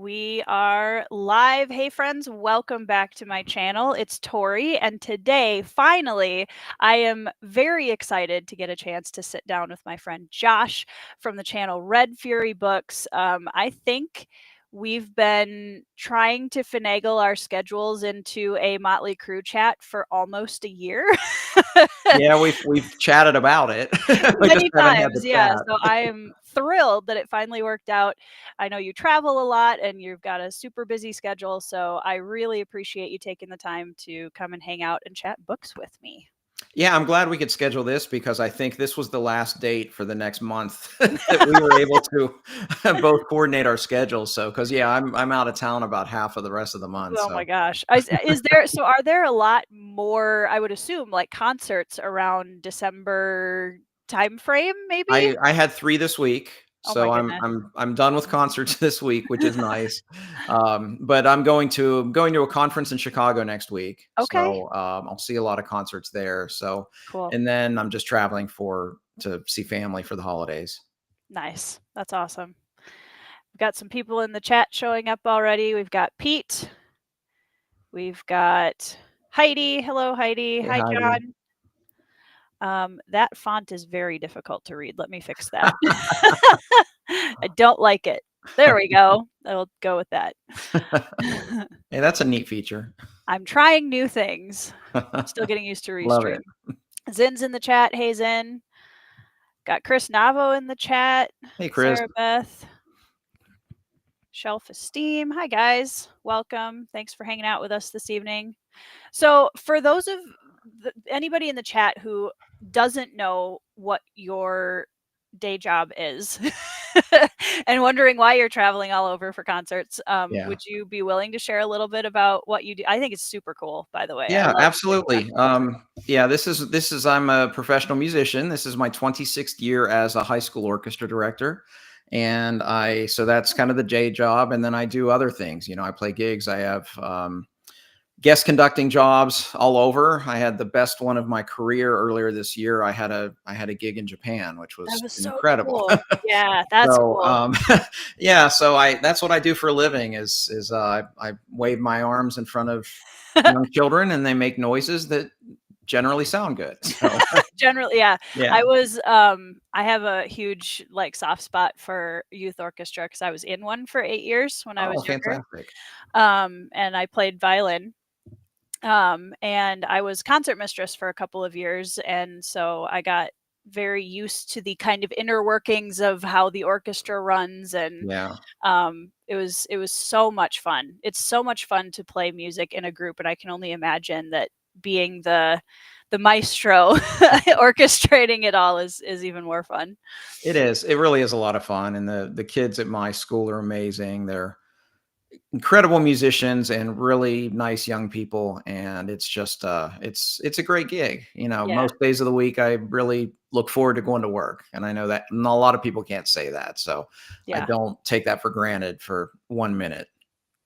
We are live. Hey, friends, welcome back to my channel. It's Tori, and today, finally, I am very excited to get a chance to sit down with my friend Josh from the channel Red Fury Books. I think we've been trying to finagle our schedules into a Motley Crew chat for almost a year. Yeah, we've chatted about it. We just Many haven't had times, the yeah. chat. So I am thrilled that it finally worked out. I know you travel a lot and you've got a super busy schedule, so I really appreciate you taking the time to come and hang out and chat books with me. Yeah, I'm glad we could schedule this because I think this was the last date for the next month that we were able to both coordinate our schedules. So, because yeah, I'm out of town about half of the rest of the month. Oh my So gosh. Are there a lot more, I would assume, like concerts around December timeframe, maybe? I had 3 this week, Oh my so goodness. I'm done with concerts this week, which is nice. But I'm going to a conference in Chicago next week, Okay. so I'll see a lot of concerts there. So, Cool. and then I'm just traveling to see family for the holidays. Nice. That's awesome. We've got some people in the chat showing up already. We've got Pete. We've got Heidi. Hello, Heidi. Hey, Hi, Heidi. John. That font is very difficult to read. Let me fix that. I don't like it. There we go. I'll go with that. Hey, that's a neat feature. I'm trying new things. Still getting used to Love Restream. it. Zin's in the chat. Hey, Zin. Got Chris Navo in the chat. Hey, Chris. Sarah Beth. Shelf Esteem. Hi, guys. Welcome. Thanks for hanging out with us this evening. So, for those of anybody in the chat who doesn't know what your day job is and wondering why you're traveling all over for concerts, Yeah. would you be willing to share a little bit about what you do? I think it's super cool, by the way. I Yeah, love getting back absolutely. to concerts. Yeah, this is I'm a professional musician. This is my 26th year as a high school orchestra director. And so that's kind of the day job. And then I do other things. I play gigs. I have guest conducting jobs all over. I had the best one of my career earlier this year. I had a gig in Japan, which That was was so incredible. cool. Yeah, that's So, cool. yeah, so that's what I do for a living I wave my arms in front of young children and they make noises that generally sound good. So, Generally, yeah. yeah. I have a huge like soft spot for youth orchestra because I was in one for 8 years when I Oh, was younger. fantastic. And I played violin. And I was concert mistress for a couple of years, and so I got very used to the kind of inner workings of how the orchestra runs, and Yeah. it was so much fun. It's so much fun to play music in a group, and I can only imagine that being the maestro orchestrating it all is even more fun. It is. It really is a lot of fun. And the kids at my school are amazing. They're incredible musicians and really nice young people. And it's just it's a great gig. Yeah, Most days of the week I really look forward to going to work. And I know that a lot of people can't say that. So I yeah. don't take that for granted for 1 minute.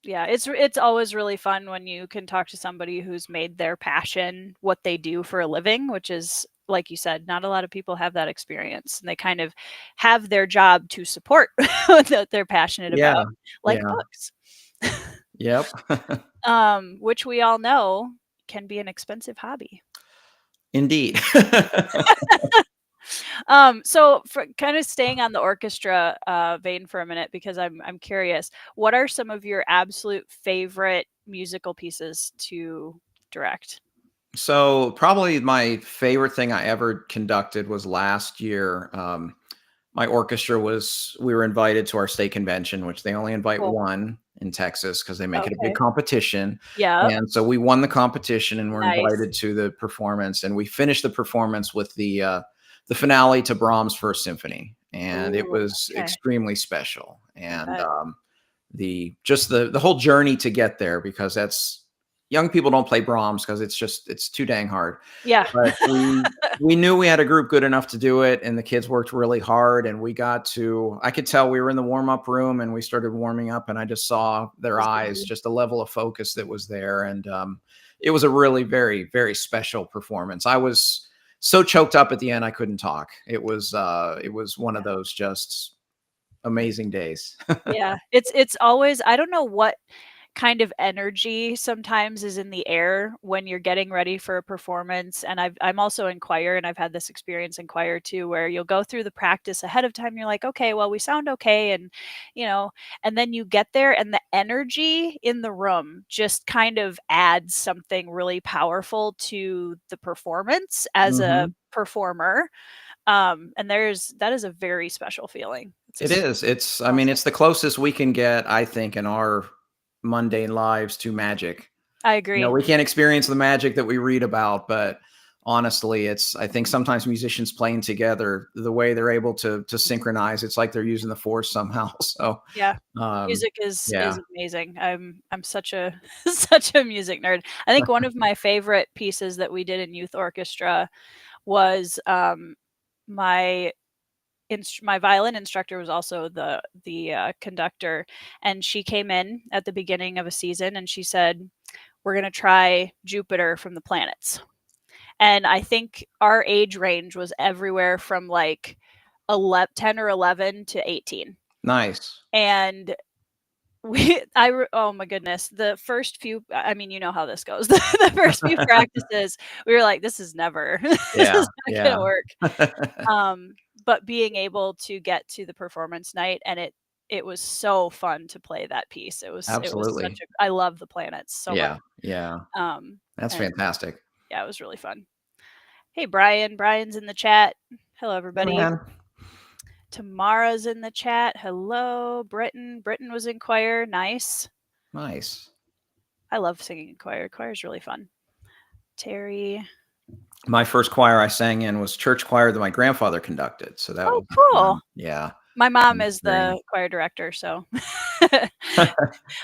Yeah, it's always really fun when you can talk to somebody who's made their passion what they do for a living, which is, like you said, not a lot of people have that experience, and they kind of have their job to support what they're passionate Yeah. about, like Yeah. books, Yep. which we all know can be an expensive hobby. Indeed. So for kind of staying on the orchestra vein for a minute, because I'm curious, what are some of your absolute favorite musical pieces to direct? So probably my favorite thing I ever conducted was last year. My orchestra we were invited to our state convention, which they only invite Cool. one in Texas because they make it a big Okay. competition. Yep. And so we won the competition and were Nice. invited to the performance. And we finished the performance with the finale to Brahms' First Symphony, and it Ooh, was okay. extremely special. I And bet. the whole journey to get there, because that's young people don't play Brahms because it's too dang hard. Yeah. But we knew we had a group good enough to do it, and the kids worked really hard, and I could tell we were in the warm-up room and we started warming up, and I just saw their eyes, just a level of focus that was there. And it was a really very, very special performance. I was so choked up at the end I couldn't talk. It was one of those just amazing days. Yeah, it's always, I don't know what kind of energy sometimes is in the air when you're getting ready for a performance. And I'm also in choir, and I've had this experience in choir too, where you'll go through the practice ahead of time. You're like, okay, well, we sound okay. And, you know, and then you get there and the energy in the room just kind of adds something really powerful to the performance as a Mhm. performer. And that is a very special feeling. It is. It's I mean, Awesome. it's the closest we can get, I think, in our mundane lives to magic. I You know, agree. we can't experience the magic that we read about, but honestly, it's I think sometimes musicians playing together, the way they're able to synchronize, it's like they're using the force somehow. So, Yeah. um, Music is yeah, amazing. I'm such a such a music nerd. I think one of my favorite pieces that we did in youth orchestra was, my my violin instructor was also the conductor, and she came in at the beginning of a season and she said, "We're gonna try Jupiter from the planets." And I think our age range was everywhere from like 10 or 11 to 18. nice. And oh my goodness, the first few, I mean, you know how this goes. The first few practices, we were like, "This is never this Yeah, is not gonna yeah. work." Um, but being able to get to the performance night, and it was so fun to play that piece. It was such Absolutely. a, I love the planets so much. Yeah, yeah. That's And fantastic. yeah, it was really fun. Hey, Brian. Brian's in the chat. Hello, Hey, everybody. man. Tamara's in the chat. Hello, Britton. Britton was in choir. Nice. Nice. I love singing in choir. Choir is really fun. Terry. My first choir I sang in was church choir that my grandfather conducted, so that Oh, was cool. fun. Yeah, My mom fun is the experience. choir director, so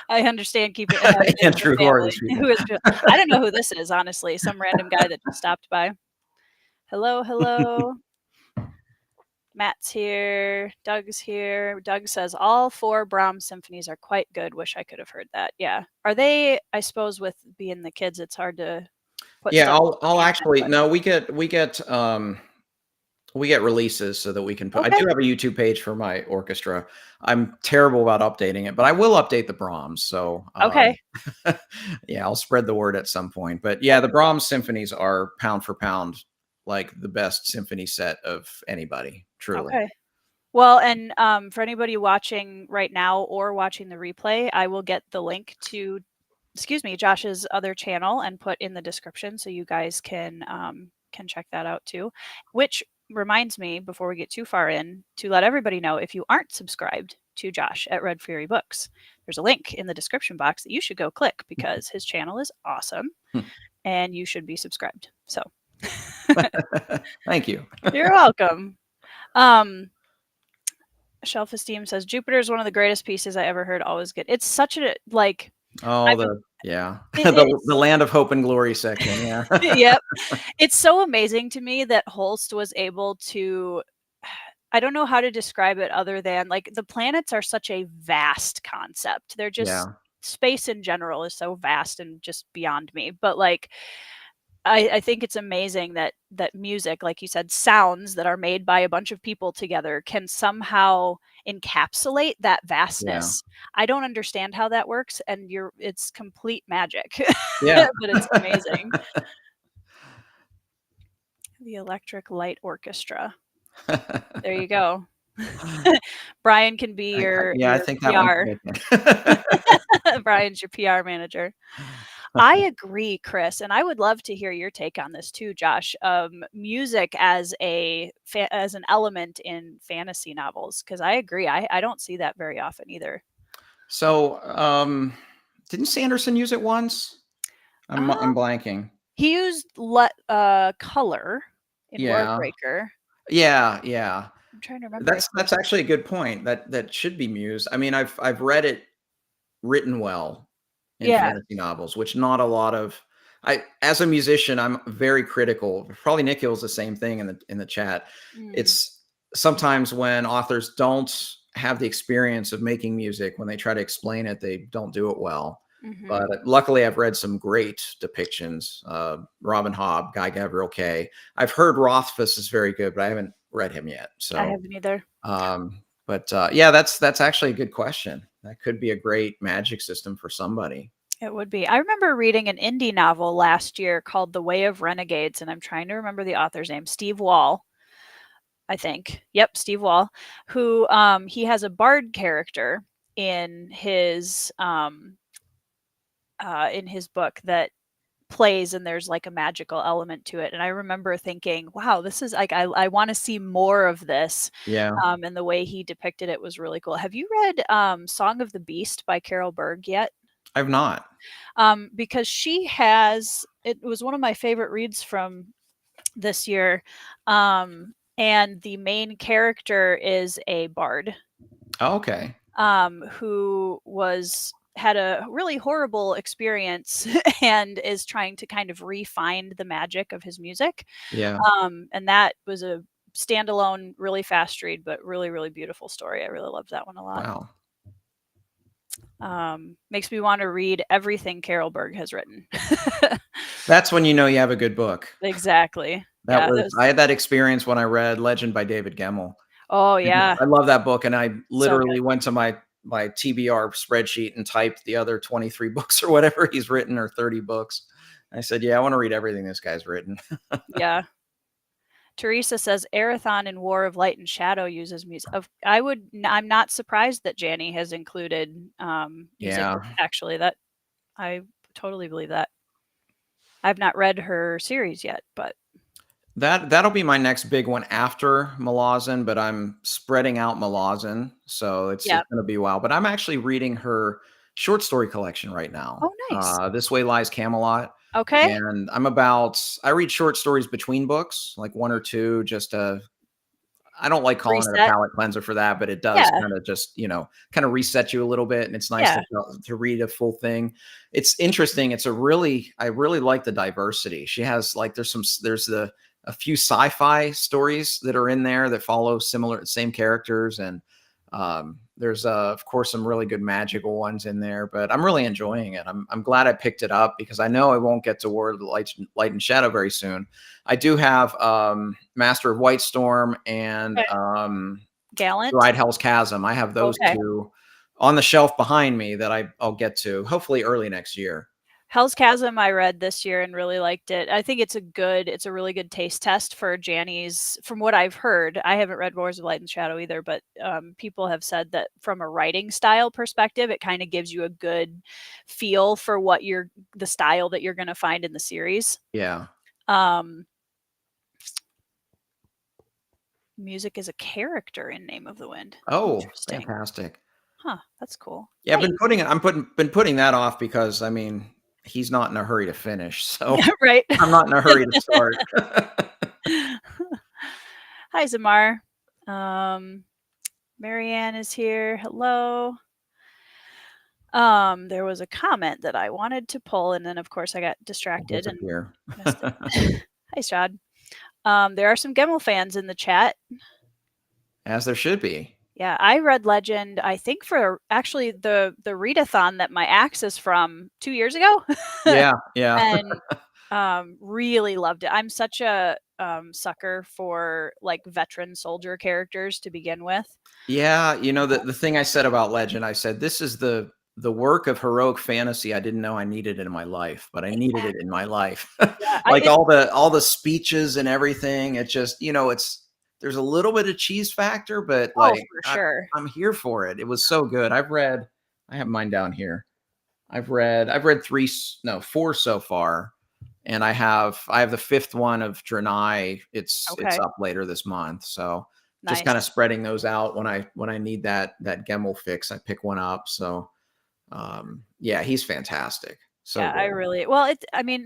I understand having it in the Andrew, who are these family. people? Who is I don't know who this is, honestly. Some random guy that just stopped by. Hello, hello. Matt's here. Doug's here. Doug says all 4 Brahms symphonies are quite good. Wish I could have heard that. Yeah. Are they, I suppose with being the kids, it's hard to put Yeah, stuff I'll on YouTube, actually but no, we get releases so that we can put I okay. do have a YouTube page for my orchestra. I'm terrible about updating it, but I will update the Brahms. So, Okay. yeah, I'll spread the word at some point. But yeah, That'd the be cool. Brahms symphonies are pound for pound like the best symphony set of anybody, truly. Okay. Well, and for anybody watching right now or watching the replay, I will get the link to, excuse me, Josh's other channel and put in the description so you guys can check that out too. Which reminds me, before we get too far in, to let everybody know, if you aren't subscribed to Josh at Red Fury Books, there's a link in the description box that you should go click because his channel is awesome and you should be subscribed. So Thank you. you're welcome. Um, Shelf Esteem says Jupiter is one of the greatest pieces I ever heard. Always good. It's such a like. Oh, I'm. the yeah. The It's land of hope and glory section, yeah. yep. It's so amazing to me that Holst was able to. I don't know how to describe it other than like the planets are such a vast concept. They're just, Yeah, space in general is so vast and just beyond me. But like I think it's amazing that music, like you said, sounds that are made by a bunch of people together can somehow encapsulate that yeah. vastness. I don't understand how that works, and it's complete magic, Yeah. but it's amazing. The Electric Light Orchestra. There you go. Brian can be your Yeah, I think that one's PR. taken. Brian's your PR manager. I agree, Chris, and I would love to hear your take on this too, Josh. Music as as an element in fantasy novels, because I agree. I don't see that very often either. So, didn't Sanderson use it once? I'm Um, blanking. he used color in Yeah. Wordbreaker. Yeah, yeah. I'm trying to remember if That's actually a good point. That should be mused. I mean, I've read it written well in yeah. fantasy novels, which not a lot of I as a musician, I'm very critical. Probably Nick Hill's the same thing in the chat. Mm, It's sometimes when authors don't have the experience of making music, when they try to explain it, they don't do it well. hmm. But luckily, I've read some great depictions. Robin Hobb, Guy Gavriel Kay. I've heard Rothfuss is very good, but I haven't read him yet. I So haven't either. um, But yeah, that's actually a good question. That could be a great magic system for somebody. It would be. I remember reading an indie novel last year called The Way of Renegades, and I'm trying to remember the author's name, Steve Wall, I think. Yep, Steve Wall, who he has a bard character in his book that plays, and there's like a magical element to it. And I remember thinking, wow, this is like I want to see more of this. Yeah, And the way he depicted it was really cool. Have you read Song of the Beast by Carol Berg yet? I've not. Because she has, it was one of my favorite reads from this year. And the main character is a bard Oh, okay. who had a really horrible experience and is trying to kind of re-find the magic of his music. Yeah. And that was a standalone, really fast read, but really, really beautiful story. I really loved that one a lot. Wow. Makes me want to read everything Carol Berg has written. That's when you know you have a good book. Exactly. That Yeah. was I had that experience when I read Legend by David Gemmell. Oh yeah. I love that book, and I So good. literally went to my TBR spreadsheet and typed the other 23 books or whatever he's written, or 30 books. I said, "Yeah, I want to read everything this guy's written." Yeah. Teresa says Arathon in War of Light and Shadow uses music. I'm not surprised that Janny has included music. Yeah. Actually, that I totally believe that. I've not read her series yet, but That'll be my next big one after Malazan, but I'm spreading out Malazan, so yeah. it's gonna be a while. But I'm actually reading her short story collection right now. Oh, nice. This Way Lies Camelot, Okay. and I read short stories between books, like one or two, just to I don't like calling it a Reset. palate cleanser for that, but it does Yeah. kind of just, kind of reset you a little bit. And it's nice Yeah. to read a full thing. It's interesting. I really like the diversity. She has like, there's a few sci-fi stories that are in there that follow same characters. And there's, of course, some really good magical ones in there, but I'm really enjoying it. I'm glad I picked it up because I know I won't get to War of the Light and Shadow very soon. I do have Master of White Storm and Okay. Gallant. Ride Hell's Chasm. I have those Okay. two on the shelf behind me that I'll get to hopefully early next year. Hell's Chasm I read this year and really liked it. I think it's a really good taste test for Janny's, from what I've heard. I haven't read Wars of Light and Shadow either, but people have said that from a writing style perspective, it kind of gives you a good feel for the style that you're going to find in the series. Yeah. Music is a character in Name of the Wind. Oh, Interesting. fantastic. Huh, that's cool. Yeah, Nice. been putting that off because I mean he's not in a hurry to finish, so Yeah, right. I'm not in a hurry to start. Hi, Zamar. Marianne is here. Hello. There was a comment that I wanted to pull, and then of course I got distracted and missed it. Hi, Shad. There are some Gemmell fans in the chat. As there should be. Yeah, I read Legend, I think for actually the readathon that my axe is from 2 years ago. Yeah, yeah. And really loved it. I'm such a sucker for like veteran soldier characters to begin with. Yeah, the thing I said about Legend, I said this is the work of heroic fantasy I didn't know I needed in my life, but I needed it in my life. Yeah, Like all the speeches and everything, it just, there's a little bit of cheese factor, but oh, like for sure. I'm here for it. It was so good. I have mine down here. I've read 4 so far. And I have the fifth one of Draenei. It's Okay. up later this month. So just Nice. kind of spreading those out when I need that Gemmell fix, I pick one up. So yeah, he's fantastic. So Yeah, I good. really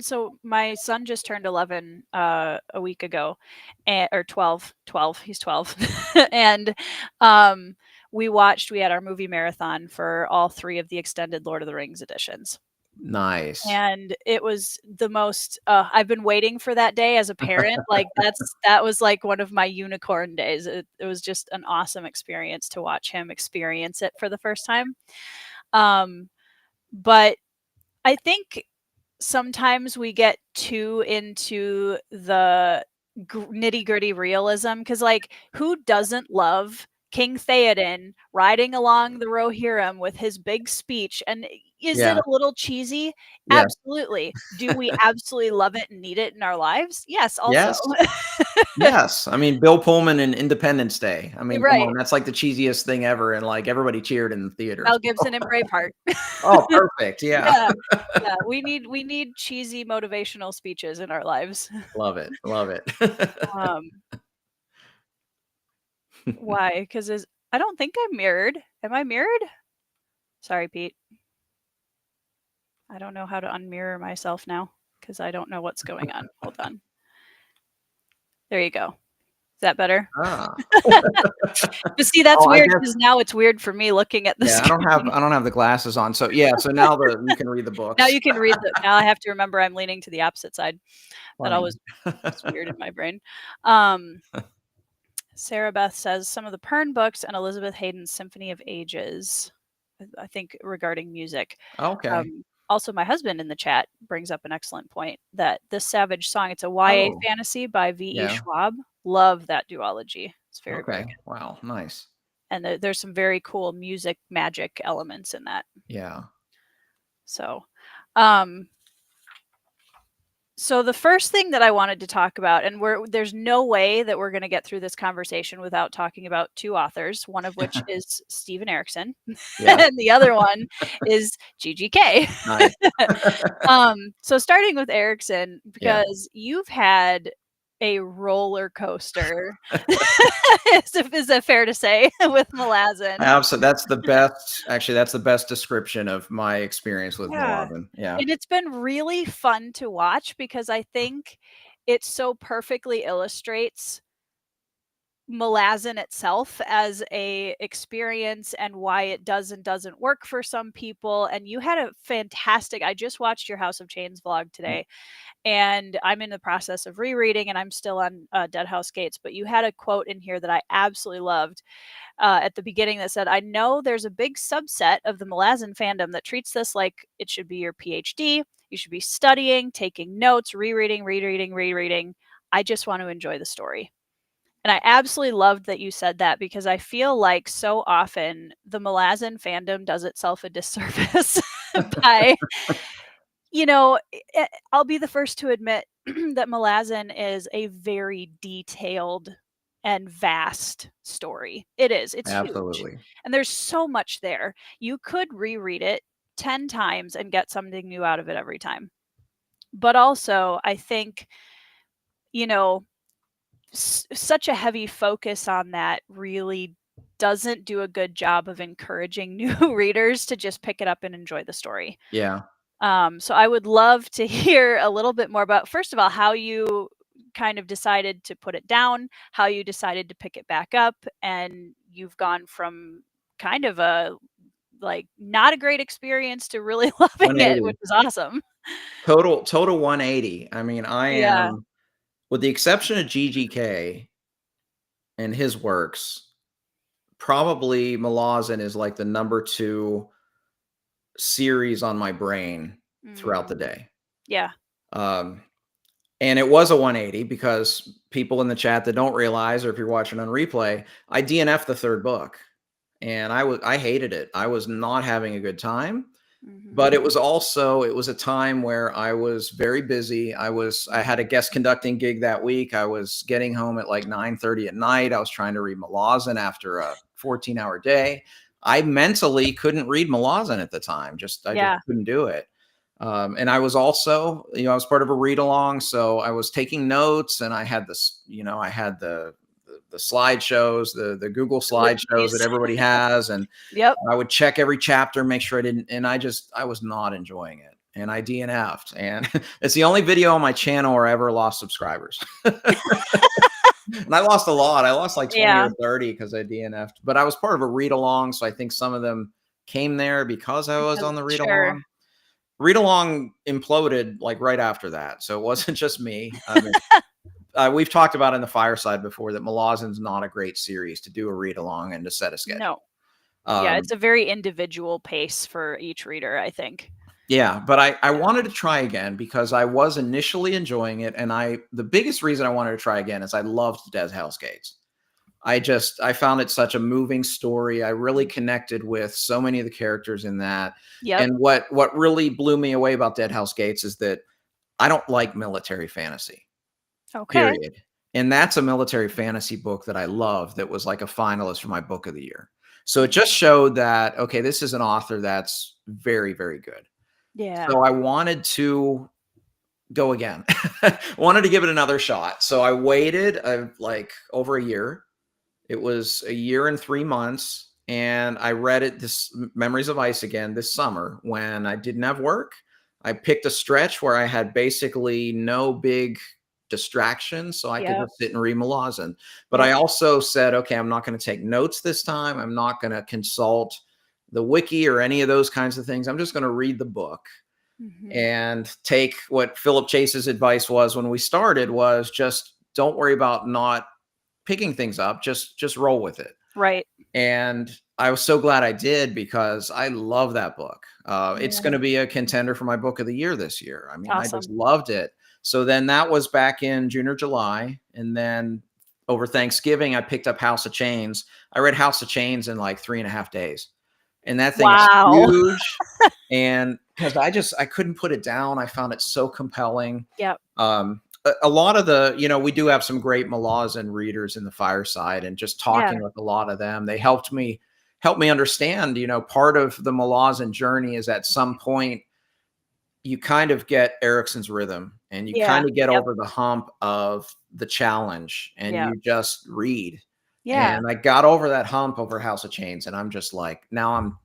so my son just turned 11 a week ago, or 12. He's 12. And we had our movie marathon for all 3 of the extended Lord of the Rings editions. Nice. And it was the most I've been waiting for that day as a parent. Like that was like one of my unicorn days. It was just an awesome experience to watch him experience it for the first time. But I think sometimes we get too into the nitty-gritty realism, because like who doesn't love King Theoden riding along the Rohirrim with his big speech. And is it Yeah. a little cheesy? Yes. Absolutely. Do we absolutely love it and need it in our lives? Yes, also. Yes. Yes. I mean, Bill Pullman in Independence Day. I mean, come Right. on, that's like the cheesiest thing ever, and like everybody cheered in the theater. Mel Gibson and Braveheart. Oh, perfect. Yeah. Yeah. Yeah. We need cheesy motivational speeches in our lives. Love it. Love it. Um, why? Because I don't think I'm mirrored. Am I mirrored? Sorry, Pete. I don't know how to unmirror myself now because I don't know what's going on. Hold on. There you go. Is that better? Ah. But see, that's Oh, I weird guess because now it's weird for me looking at the yeah, screen. I don't have the glasses on. So yeah, so now you can read the Now books. you can read now I have to remember I'm leaning to the opposite side. That Funny. always is weird in my brain. Um, Sarah Beth says some of the Pern books and Elizabeth Haydn's Symphony of Ages, I think regarding music. Okay. Also, my husband in the chat brings up an excellent point that This Savage Song, it's a YA Oh, fantasy by V.E. yeah. Schwab. Love that duology. It's very, very Okay. good. Wow, nice. And there's some very cool music magic elements in that. Yeah. So, um, so the first thing that I wanted to talk about, and there's no way that we're going to get through this conversation without talking about two authors, one of which is Steven Erikson, Yeah. and the other one is GGK. Nice. So starting with Erikson, Yeah. because you've had a roller coaster, is it fair to say, with Malazan? Absolutely. That's the best description of my experience with Yeah. Malazan. Yeah. And it's been really fun to watch because I think it so perfectly illustrates Malazan itself as a experience and why it does and doesn't work for some people. And you had a fantastic I just watched your House of Chains vlog Mm. today, and I'm in the process of rereading and I'm still on Dead House Gates, but you had a quote in here that I absolutely loved at the beginning that said, I know there's a big subset of the Malazan fandom that treats this like it should be your PhD. You should be studying, taking notes, rereading. I just want to enjoy the story. And I absolutely loved that you said that because I feel like so often the Malazan fandom does itself a disservice by, I'll be the first to admit that Malazan is a very detailed and vast story. It is. It's huge. Absolutely. And there's so much there. You could reread it 10 times and get something new out of it every time. But also, I think, you know, such a heavy focus on that really doesn't do a good job of encouraging new readers to just pick it up and enjoy the story. Yeah. So I would love to hear a little bit more about, first of all, how you kind of decided to put it down, how you decided to pick it back up, and you've gone from kind of a like not a great experience to really loving it, 180. which is awesome. Total 180. I mean, I Yeah. am, with the exception of GGK and his works, probably Malazan is like the number 2 series on my brain throughout the Mm, day. yeah. Um, and it was a 180 because people in the chat that don't realize, or if you're watching on replay, I DNF'd the 3rd book, and I hated it. I was not having a good time. But Hmm. it was a time where I was very busy. I had a guest conducting gig that week. I was getting home at like 9:30 at night. I was trying to read Malazan after a 14-hour day. I mentally couldn't read Malazan at the time. I just Yeah. couldn't do it. And I was also, I was part of a read along, so I was taking notes, and I had this, I had the slideshows, the Google The slideshows that wikis. everybody has, and Yep. I would check every chapter, make sure I didn't, and I was not enjoying it. And I DNF'd. And it's the only video on my channel where I ever lost subscribers. And I lost a lot. I lost like 20 Yeah. or 30 because I DNF'd. But I was part of a read along. So I think some of them came there because I was Because on the read sure. along. Read along imploded like right after that. So it wasn't just me. I mean, we've talked about in the fireside before that Malazan's not a great series to do a read along and to set a schedule. No. Yeah, it's a very individual pace for each reader, I think. Yeah, but I wanted to try again because I was initially enjoying it, and the biggest reason I wanted to try again is I loved Dead House Gates. I found it such a moving story. I really Mhm. connected with so many of the characters in that. Yep. And what really blew me away about Dead House Gates is that I don't like military fantasy, Okay. period. And that's a military fantasy book that I love that was like a finalist for my book of the year. So it just Mhm. showed that, okay, this is an author that's very, very good. Yeah. So I wanted to go again. Wanted to give it another shot. So I waited like over a year. It was a year and 3 months, and I read it this Memories of Ice again this summer when I didn't have work. I picked a stretch where I had basically no big distractions, so I could Yep. just sit and read Malazan. But I Yep. also said, okay, I'm not going to take notes this time. I'm not going to consult the wiki or any of those kinds of things. I'm just going to read the book Mhm. and take what Philip Chase's advice was when we started was just don't worry about not picking things up, just roll with it. Right. And I was so glad I did because I love that book. It's going Yeah. to be a contender for my book of the year this year. I mean, I just Awesome. loved it. So then that was back in June or July. And then over Thanksgiving, I picked up House of Chains. I read House of Chains in like 3.5 days. And that thing is Wow. huge. And because I couldn't put it down. I found it so compelling. Yep. A lot of the, we do have some great Malazan readers in the fireside, and just Yeah. talking with a lot of them, they helped me understand, part of the Malazan journey is at some point you kind of get Erickson's rhythm and you Yeah. kind of get Yep. over the hump of the challenge and Yep. you just read. Yeah. And I got over that hump over House of Chains, and I'm just like, now I'm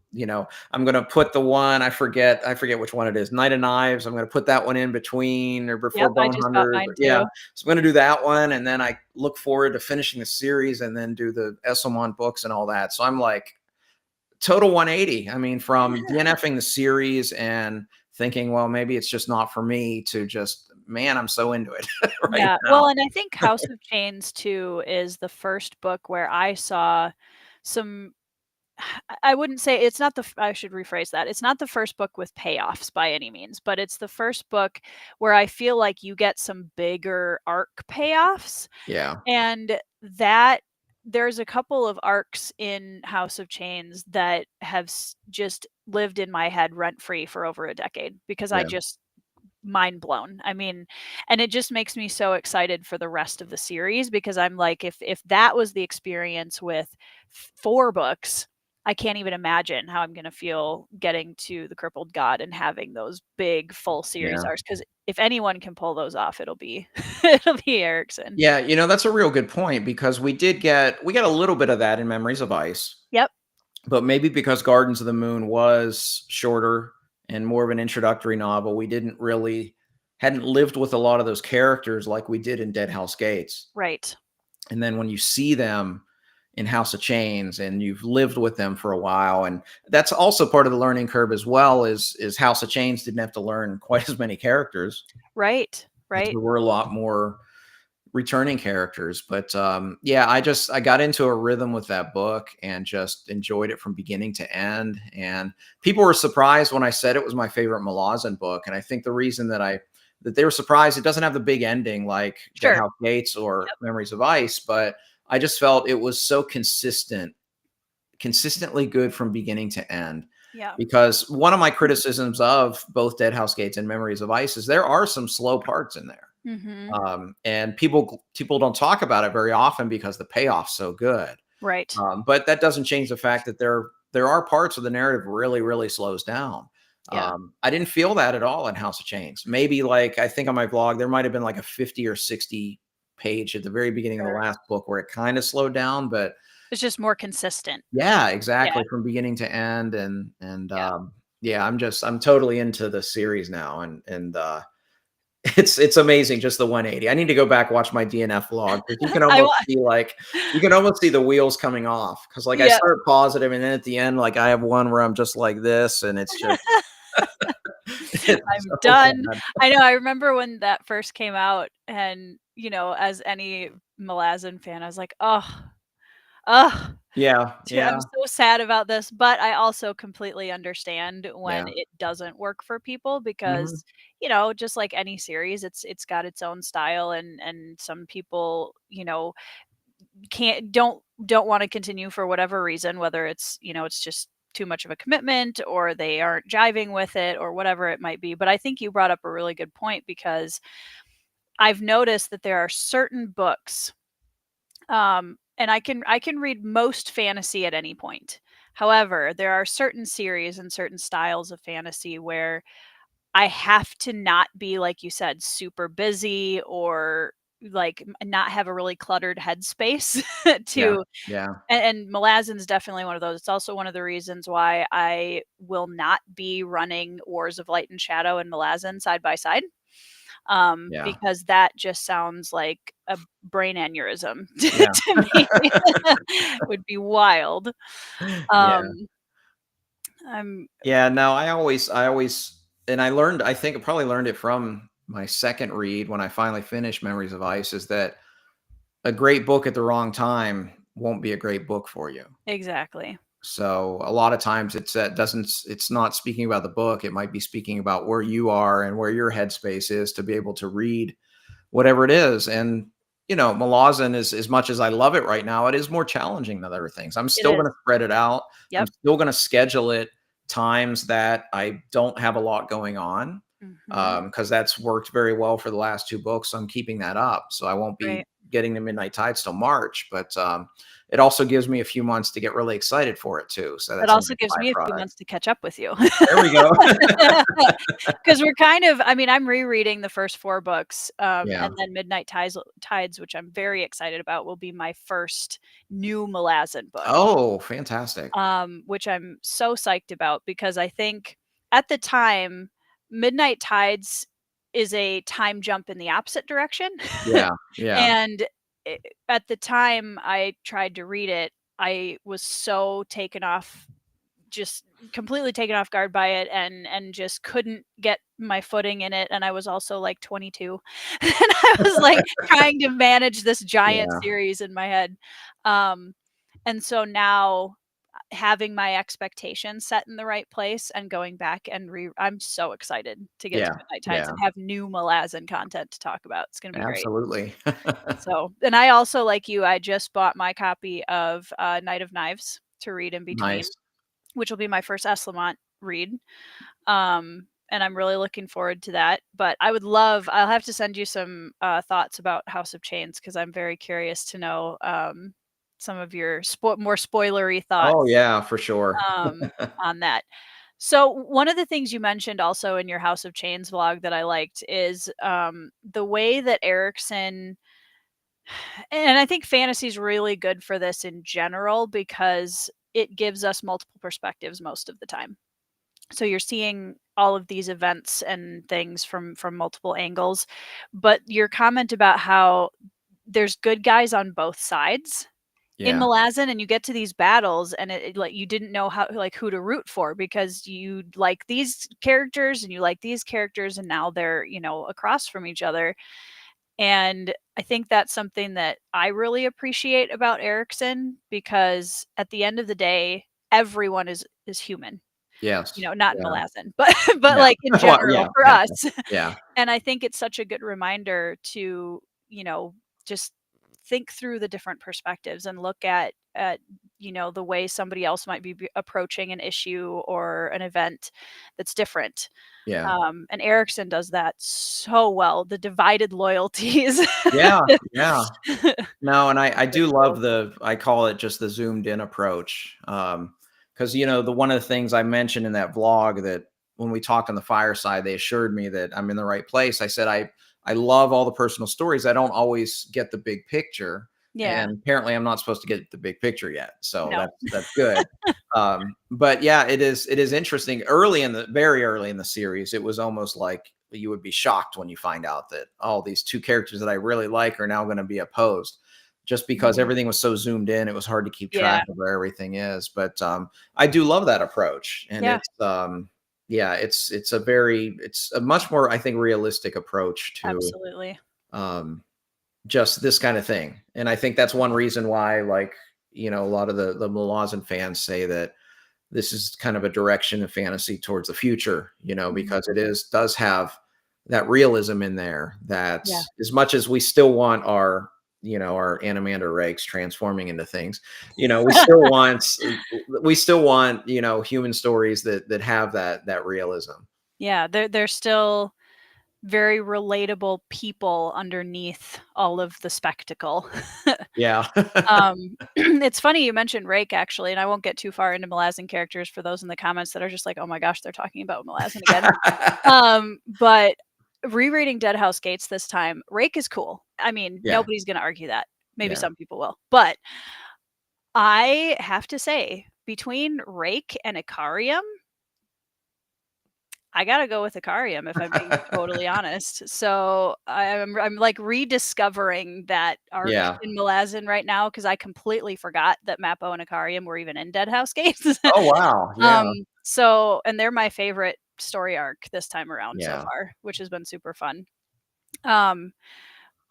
gonna put the one I forget which one it is, Night of Knives. I'm gonna put that one in between or before Yep. I Bone just got Hunter. mine Yeah. too. So I'm gonna do that one, and then I look forward to finishing the series and then do the Esselmont books and all that. So I'm like, total 180. I mean, from DNFing the series and thinking, well, maybe it's just not for me, to just, man, I'm so into it right Yeah. Well, now. and I think House of Chains too is the first book where I saw some I wouldn't say it's not the f I should rephrase that. It's not the first book with payoffs by any means, but it's the first book where I feel like you get some bigger arc payoffs, Yeah. and that there's a couple of arcs in House of Chains that have just lived in my head rent free for over a decade because I Yeah. just mind blown. I mean, and it just makes me so excited for the rest of the series because I'm like, if that was the experience with 4 books, I can't even imagine how I'm gonna feel getting to The Crippled God and having those big full series Yeah. arcs. Because if anyone can pull those off, it'll be it'll be Erickson. Yeah, that's a real good point because we got a little bit of that in Memories of Ice, Yep. but maybe because Gardens of the Moon was shorter and more of an introductory novel, we didn't really hadn't lived with a lot of those characters like we did in Dead House Gates. Right. And then when you see them in House of Chains and you've lived with them for a while, and that's also part of the learning curve as well, is House of Chains didn't have to learn quite as many characters. Right. There Right. were a lot more returning characters. But yeah, I got into a rhythm with that book and just enjoyed it from beginning to end. And people were surprised when I said it was my favorite Malazan book. And I think the reason that they were surprised, it doesn't have the big ending like Dead Sure. House Gates or Yep. Memories of Ice, but I just felt it was so consistently good from beginning to end. Yeah. Because one of my criticisms of both Dead House Gates and Memories of Ice is there are some slow parts in there. Mhm. And people don't talk about it very often because the payoff's so good. Right. But that doesn't change the fact that there are parts of the narrative really, really slows down. Yeah. I didn't feel that at all in House of Chains. Maybe like I think on my blog there might have been like a 50 or 60 page at the very beginning of the Sure. last book where it kind of slowed down, but It's just more consistent. yeah, Yeah. exactly from beginning to end. And Yeah. yeah, I'm totally into the series now, and it's amazing, just the 180. I need to go back, watch my DNF log because I wa you can almost see the wheels coming off. Because like I Yeah. start positive, and then at the end, like I have one where I'm just like this, and it's just it's I'm so done. bad. I know, I remember when that first came out and, as any Malazan fan, I was like, "Oh, oh, Yeah, I'm yeah, so sad about this," but I also completely understand when yeah. it doesn't work for people Mhm. because, just like any series, it's got its own style and some people, can't don't don't want to continue for whatever reason, whether it's, it's just too much of a commitment or they aren't jiving with it or whatever it might be. But I think you brought up a really good point, because I've noticed that there are certain books, and I can read most fantasy at any point. However, there are certain series and certain styles of fantasy where I have to not be, like you said, super busy, or like not have a really cluttered headspace Yeah. to. Yeah. And Malazan's definitely one of those. It's also one of the reasons why I will not be running Wars of Light and Shadow and Malazan side by side, Yeah. because that just sounds like a brain aneurysm Yeah. to me. Would be wild. Yeah. Um, I'm Yeah. No, I always, and I learned, I think I probably learned it from my second read when I finally finished Memories of Ice, is that a great book at the wrong time won't be a great book for you. exactly. So a lot of times it's not speaking about the book. It might be speaking about where you are and where your headspace is to be able to read whatever it is. And Malazan is, as much as I love it right now, it is more challenging than other things. I'm It still is. going to spread it out. I'm Yep. still going to schedule it times that I don't have a lot going on, Mhm. because that's worked very well for the last two books. So I'm keeping that up. So I won't be Right. getting to Midnight Tides till March, but it also gives me a few months to get really excited for it too. So It that's a also nice gives me a few byproduct. months to catch up with you. There we go. Because we're kind of, I mean, I'm rereading the first 4 books, Yeah. and then Midnight Tides, which I'm very excited about, will be my first new Malazan book, Oh, fantastic. which I'm so psyched about, because I think at the time, Midnight Tides is a time jump in the opposite direction. Yeah. Yeah. And I at the time I tried to read it, I was so taken off, just completely taken off guard by it, and just couldn't get my footing in it. And I was also like 22 and I was like trying to manage this giant Yeah. series in my head. um and so now, having my expectations set in the right place and going back and I'm so excited to get to Yeah. Midnight Tides Yeah. and have new Malazan content to talk about. It's going to be great. Absolutely. So, and I also, like you, I just bought my copy of Night of Knives to read in between, Nice. which will be my first Eslamont read. And I'm really looking forward to that. But I'll have to send you some thoughts about House of Chains, because I'm very curious to know some of your more spoilery Oh, thoughts yeah, for sure. um, on that. So one of the things you mentioned also in your House of Chains vlog that I liked is the way that Erickson, and I think fantasy is really good for this in general, because it gives us multiple perspectives most of the time. So you're seeing all of these events and things from multiple angles. But your comment about how there's good guys on both sides in Yeah. Malazan, and you get to these battles and like you didn't know who to root for, because you like these characters and you like these characters, and now they're, across from each other. And I think that's something that I really appreciate about Erickson, because at the end of the day, everyone is human. Yes. Not in Yeah. Malazan, but Yeah. like in Well, general yeah, for yeah, us. yeah, And I think it's such a good reminder to, just think through the different perspectives and look at the way somebody else might be approaching an issue or an event that's different. yeah. And Erickson does that so well. The divided loyalties. Yeah, yeah. No, and I So do cool. love I call it just the zoomed in approach. Because the one of the things I mentioned in that vlog, that when we talked on the fireside, they assured me that I'm in the right place. I said I love all the personal stories. I don't always get the big picture, Yeah. and apparently I'm not supposed to get the big picture yet. So No. that's good. But yeah, it is interesting. Very early in the series, it was almost like you would be shocked when you find out that all these two characters that I really like are now going to be opposed, just because Mhm. everything was so zoomed in. It was hard to keep Yeah. track of where everything is. But I do love that approach, and Yeah. yeah, it's a much more, I think, realistic approach to Absolutely. um, just this kind of thing. And I think that's one reason why, like, a lot of the Malazan fans say that this is kind of a direction of fantasy towards the future, Mhm. because does have that realism in there, that Yeah. as much as we still want our our Animander rakes transforming into things. We still want human stories that have that realism. Yeah, they're still very relatable people underneath all of the spectacle. Yeah. It's funny you mentioned Rake actually, and I won't get too far into Malazan characters for those in the comments that are just like, "Oh my gosh, they're talking about Malazan again." But rereading Dead House Gates this time, Rake is cool. I mean, Yeah. nobody's gonna argue that. Maybe Yeah. some people will. But I have to say, between Rake and Ikariam, I gotta go with Ikariam if I'm being totally honest. So I'm like rediscovering that arc Yeah. in Malazan right now because I completely forgot that Mappo and Ikariam were even in Dead House Gates. Oh, wow. Yeah. And they're my favorite story arc this time around so Yeah. far, which has been super fun. Um,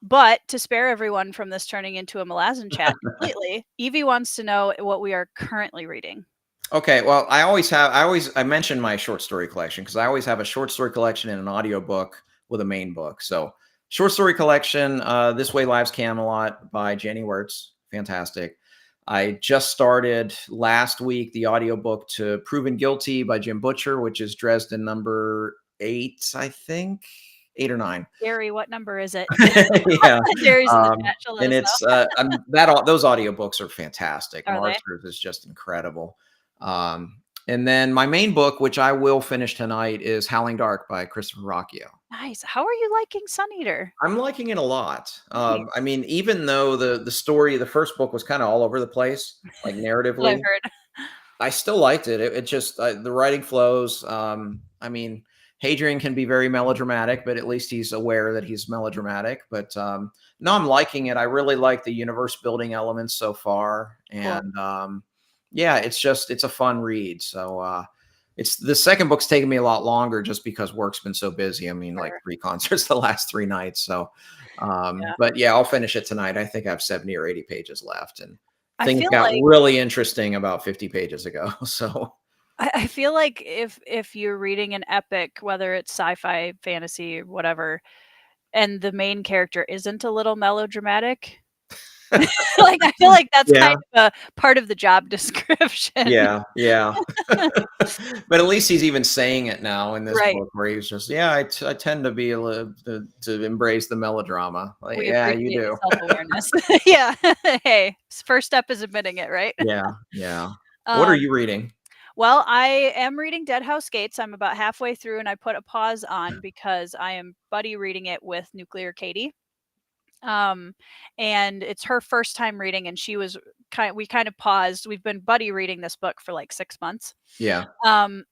but to spare everyone from this turning into a Malazan chat completely, Evie wants to know what we are currently reading. Okay, well, I mention my short story collection because I always have a short story collection and an audiobook with a main book. So, short story collection, This Way Lives Camelot by Jenny Wirtz. Fantastic. I just started last week the audiobook to Proven Guilty by Jim Butcher, which is Dresden number 8, I think. 8 or 9. Gary, what number is it? Yeah. Gary's in the chat. She'll let And us it's know. those audiobooks are fantastic. Are they? Margaret is just incredible. And then my main book, which I will finish tonight, is Howling Dark by Christopher Rocchio. Nice. How are you liking Sun Eater? I'm liking it a lot. Nice. I mean, even though the story, the first book was kind of all over the place, like What I've narratively, heard. I still liked it. It just the writing flows. I mean, Hadrian can be very melodramatic, but at least he's aware that he's melodramatic. But no, I'm liking it. I really like the universe building elements so far, Cool. and yeah, it's a fun read. So it's the second book's taken me a lot longer just because work's been so busy. I mean, like Sure. 3 concerts the last 3 nights. So, Yeah. but yeah, I'll finish it tonight. I think I have 70 or 80 pages left, and I things feel got like really interesting about 50 pages ago. So I feel like if you're reading an epic, whether it's sci-fi, fantasy, whatever, and the main character isn't a little melodramatic, like, I feel like that's kind yeah, of a part of the job description. yeah, yeah. But at least he's even saying it now in this Right. book where he's just, yeah, I tend to be a little to embrace the melodrama. Like, We yeah, you appreciate the do. self-awareness. Yeah. Hey, first step is admitting it, right? Yeah, yeah. What are Um, you reading? well, I am reading Dead House Gates. I'm about halfway through and I put a pause on because I am buddy reading it with Nuclear Katie. Um, and it's her first time reading and we kind of paused. We've been buddy reading this book for like 6 months. Yeah, Um,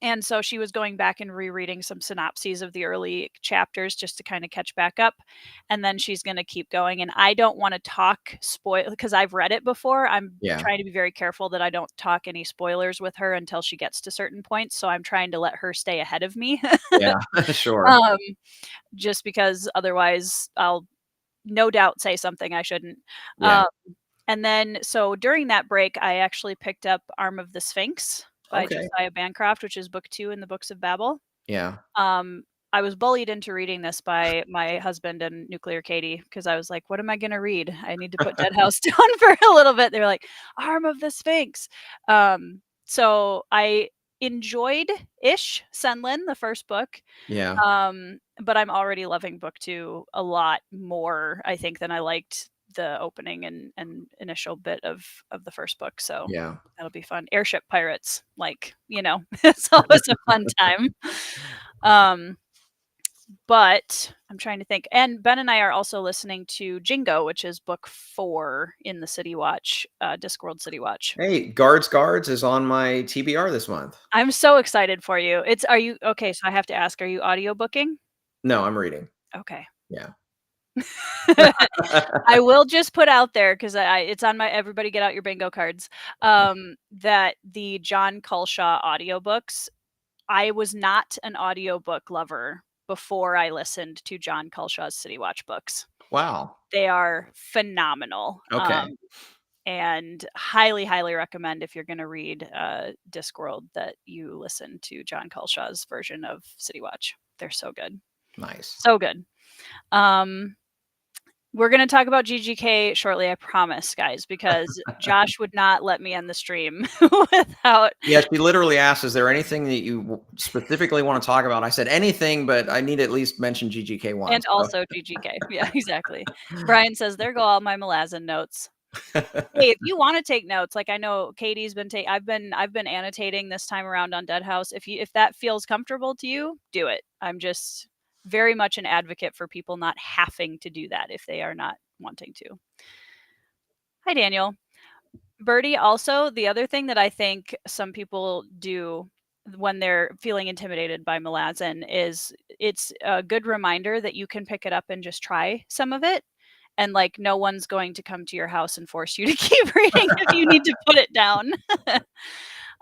and so she was going back and rereading some synopses of the early chapters just to kind of catch back up. And then she's going to keep going. And I don't want to talk spoil because I've read it before. I'm yeah, trying to be very careful that I don't talk any spoilers with her until she gets to certain points. So I'm trying to let her stay ahead of me. yeah. Sure. um, just because otherwise I'll no doubt say something I shouldn't. Yeah. Um, and then, so during that break, I actually picked up Arm of the Sphinx by Okay. Josiah Bancroft, which is book 2 in the Books of Babel. Yeah. Um, I was bullied into reading this by my husband and Nuclear Katie because I was like, "What am I going to read? I need to put Dead House down for a little bit." They were like, "Arm of the Sphinx." So I enjoyed ish Senlin, the first book. Yeah. But I'm already loving book 2 a lot more, I think, than I liked the opening and initial bit of the first book. So Yeah. that'll be fun. Airship pirates, like, it's always a fun time. Um, but I'm trying to think. And Ben and I are also listening to Jingo, which is book 4 in the City Watch, Discworld City Watch. Hey, Guards is on my TBR this month. I'm so excited for you. Are you okay? So I have to ask, are you audiobooking? No, I'm reading. Okay. Yeah. I will just put out there because it's on my everybody get out your bingo cards. That the John Culshaw audiobooks, I was not an audiobook lover before I listened to John Culshaw's City Watch books. Wow. They are phenomenal. Okay. And highly, highly recommend if you're going to read Discworld that you listen to John Culshaw's version of City Watch. They're so good. Nice. So good. Um, We're going to talk about GGK shortly, I promise, guys, because Josh would not let me end the stream without. Yeah, she literally asked, "Is there anything that you specifically want to talk about?" I said, "Anything, but I need to at least mention GGK And once." also GGK. Yeah, exactly. Brian says, there go all my Malazan notes. Hey, if you want to take notes, like I know Katie's been I've been annotating this time around on Dead House. If that feels comfortable to you, do it. I'm just very much an advocate for people not having to do that if they are not wanting to. Hi, Daniel. Birdie, also, the other thing that I think some people do when they're feeling intimidated by Malazan is it's a good reminder that you can pick it up and just try some of it. And like, no one's going to come to your house and force you to keep reading if you need to put it down.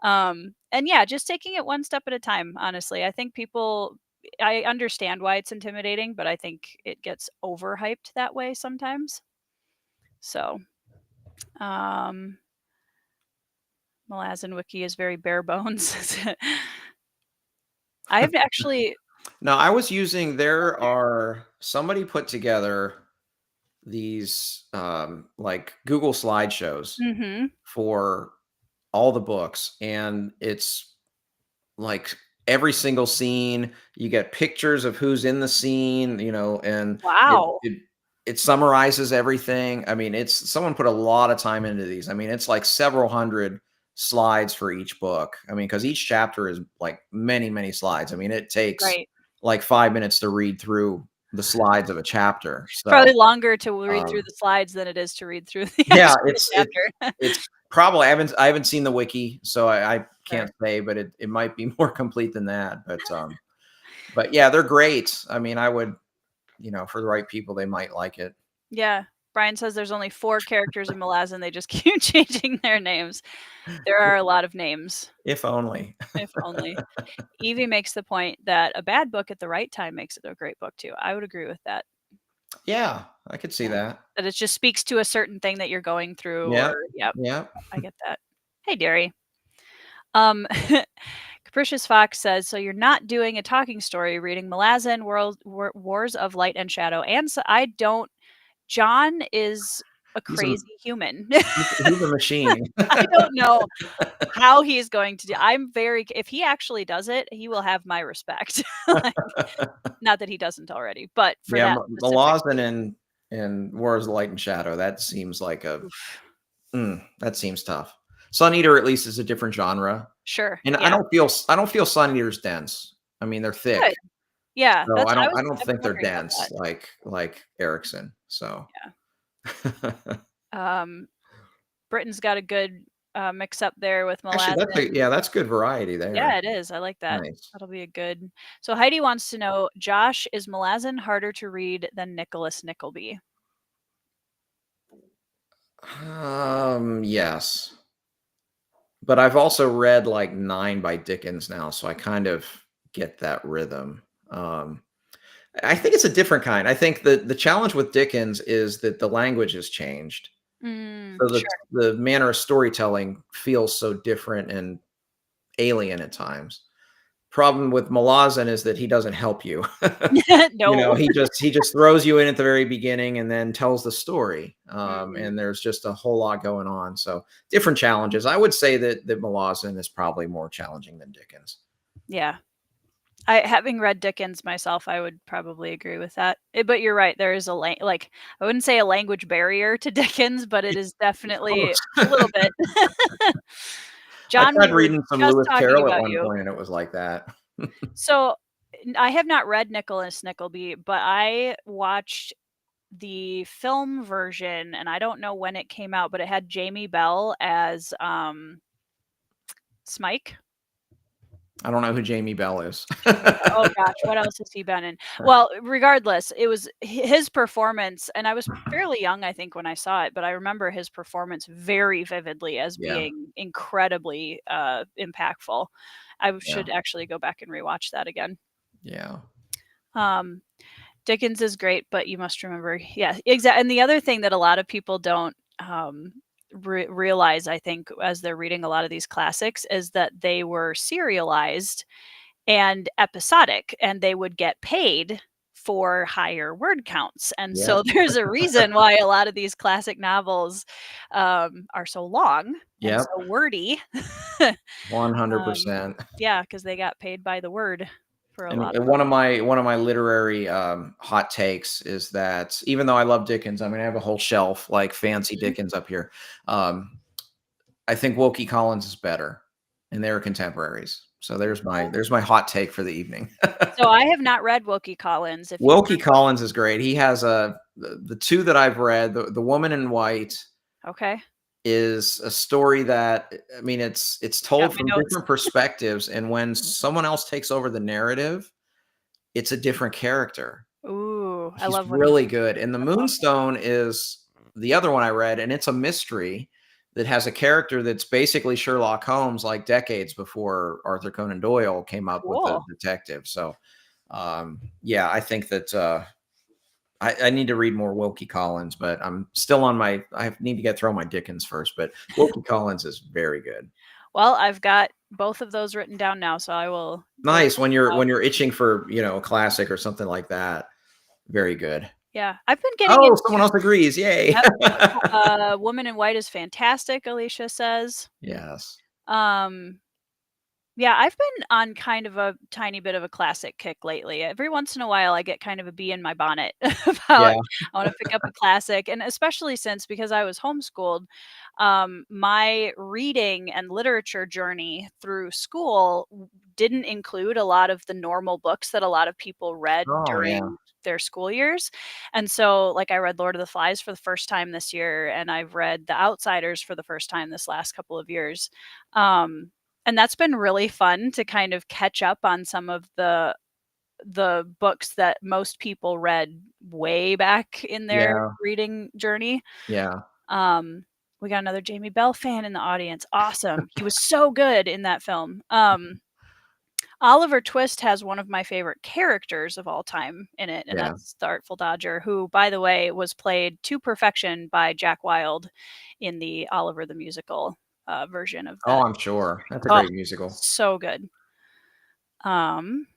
And yeah, just taking it one step at a time, honestly. I think I understand why it's intimidating, but I think it gets overhyped that way sometimes. So, Malazan Wiki is very bare bones. I've actually. No, I was using, somebody put together these like Google slideshows Mm-hmm. for all the books, and it's like every single scene, you get pictures of who's in the scene, and it Wow. it, it summarizes everything. I mean, it's someone put a lot of time into these. I mean, it's like several hundred slides for each book. I mean, because each chapter is like many, many slides. I mean, it takes Right. like 5 minutes to read through the slides of a chapter. Probably So, longer to read through um, the slides than it is to read through the yeah, actual chapter. it's probably, I haven't seen the wiki, so I Sure. can't say, but it might be more complete than that. But yeah, they're great. I mean, I would, for the right people, they might like it. Yeah. Brian says there's only 4 characters in Malazan. They just keep changing their names. There are a lot of names. If only. If only. Evie makes the point that a bad book at the right time makes it a great book too. I would agree with that. Yeah, I could see Yeah. that. That it just speaks to a certain thing that you're going through, or Yep. yep, Yep. I get that. Hey, Derry. Um, Capricious Fox says, so you're not doing a talking story, reading Malazan, Wars of Light and Shadow, and so I don't. John is a He's a crazy human. he's a machine. I don't know how he's going to do. If he actually does it, he will have my respect. Like, not that he doesn't already, but for Yeah, that specific. Malazan and Wars of Light and Shadow, that seems like Oof. that seems tough. Sun Eater at least is a different genre. Sure. And Yeah. I don't feel Sun Eaters dense. I mean, they're thick. Good. Yeah. So I I don't was think they're wondering about dense that. like Erickson. So Britain's got a good mix up there with actually, Malazan. that's good variety Yeah, there. it is. I like that. Nice. That'll be a good. So Heidi wants to know, Josh, is Malazan harder to read than Nicholas Nickleby? Yes. But I've also read like 9 by Dickens now, so I kind of get that rhythm. I think it's a different kind. I think the challenge with Dickens is that the language has changed. So Sure. the manner of storytelling feels so different and alien at times. Problem with Malazan is that he doesn't help you. No. He just throws you in at the very beginning and then tells the story. Mhm. And there's just a whole lot going on. So different challenges. I would say that Malazan is probably more challenging than Dickens. Yeah. Having read Dickens myself, I would probably agree with that. But you're right, there is like, I wouldn't say a language barrier to Dickens, but it is It's definitely a close. little bit. I John, we tried were reading some just Lewis talking Carroll at about one you. point, and it was like that. So, I have not read Nicholas Nickleby, but I watched the film version, and I don't know when it came out, but it had Jamie Bell as, Smike. I don't know who Jamie Bell is. Oh gosh, what else has he been in? Well, regardless, it was his performance, and I was fairly young, I think, when I saw it, but I remember his performance very vividly as Yeah, being incredibly impactful. I yeah, should actually go back and rewatch that again. yeah. Um, Dickens is great, but you must remember, yeah, exactly. And the other thing that a lot of people don't realize, I think, as they're reading a lot of these classics, is that they were serialized and episodic, and they would get paid for higher word counts. And Yep. so there's a reason why a lot of these classic novels are so long and Yep. so wordy. 100%. Yeah, because they got paid by the word for a And lot of one them. of my literary hot takes is that even though I love Dickens, I mean I have a whole shelf like fancy Mhm. Dickens up here. I think Wilkie Collins is better, and they're contemporaries. So there's my hot take for the evening. So I have not read Wilkie Collins. If you've Wilkie Collins is great. He has the two that I've read. The Woman in White okay, is a story that I mean it's got told my from notes. different perspectives, and when someone else takes over the narrative, it's a different character. Ooh, I He's love when really good. And the that's awesome. Moonstone is the other one I read, and it's a mystery that has a character that's basically Sherlock Holmes, like decades before Arthur Conan Doyle came up with the Cool. detective. So, yeah, I think that I need to read more Wilkie Collins, but I'm still on my. I need to get through my Dickens first, but Wilkie Collins is very good. Well, I've got both of those written down now, so I will go Nice check when them out. you're itching for a classic or something like that. Very good. Yeah, I've been getting Oh, into. someone else agrees. Yay. Yep. Woman in White is fantastic, Alicia says. Yes. Um, yeah, I've been on kind of a tiny bit of a classic kick lately. Every once in a while, I get kind of a bee in my bonnet about Yeah. I want to pick up a classic, and especially since because I was homeschooled, my reading and literature journey through school didn't include a lot of the normal books that a lot of people read Oh, yeah. during their school years. And so, like, I read Lord of the Flies for the first time this year, and I've read The Outsiders for the first time this last couple of years. Um, and that's been really fun to kind of catch up on some of the books that most people read way back in their Yeah. reading journey. Yeah. Um, we got another Jamie Bell fan in the audience. Awesome. He was so good in that film. Oliver Twist has one of my favorite characters of all time in it, and Yeah. that's the Artful Dodger, who, by the way, was played to perfection by Jack Wilde in the Oliver the Musical version of Oh, that I'm sure. That's a Oh, great musical. so good. Um,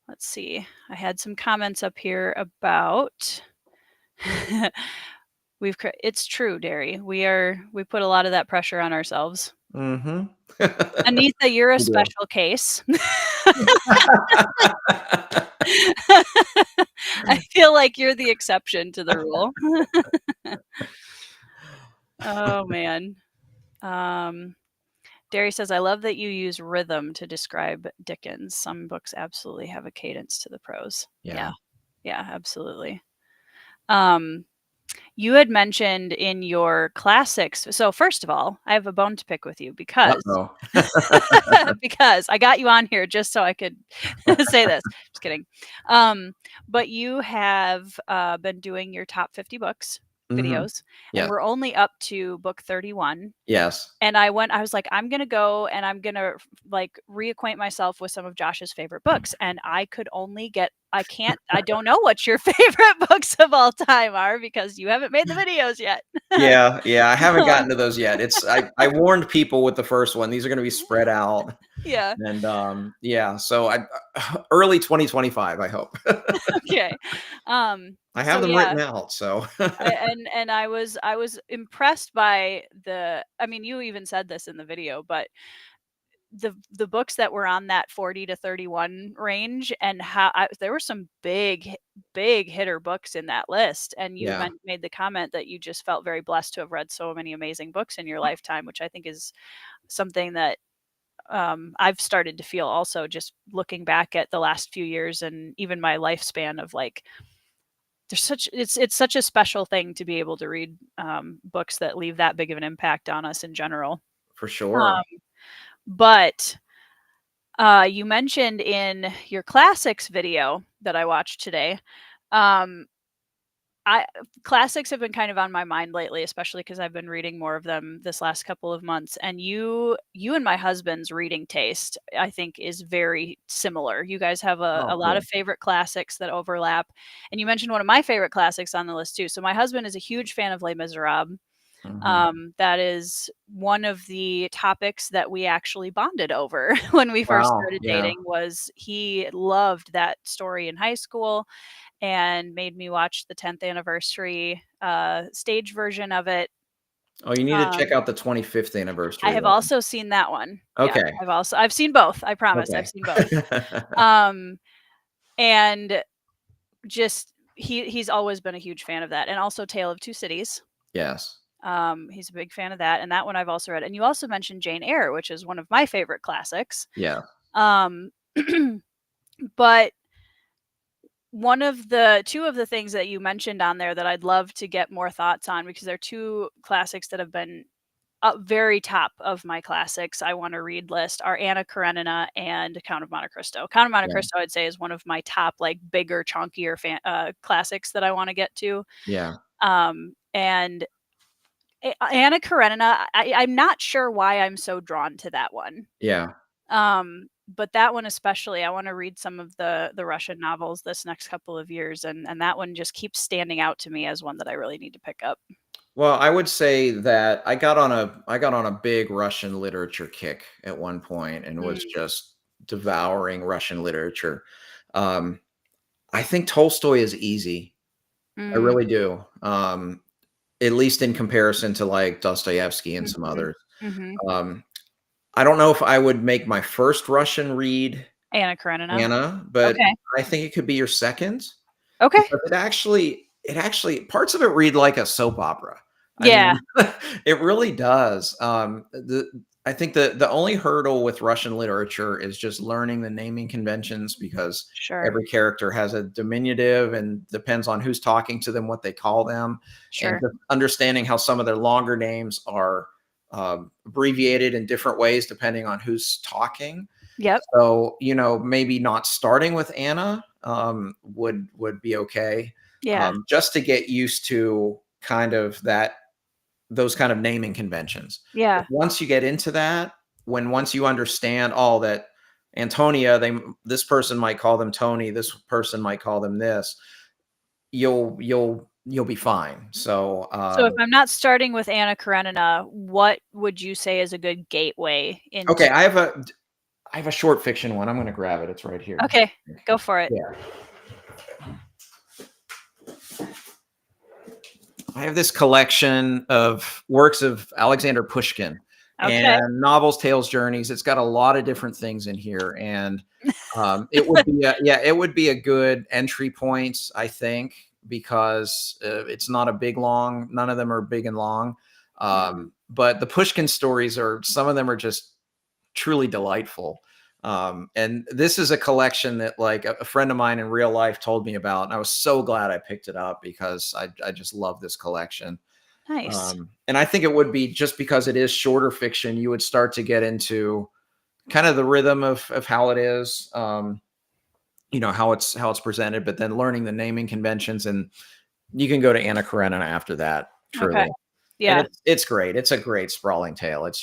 let's see. I had some comments up here about it's true, Derry. We put a lot of that pressure on ourselves. Mhm. Anita, you're a We do. special case. I feel like you're the exception to the rule. Oh man. Um, Derry says, I love that you use rhythm to describe Dickens. Some books absolutely have a cadence to the prose. Yeah. Yeah. Yeah, absolutely. Um, you had mentioned in your classics. So first of all, I have a bone to pick with you because Uh-oh. because I got you on here just so I could say this. Just kidding. But you have been doing your top 50 books Mhm. videos, and Yes. we're only up to book 31. Yes. And I was like, I'm gonna go and I'm gonna like reacquaint myself with some of Josh's favorite books. And I could only get I don't know what your favorite books of all time are because you haven't made the videos yet. Yeah, yeah, I haven't gotten to those yet. I warned people with the first one, these are gonna be spread out, Yeah. and, yeah, so I early 2025, I hope. Okay. I have So them yeah, written out, so and I was impressed by I mean, you even said this in the video, but the books that were on that 40 to 31 range and there were some big hitter books in that list, and you Yeah, made the comment that you just felt very blessed to have read so many amazing books in your lifetime, which I think is something that I've started to feel also just looking back at the last few years and even my lifespan of like it's such a special thing to be able to read books that leave that big of an impact on us in general. for sure. Um, but you mentioned in your classics video that I watched today, um, I classics have been kind of on my mind lately, especially because I've been reading more of them this last couple of months. And you and my husband's reading taste, I think, is very similar. You guys have a Oh, lot of cool. favorite classics that overlap. And you mentioned one of my favorite classics on the list too. So my husband is a huge fan of Les Miserables. Mhm. That is one of the topics that we actually bonded over when we first Wow. started Yeah. dating. Was he loved that story in high school and made me watch the 10th anniversary stage version of it. Oh, you need to check Um, out the 25th I anniversary have one. also seen that one. Yeah, Okay. I've seen both. I promise I've Okay. seen both. Um, and just he's always been a huge fan of that, and also Tale of Two Cities. Yes. He's a big fan of that, and that one I've also read. And you also mentioned Jane Eyre, which is one of my favorite classics. Yeah. Um, but one of the two of the things that you mentioned on there that I'd love to get more thoughts on, because they're two classics that have been up very top of my classics I want to read list, are Anna Karenina and Count of Monte Cristo. Count of Monte Yeah. Cristo, I'd say, is one of my top, like, bigger, chunkier classics that I want to get to. Yeah. And Anna Karenina, I'm not sure why I'm so drawn to that one. Yeah. But that one especially, I want to read some of the Russian novels this next couple of years, and that one just keeps standing out to me as one that I really need to pick up. Well, I would say that I got on a big Russian literature kick at one point and was Mm, just devouring Russian literature. Um, I think Tolstoy is easy. I mm, really do. At least in comparison to like Dostoevsky and some mhm, others. mhm. Um, I don't know if I would make my first Russian read Anna Karenina. Anna, but Okay. I think it could be your second. Okay. Because it actually parts of it read like a soap opera. I Yeah, mean, it really does. I think the only hurdle with Russian literature is just learning the naming conventions because sure, every character has a diminutive and depends on who's talking to them, what they call them, and sure. just understanding how some of their longer names are abbreviated in different ways depending on who's talking. Yep. So, maybe not starting with Anna would be okay, Yeah, just to get used to kind of those kind of naming conventions. But yeah. once you get into that, once you understand all that Antonia, this person might call them Tony, this person might call them this, you'll be fine. So, So if I'm not starting with Anna Karenina, what would you say is a good gateway okay, into? I have a short fiction one. I'm going to grab it. It's right here. Okay, go for it. Yeah. I have this collection of works of Alexander Pushkin Okay. and novels, tales, journeys. It's got a lot of different things in here, and it would be it would be a good entry point, I think, because it's not a big long. None of them are big and long, Mm, but the Pushkin stories are some of them are just truly delightful. And this is a collection that like a friend of mine in real life told me about. And I was so glad I picked it up because I just love this collection. nice. And I think it would be just because it is shorter fiction, you would start to get into kind of the rhythm of how it is, how it's presented, but then learning the naming conventions and you can go to Anna Karenina after that, Okay. truly. And Yeah. it's great. It's a great sprawling tale. It's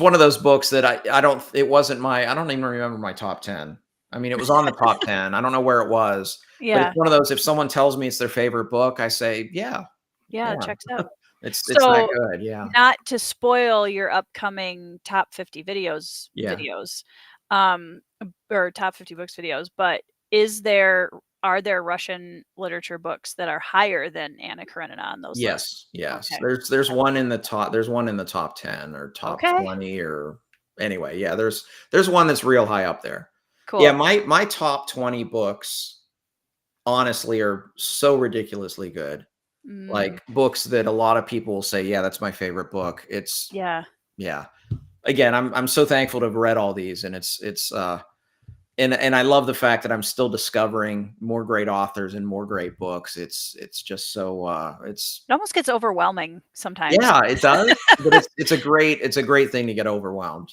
one of those books that I don't it wasn't I don't even remember my top 10. I mean, it was on the top 10. I don't know where it was, but it's Yeah. one of those if someone tells me it's their favorite book, I say, "Yeah, Yeah, it yeah." checks out. It's that So, good, yeah. not to spoil your upcoming top 50 Yeah. videos, um, or top 50 books videos, but is there are there Russian literature books that are higher than Anna Karenina on those lists? Yes, yes. Okay. There's one in the top 10 or top Okay. 20 or anyway, yeah, there's one that's real high up there. Yeah, Cool. my top 20 books honestly are so ridiculously good. Mm, Like books that a lot of people will say, "Yeah, that's my favorite book." yeah. Yeah. Again, I'm so thankful to have read all these, and and I love the fact that I'm still discovering more great authors and more great books. It's just so it's It almost gets overwhelming sometimes. yeah, it does, but it's a great thing to get overwhelmed.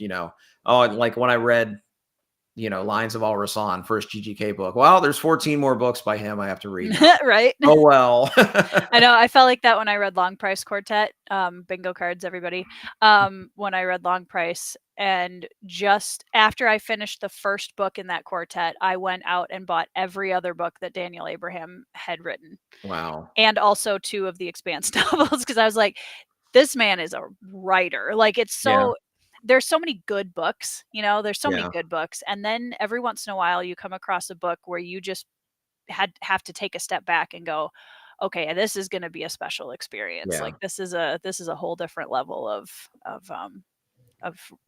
Oh, and like when I read Lines of Al-Rasan, first GGK book. Well, there's 14 more books by him I have to read now. Right? Oh, well. I know, I felt like that when I read Long Price Quartet, bingo cards, everybody, when I read Long Price, and just after I finished the first book in that quartet, I went out and bought every other book that Daniel Abraham had written, Wow. and also 2 of the Expanse novels, because I was like, this man is a writer. Like, it's Yeah. so there's so many good books, there's so many Yeah. good books, and then every once in a while you come across a book where you just have to take a step back and go, okay, this is going to be a special experience. Yeah. Like, this is a whole different level of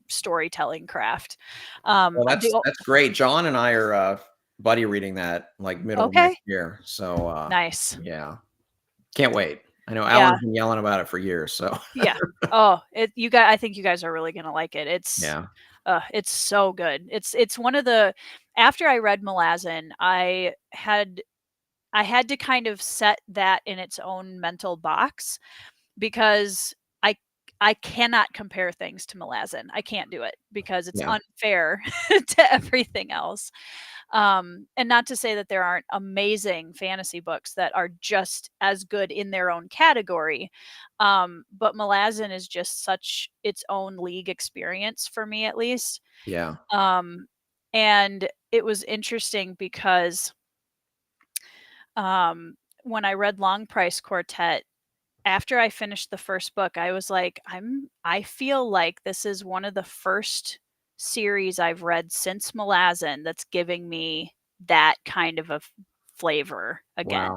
storytelling craft. Well, The that's great. John and I are buddy reading that like middle of Okay, next year. So nice. yeah. Can't wait. I know Yeah, Alan's been yelling about it for years. So yeah. Oh, you guys, I think you guys are really gonna like it. yeah. It's so good. It's one of the After I read Malazan, I had to kind of set that in its own mental box, because I I cannot compare things to Malazan. I can't do it because it's Yeah. unfair to everything else. And not to say that there aren't amazing fantasy books that are just as good in their own category. But Malazan is just such its own league experience for me, at least. Yeah. Um, and it was interesting because um, when I read Long Price Quartet, after I finished the first book, I was like, I feel like this is one of the first series I've read since Malazan that's giving me that kind of a flavor again.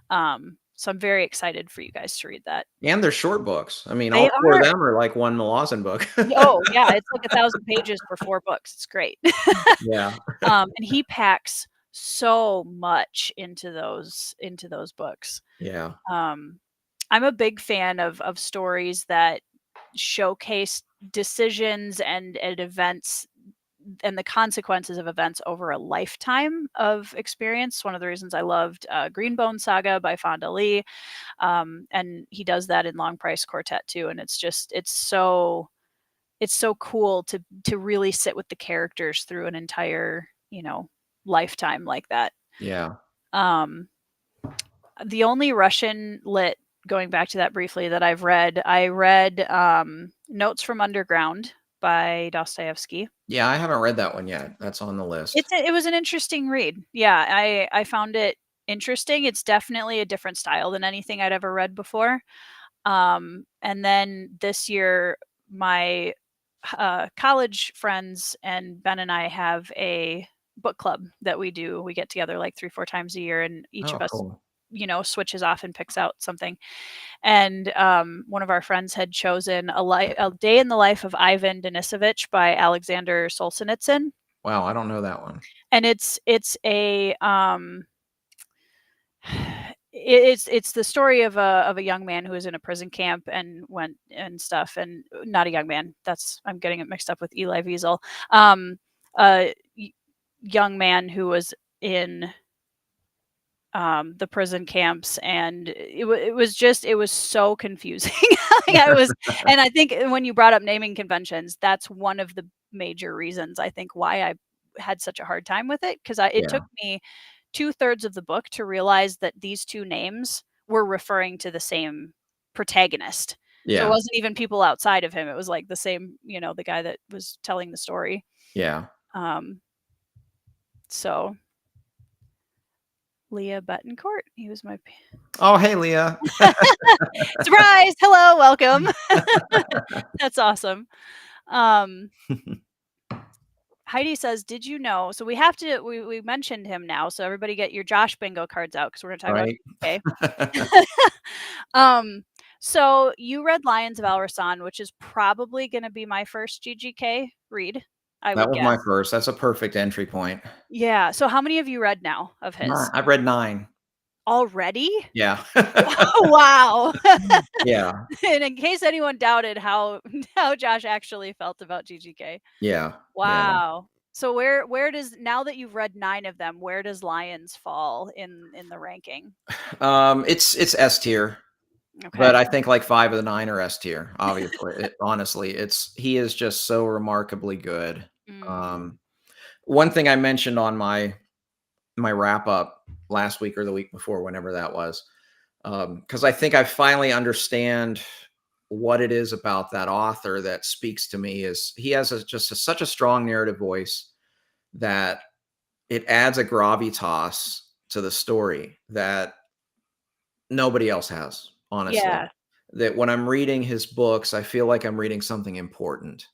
Wow. So I'm very excited for you guys to read that. And they're short books. I mean, They all four of are them are like one Malazan book. Oh, yeah, it's like 1,000 pages for 4 books. It's great. Yeah. And he packs so much into those books. Yeah. Um, I'm a big fan of stories that showcase decisions and events and the consequences of events over a lifetime of experience. One of the reasons I loved Greenbone Saga by Fonda Lee, and he does that in Long Price Quartet too. And it's so cool to really sit with the characters through an entire lifetime like that. Yeah. Um, the only Russian lit, going back to that briefly, that I read Notes from Underground by Dostoevsky. Yeah. I haven't read that one yet. That's on the list. It was an interesting read. Yeah, I found it interesting. It's definitely a different style than anything I'd ever read before. And then this year, my college friends and Ben and I have a book club that we do. We get together like 3, 4 times a year, and each Oh, of us, cool. switches off and picks out something. And one of our friends had chosen a day in the life of Ivan Denisovich by Alexander Solzhenitsyn, Wow. I don't know that one. and it's a it's the story of a young man who was in a prison camp and went and stuff, and not a young man. I'm getting it mixed up with Elie Wiesel. A young man who was in the prison camps, and it was so confusing. Like, and I think when you brought up naming conventions, that's one of the major reasons I think why I had such a hard time with it, because it Yeah. took me 2/3 of the book to realize that these 2 names were referring to the same protagonist. So it Yeah. wasn't even people outside of him. It was like the same, the guy that was telling the story. Yeah. Um, so Leah Betancourt, he was my Oh, hey, Leah. surprise. Hello, welcome. That's awesome. Um, Heidi says, "Did you know?" So we mentioned him now. So everybody get your Josh bingo cards out, because we're going to talk about Right. GK. um, so you read Lions of Alrasan, which is probably going to be my first GGK read, I That would was my guess. first. That's a perfect entry point. Yeah. So how many have you read now of his? I've read 9. Already? Yeah. Wow. Yeah. And in case anyone doubted how Josh actually felt about GGK. Yeah. Yeah. Wow. So where does, now that you've read 9 of them, where does Lions fall in the ranking? It's S tier, Okay. but I think like 5 of the 9 are S tier, obviously. Honestly, he is just so remarkably good. Mm. Um, one thing I mentioned on my wrap up last week or the week before, whenever that was, because I think I finally understand what it is about that author that speaks to me. Is he has such a strong narrative voice that it adds a gravitas to the story that nobody else has, honestly. Yeah. That when I'm reading his books, I feel like I'm reading something important.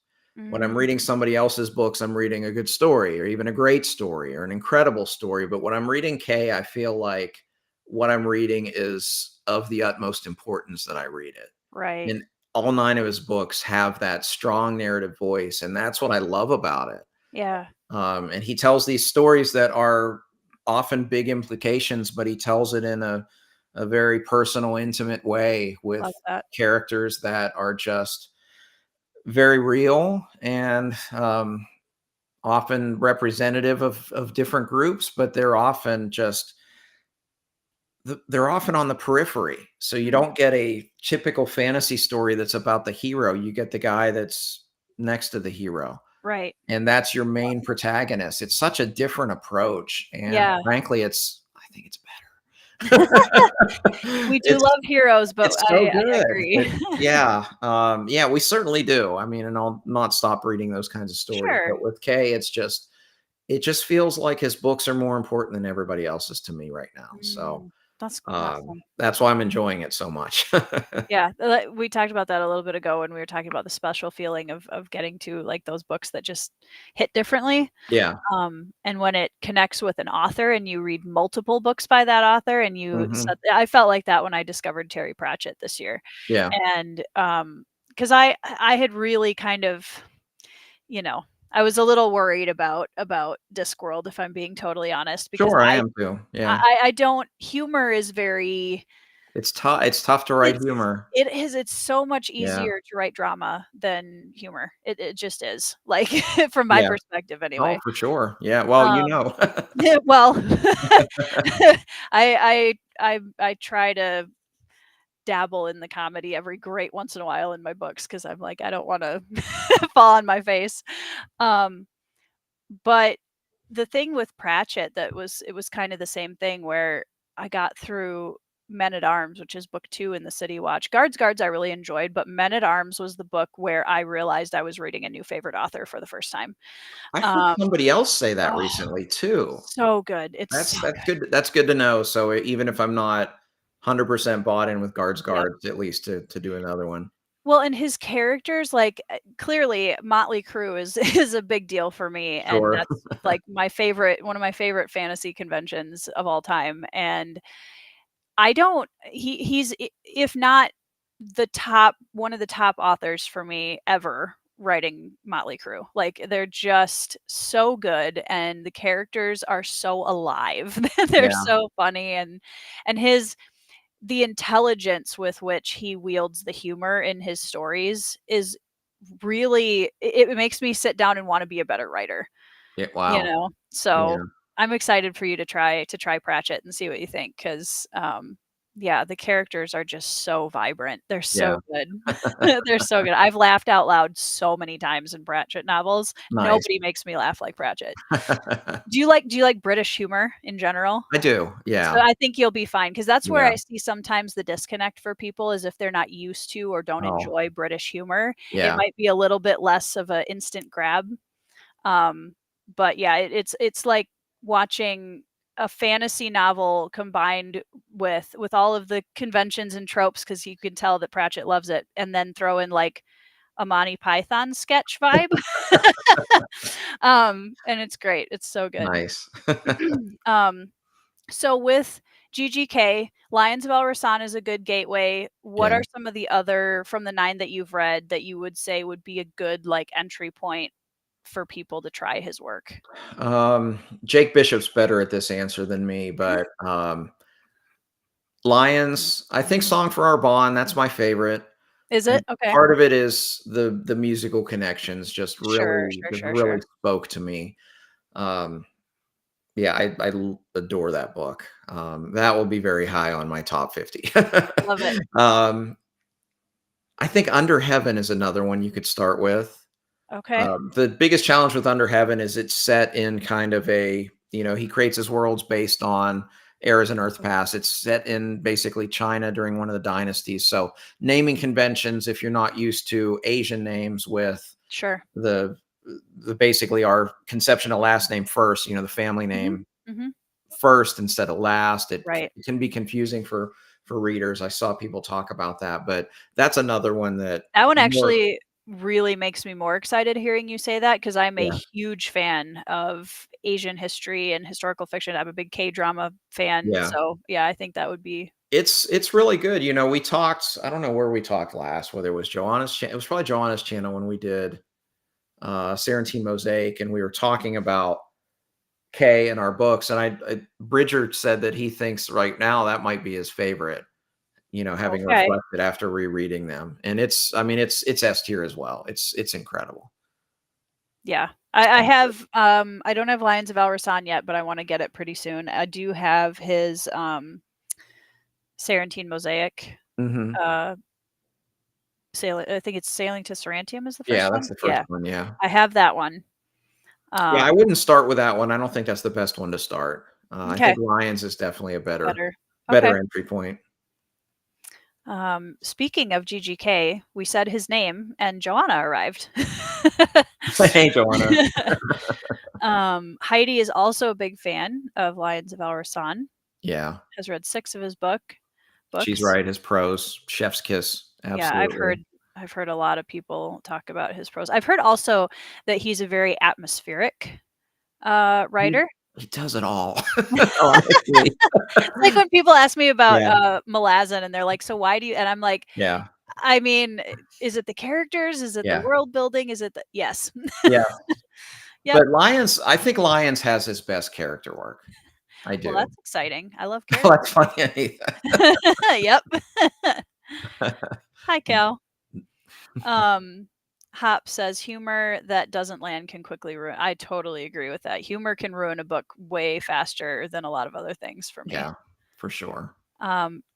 When I'm reading Mm, somebody else's books, I'm reading a good story or even a great story or an incredible story. But when I'm reading Kay, I feel like what I'm reading is of the utmost importance that I read it. right. And all 9 of his books have that strong narrative voice, and that's what I love about it. Yeah. And he tells these stories that are often big implications, but he tells it in a very personal, intimate way with Love that. characters that are just very real and often representative of different groups, but they're often on the periphery. So you Mhm. don't get a typical fantasy story that's about the hero. You get the guy that's next to the hero, Right. and that's your main protagonist. It's such a different approach, and Yeah. frankly, I think it's better. We do It's love heroes, but it's so I good. agree. Yeah, yeah, we certainly do. I mean, and I'll not stop reading those kinds of stories, Sure. but with Kay, it just feels like his books are more important than everybody else's to me right now. So, That's awesome. that's why I'm enjoying it so much. Yeah, we talked about that a little bit ago when we were talking about the special feeling of getting to, like, those books that just hit differently, Yeah. and when it connects with an author and you read multiple books by that author and Mhm. I felt like that when I discovered Terry Pratchett this year, Yeah. and, 'cause I had really kind of, you know, I was a little worried about Discworld, if I'm being totally honest, because Sure, I am too. Yeah. I don't humor is very It's tough to write it's humor. it's so much Yeah. easier to write drama than humor. It just is, like, from my Yeah. perspective Oh, anyway. for sure. Yeah, well, you Um, know. well, I try to dabble in the comedy every great once in a while in my books because 'cause I'm like, I don't wanna fall on my face. Um, but the thing with Pratchett that it was kinda the same thing where I got through Men at Arms, which is book 2 in the City Watch. Guards I really enjoyed, but Men at Arms was the book where I realized I was reading a new favorite author for the first time. I heard Um, somebody else say that oh, recently too. so good. It's That's so that's good. good to know. So even if I'm not 100% bought in with Yep. Guards, at least to do another one. Well, and his characters, like, clearly, Motley Crew is is a big deal for me, and Sure. that's, like, my favorite one of my favorite fantasy conventions of all time, and I don't he's if not the top one of the top authors for me ever writing Motley Crue. Like, they're just so good, and the characters are so alive. They're Yeah. so funny, and his the intelligence with which he wields the humor in his stories is really it makes me sit down and wanna be a better writer, Yeah, you wow. know? So, Yeah. I'm excited for you to try Pratchett and see what you think 'cause, yeah, the characters are just so vibrant. They're Yeah. so good. They're so good. I've laughed out loud so many times in Pratchett novels. Nice. Nobody makes me laugh like Pratchett. Do you like British humor in general? I do. So Yeah. I think you'll be fine because that's where Yeah. I see sometimes the disconnect for people is if they're not used to or don't Oh, enjoy British humor, it yeah. might be a little bit less of a instant grab. Um, but yeah, it's like watching a fantasy novel combined with all of the conventions and tropes because you can tell that Pratchett loves it, and then throw in like a Monty Python sketch vibe. And it's great. It's so good. Nice. Um, so with GGK, Lions of El Rasan is a good gateway. What Yeah. are some of the other from the 9 that you've read that you would say would be a good, like, entry point for people to try his work? Jake Bishop's better at this answer than me, but, Lions, I think Song for Our Bond, that's my favorite, Is and it? Okay. part of it is the musical connections Sure, sure, sure, really sure. spoke to me. Um, yeah, I adore that book. That will be very high on my top 50. Love it. Um, I think Under Heaven is another one you could start with. Okay. The biggest challenge with Under Heaven is it's set in kind of a, he creates his worlds based on eras in Earth Past. It's set in basically China during one of the dynasties. So naming conventions, if you're not used to Asian names with Sure. the basically our conception of last name first, the family Mhm. name Mhm. first instead of last, Right. it can be confusing for readers. I saw people talk about that, but that's another one that That one more, actually really makes me more excited hearing you say that, because 'cause I'm a yeah, huge fan of Asian history and historical fiction. I'm a big K-drama fan, yeah. so, yeah, I think that would be It's really good. We talked, I don't know where we talked last, whether it was it was probably Joanna's channel when we did Sarantine Mosaic, and we were talking about K in our books. And Bridger said that he thinks right now that might be his favorite, having okay. reflected after rereading them. And I mean, it's S tier as well. It's incredible. Yeah. I have, I don't have Lions of Alrasan yet, but I wanna get it pretty soon. I do have his, Sarantine Mosaic, Hmm. uh, I think it's Sailing to Sarantium is the Yeah, first that's one? the first Yeah, one. Yeah. I have that one. Yeah, I Um, wouldn't start with that one. I don't think that's the best one to start. I m'kay, think Lions is definitely a better. Okay. better entry point. Speaking of GGK, we said his name and Joanna arrived. Hey, Joanna. Heidi is also a big fan of Lions of Alrasan, Yeah. has read 6 of his She's books. right, his prose, chef's kiss, Yeah, absolutely. I've heard a lot of people talk about his prose. I've heard also that he's a very atmospheric, He writer. he does it all, honestly. It's like when people ask me about, Yeah, Malazan and they're like, "So why do you," and I'm like, yeah, I mean, is it the characters? Is it the yeah, world building? Is it the yes. yeah, Yep. but I think Lyons has his best character work. I Well, do. that's exciting. I love That's characters. funny. Yep. Hi, Cal. Um, Hop says, "Humor that doesn't land can quickly ruin." I totally agree with that. Humor can ruin a book way faster than a lot of other things for me. Yeah, for sure.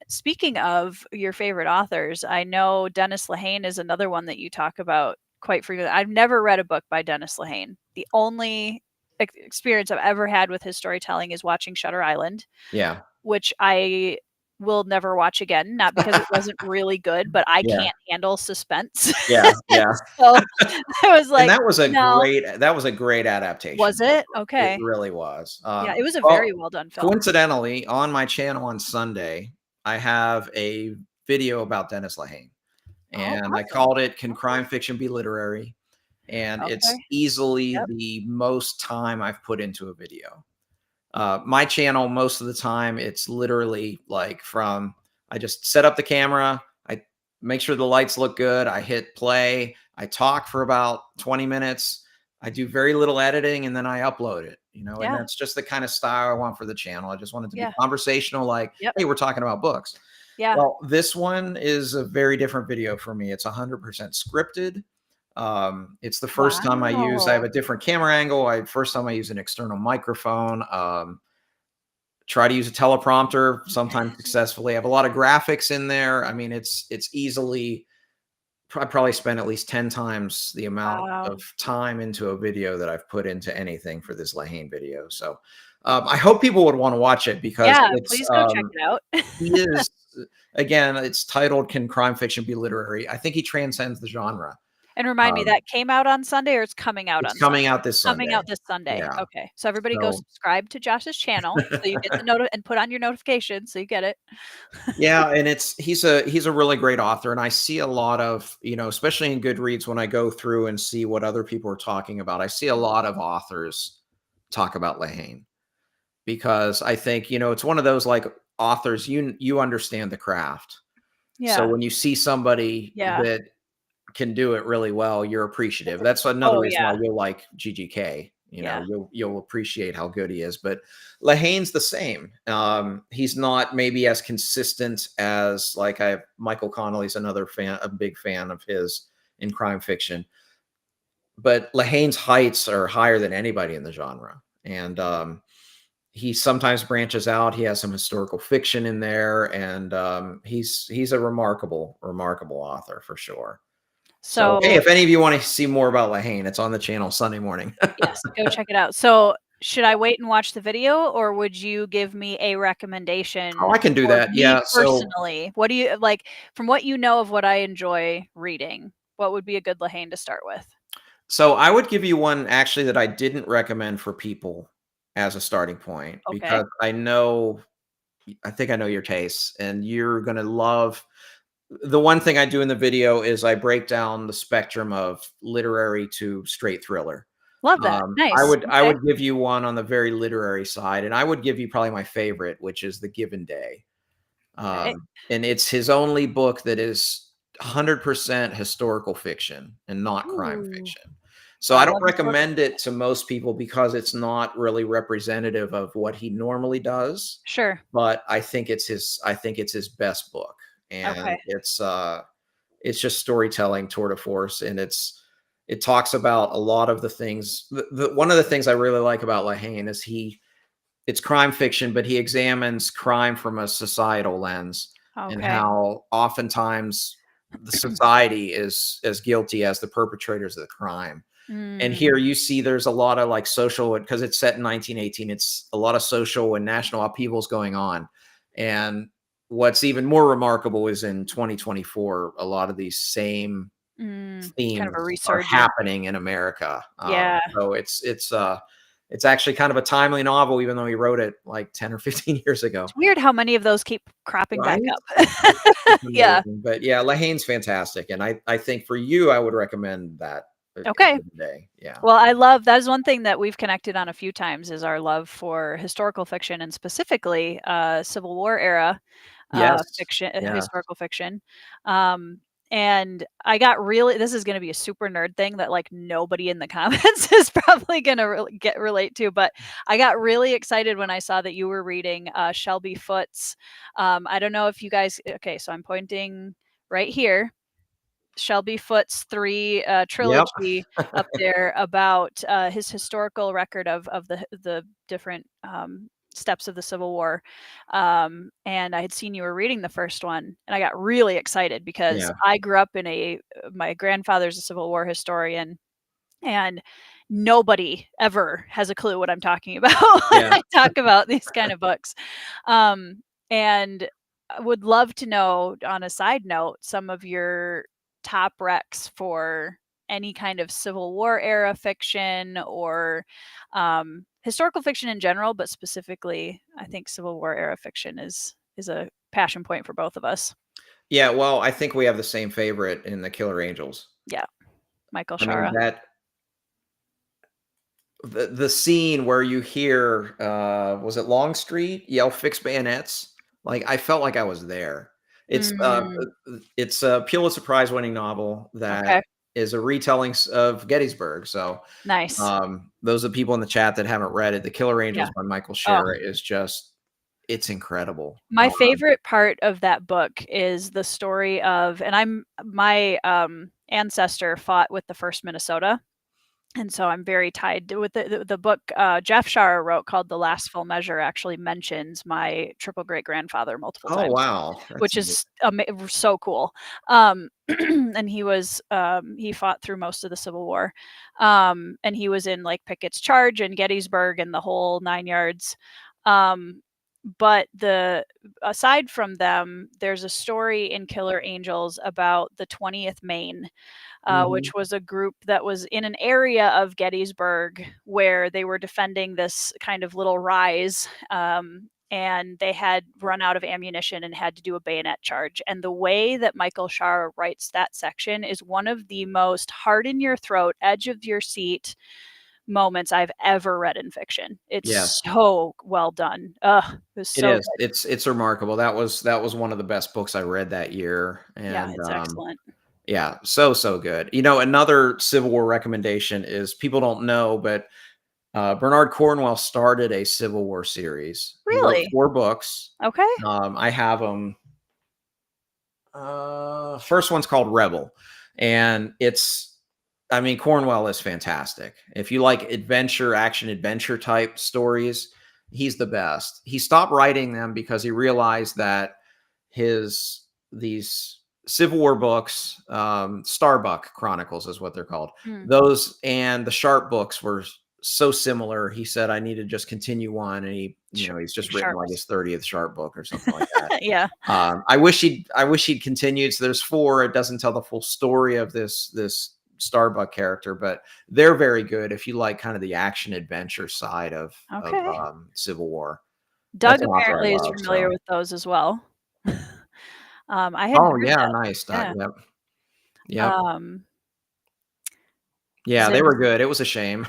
Speaking of your favorite authors, I know Dennis Lehane is another one that you talk about quite frequently. I've never read a book by Dennis Lehane. The only experience I've ever had with his storytelling is watching Shutter Island, Yeah. which I will never watch again, not because it wasn't really good, but I Yeah, can't handle suspense. yeah, yeah. So I was And like, "No." that was a great adaptation Was of that it? book. It Okay. really was. Yeah, it was a Well, very well done film. coincidentally, on my channel on Sunday, I have a video about Dennis Lehane, Oh, and I awesome. called it "Can Okay. Crime Fiction Be Literary?" And Okay. it's easily Yep. the most time I've put into a video. My channel, most of the time, it's literally like from I just set up the camera, I make sure the lights look good, I hit play, I talk for about 20 minutes, I do very little editing, and then I upload it. And Yeah. that's just the kind of style I want for the channel. I just want it to be Yeah. conversational, like, Yep. hey, we're talking about books. Yeah. Well, this one is a very different video for me. It's 100% scripted. It's the first time I have Wow. a different camera angle. First time I use an external microphone. Try to use a teleprompter, sometimes successfully. I have a lot of graphics in there. I mean, it's easily I probably spent at least 10 times the amount Wow. of time into a video that I've put into anything for this Lahane video. So I hope people would want to watch it because Yeah, please go check it out. he is again, it's titled "Can Crime Fiction Be Literary?" I think he transcends the genre. And remind me, Um, that came out on Sunday or it's coming out it's on coming Sunday? out this Coming Sunday. out this Sunday. Yeah. Okay. So everybody go So subscribe to Josh's channel so you get the and put on your notifications so you get it. yeah, and he's a really great author, and I see a lot of, especially in Goodreads when I go through and see what other people are talking about, I see a lot of authors talk about Lahane because I think, it's one of those like authors you understand the craft. So Yeah. when you see somebody Yeah. that can do it really well, you're appreciative. It's That's another oh, reason why yeah. you'll like GGK. Yeah. You'll appreciate how good he is. But Lahane's the same. He's not maybe as consistent as like Michael Connolly's another fan, a big fan of his in crime fiction. But Lahane's heights are higher than anybody in the genre, and he sometimes branches out. He has some historical fiction in there, and he's a remarkable author for sure. So, hey, So, if any of you want to see more about Lahane, it's on the channel Sunday morning. yes, go check it out. So, should I wait and watch the video, or would you give me a Oh, recommendation I can do for that. me Yeah. So, personally? What do you like from what you know of what I enjoy reading? What would be a good Lahane to start with? so I would give you one actually that I didn't recommend for people as a starting point Okay. because I think I know your tastes and you're going to love the one thing I do in the video is I break down the spectrum of literary to straight thriller. Love that. I Nice. would I Okay. would give you one on the very literary side, and I would give you probably my favorite, which is The Given Day. Okay. And it's his only book that is 100% historical fiction and not crime Ooh. fiction. So I I don't love historical recommend fiction. it to most people because it's not really representative of what he normally does, Sure. but I think it's his best book. And Okay. it's just storytelling tour de force and it talks about a lot of the things one of the things I really like about Lahane is it's crime fiction, but he examines crime from a societal lens and Okay. how oftentimes the society is as guilty as the perpetrators of the crime. And Mm, here you see there's a lot of like social because it's set in 1918. It's a lot of social and national upheavals going on. And what's even more remarkable is in 2024, a lot of these same kind of a themes are resurgent. happening in America. Yeah. So it's actually kind of a timely novel, even though he wrote it like 10 or 15 years ago. It's weird how many of those keep cropping back Right? up. It's Yeah. amazing. But yeah, Lahane's fantastic. And I think for you, I would recommend that Okay. day. Yeah. Well, I love that is one thing that we've connected on a few times is our love for historical fiction and specifically, Civil War era, Yes. fiction Yeah. historical fiction. Um, and I got really this is gonna be a super nerd thing that, like, nobody in the comments is probably gonna relate to, but I got really excited when I saw that you were reading, Shelby Foote's, I don't know if you guys okay, so I'm pointing right here. Shelby Foote's 3 Yep. trilogy up there about his historical record of the different steps of the Civil War. And I had seen you were reading the first one, and I got really excited because Yeah. I grew up in my grandfather's a Civil War historian, and nobody ever has a clue what I'm talking about when Yeah. I talk about these kind of books. And I would love to know, on a side note, some of your top recs for any kind of Civil War era fiction or historical fiction in general, but specifically, I think Civil War era fiction is a passion point for both of us. Yeah. Well, I think we have the same favorite in the Killer Angels. Yeah, Michael I mean, Shara. that the scene where you hear was it Longstreet yell fix bayonets, like I felt like I was there. Mm, It's a Pulitzer Prize winning novel that okay, is a retelling of Gettysburg. So nice. those are people in the chat that haven't read it. The Killer Yeah. Angels by Michael Oh, Shara is just it's incredible. my favorite part of that book is the story of and my, ancestor fought with the 1st Minnesota, and so I'm very tied to with the book, Jeff Shara wrote called The Last Full Measure actually mentions my triple great grandfather multiple Oh times, wow, that's which neat. is so cool. And he fought through most of the Civil War, and he was in, like, Pickett's Charge and Gettysburg and the whole 9 yards. Um, but aside from them, there's a story in Killer Angels about the 20th Maine, Mhm. which was a group that was in an area of Gettysburg where they were defending this kind of little rise. And they had run out of ammunition and had to do a bayonet charge. And the way that Michael Shara writes that section is one of the most hard in your throat, edge of your seat moments I've ever read in fiction. It's Yes. so well done. Ugh, it was It so is. good. It's remarkable. That was one of the best books I read that year, Yeah, and it's excellent. yeah, so good. You know, another Civil War recommendation is people don't know, but Bernard Cornwell started a Civil War series. He wrote Really? 4 books. Okay. I have them. First one's called Rebel, and I mean, Cornwell is fantastic. If you like adventure, action adventure type stories, he's the best. He stopped writing them because he realized that his these Civil War books, Starbuck Chronicles is what they're called. Mm, Those and the Sharp books were so similar. He said I need to just continue on, and he's just written like sharps. his 30th Sharp book or something like that. Yeah. I wish he'd continued. So there's four. It doesn't tell the full story of this Starbuck character, but they're very good if you like kind of the action adventure side of Okay. Civil War. Doug That's an author I apparently is love. familiar So, with those as well. I hadn't oh heard yeah, that. nice. Yeah. Yep, yep, Um, yeah. They Zim were good. It was a shame.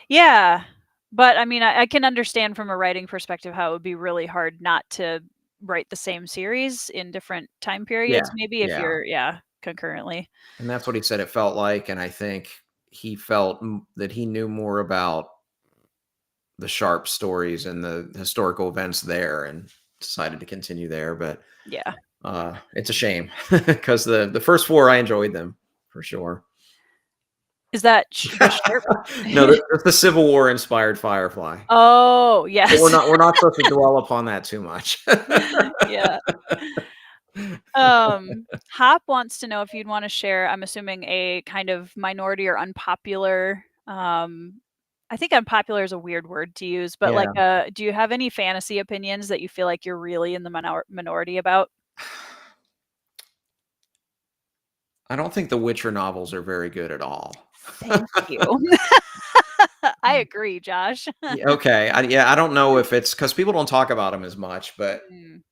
Yeah, but I mean, I can understand from a writing perspective how it would be really hard not to write the same series in different time Yeah, periods, maybe if yeah. you're concurrently. And that's what he said it felt like, and I think he felt that he knew more about the Sharp stories and the historical events there, and decided to continue there. But Yeah. it's a shame because the first four I enjoyed them for sure. Is that the Sharp? No, that's the Civil War inspired Firefly. Oh, But we're yes. not we're not supposed to dwell upon that too much. Yeah. Hop wants to know if you'd wanna share, I'm assuming, a kind of minority or unpopular, I think unpopular is a weird word to use, but, like, Yeah. do you have any fantasy opinions that you feel like you're really in the minority about? I don't think the Witcher novels are very good at all. Thank you. I agree, Josh. Yeah, okay. I don't know if it's because people don't talk about them as much, but Mm,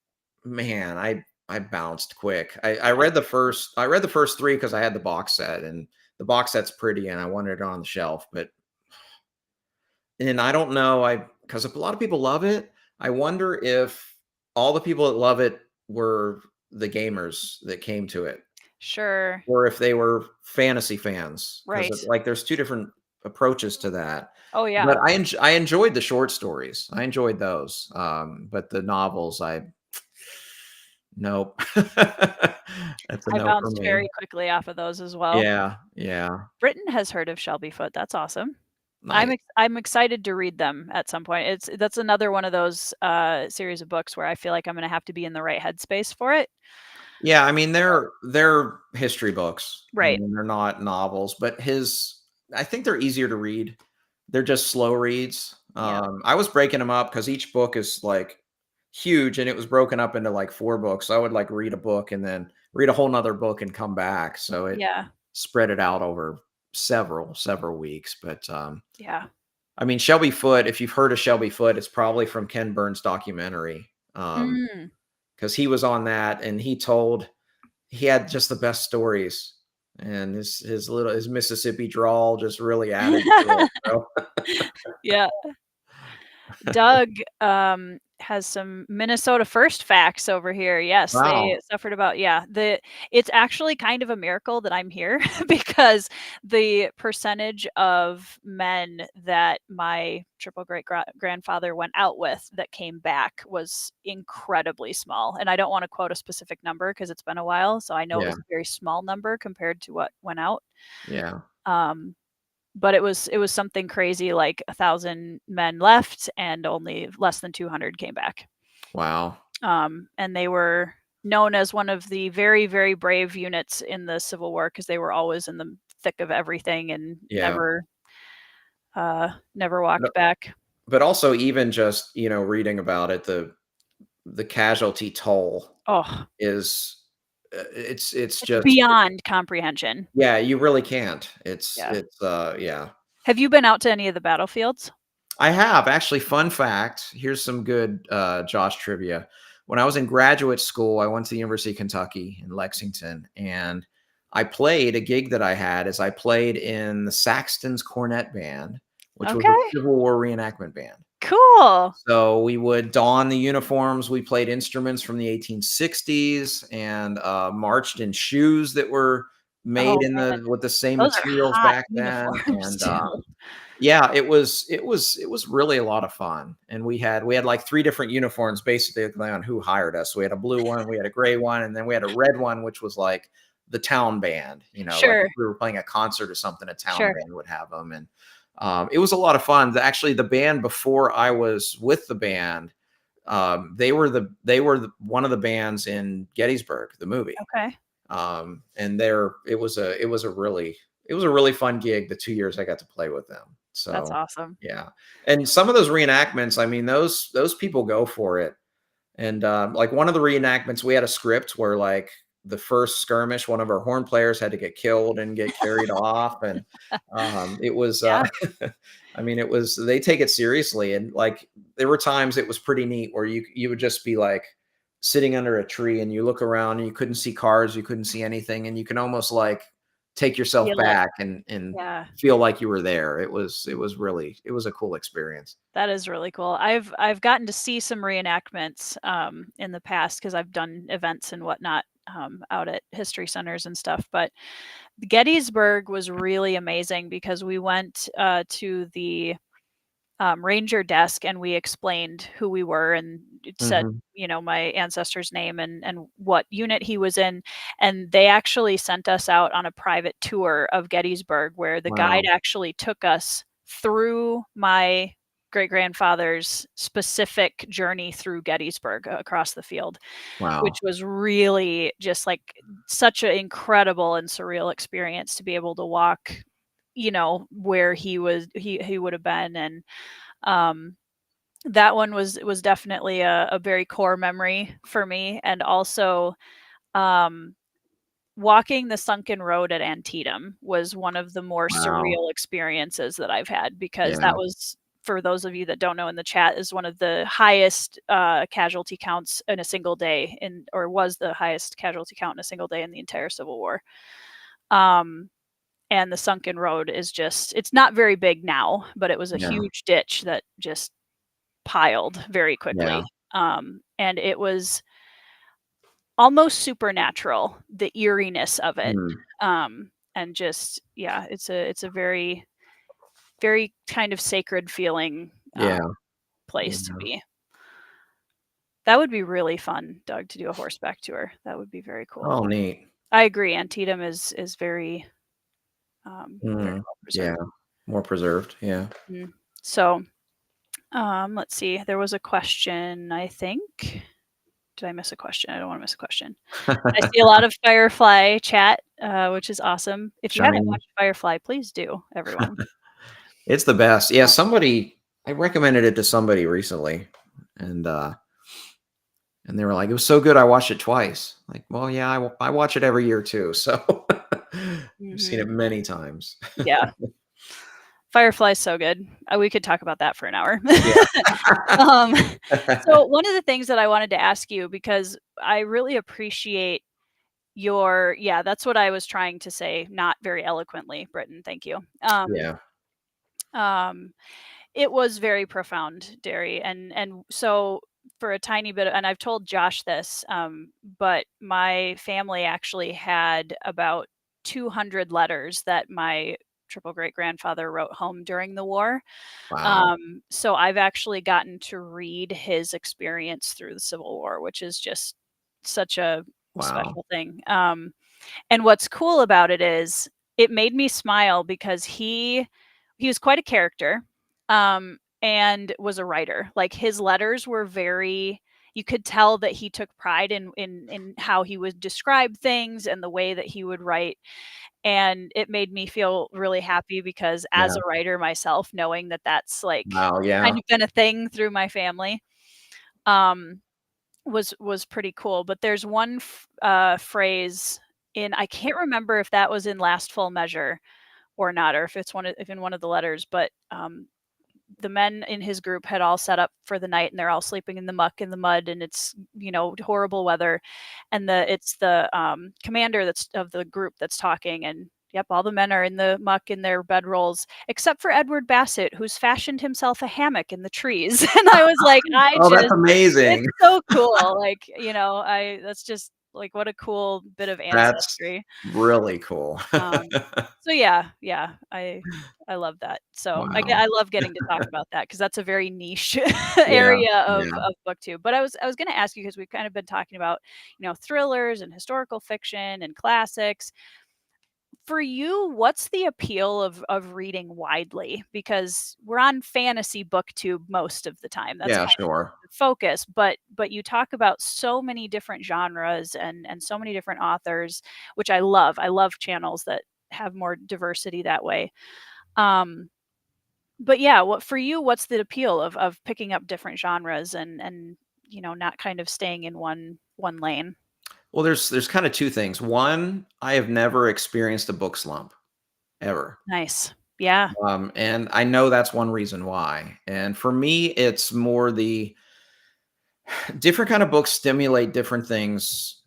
man, I bounced quick. I yeah, read the first 3 because I had the box set, and the box set's pretty, and I wanted it on the shelf, but and I don't know, because a lot of people love it. I wonder if all the people that love it were the gamers that came to it, sure. or if they were fantasy fans, because Right. like, there's 2 different approaches to that. Oh, yeah. But I enjoyed the short stories. I enjoyed those, but the novels, nope. That's a I no for bounced me. very quickly off of those as well. Yeah, yeah. Britain has heard of Shelby Foote, that's awesome. Nice. I'm excited to read them at some point. That's another one of those, series of books where I feel like I'm gonna have to be in the right headspace for it. Yeah, I mean, they're history books. I Right. mean, they're not novels, but his I think they're easier to read. They're just slow reads. Yeah. I was breaking them up because each book is, like, huge, and it was broken up into, like, 4 books. So I would, like, read a book and then read a whole 'nother book and come back. So it Yeah. spread it out over several weeks, but, Yeah. I mean, Shelby Foote, if you've heard of Shelby Foote, it's probably from Ken Burns' documentary, Mm. because he was on that, and he had just the best stories, and his Mississippi drawl just really added to it, so Yeah. Doug, has some Minnesota First facts over here. Yes, they wow. suffered about it's actually kind of a miracle that I'm here because the percentage of men that my triple grandfather went out with that came back was incredibly small, and I don't wanna quote a specific number because 'cause it's been a while, so I know it Yeah, was a very small number compared to what went out. yeah, Um, but it was something crazy like 1,000 men left and only less than 200 came back. wow, And they were known as one of the very, very brave units in the Civil War because they were always in the thick of everything and yeah. never No, walked back. but also even just, reading about it, the casualty toll Oh, is, it's it's just beyond comprehension. yeah, you really can't. It's Yeah. it's, yeah. Have you been out to any of the battlefields? I have actually. Fun fact. Here's some good Josh trivia. When I was in graduate school, I went to the University of Kentucky in Lexington, and I played a gig that I had is I played in the Saxton's Cornet Band, which was a Okay. Civil War reenactment band. Cool. So we would don the uniforms. We played instruments from the 1860s and marched in shoes that were made Oh, in man. the with the same Those are materials hot back then, uniforms and too. yeah, it was really a lot of fun, and we had like 3 different uniforms basically on who hired us. We had a blue one, we had a gray one, and then we had a red one, which was like the town band, like Sure, if we were playing a concert or something, a town sure. band would have them, and, it was a lot of fun. Actually, the band before I was with the band, one of the bands in Gettysburg, the movie. Okay. And it was a really fun gig the 2 years I got to play with them. That's So awesome. yeah, and some of those reenactments, I mean, those people go for it. And like one of the reenactments, we had a script where like the first skirmish, one of our horn players had to get killed and get carried off, and it was, Yeah. I mean, it was they take it seriously, and like there were times it was pretty neat where you would just be like sitting under a tree and you look around and you couldn't see cars, you couldn't see anything, and you can almost like take yourself Feel it. back and Yeah. feel like you were there. It was a cool experience. That is really cool. I've gotten to see some reenactments, in the past because 'cause I've done events and whatnot, out at history centers and stuff, but Gettysburg was really amazing because we went, to the ranger desk and we explained who we were and it said, Hmm. my ancestor's name and what unit he was in. And they actually sent us out on a private tour of Gettysburg where the guide Wow. actually took us through my great grandfather's specific journey through Gettysburg across the field, which Wow. was really just like such an incredible and surreal experience to be able to walk, where he would have been. And um, that one was definitely a very core memory for me, and also, um, walking the sunken road at Antietam was one of the more Wow. surreal experiences that I've had because Yeah. that was for those of you that don't know in the chat, is one of the highest, casualty counts in a single day or was the highest casualty count in a single day in the entire Civil War. Um, and the sunken road is just it's not very big now, but it was a Yeah. huge ditch that just piled very Yeah. quickly. And it was almost supernatural, the eeriness of it. Mm. And just yeah, it's a very, very kind of sacred feeling Yeah. place to Yeah. be. That would be really fun, Doug, to do a horseback tour. That would be very cool. Oh, neat. I agree. Antietam is very very Mm. well Yeah. preserved. More preserved. Yeah. Mhm. So let's see. There was a question, I think. Did I miss a question? I don't want to miss a question. I see a lot of Firefly chat, which is awesome. If you haven't Shiny. watched Firefly, please do, everyone. It's the best. Yeah, somebody I recommended it to somebody recently, and and they were like, "It was so good, I watched it twice." Like, well, yeah, I watch it every year too, so I've seen Mhm. it many times. Yeah. Firefly's so good. We could talk about that for an hour. Yeah. Um, so one of the things that I wanted to ask you, because I really appreciate that's what I was trying to say, not very eloquently, Britton, thank you. Yeah. Um, it was very profound, Derry, and so for a tiny bit, and I've told Josh this, but my family actually had about 200 letters that my triple great grandfather wrote home during the war. Wow. So I've actually gotten to read his experience through the Civil War, which is just such a Wow. special thing. And what's cool about it is it made me smile because he was quite a character, and was a writer. Like, his letters were very you could tell that he took pride in how he would describe things and the way that he would write, and it made me feel really happy because as Yeah. a writer myself, knowing that that's, like, Wow, kind yeah. of been a thing through my family, um, was pretty cool. But there's one phrase in I can't remember if that was in Last Full Measure or not, or if in one of the letters, but the men in his group had all set up for the night and they're all sleeping in the muck in the mud, and it's horrible weather, and it's the commander that's of the group that's talking, and yep, all the men are in the muck in their bedrolls except for Edward Bassett, who's fashioned himself a hammock in the trees. And I was like, Oh, that's amazing. it's so cool, like, I that's just like what a cool bit of That's ancestry. really cool. um so yeah, I love that. So Wow. I love getting to talk about that because that's a very niche Yeah. area of Yeah. booktube. But I was gonna ask you because we've kind of been talking about, thrillers and historical fiction and classics. For you, what's the appeal of reading widely? Because we're on fantasy booktube most of the time. That's Yeah, kind of sure. the focus, but you talk about so many different genres and so many different authors, which I love. I love channels that have more diversity that way. Um, but yeah, what for you, what's the appeal of picking up different genres and not kind of staying in one lane? Well, there's kind of two things. One, I have never experienced a book slump ever. Nice. Yeah. And I know that's one reason why. And for me, it's more the different kind of books stimulate different things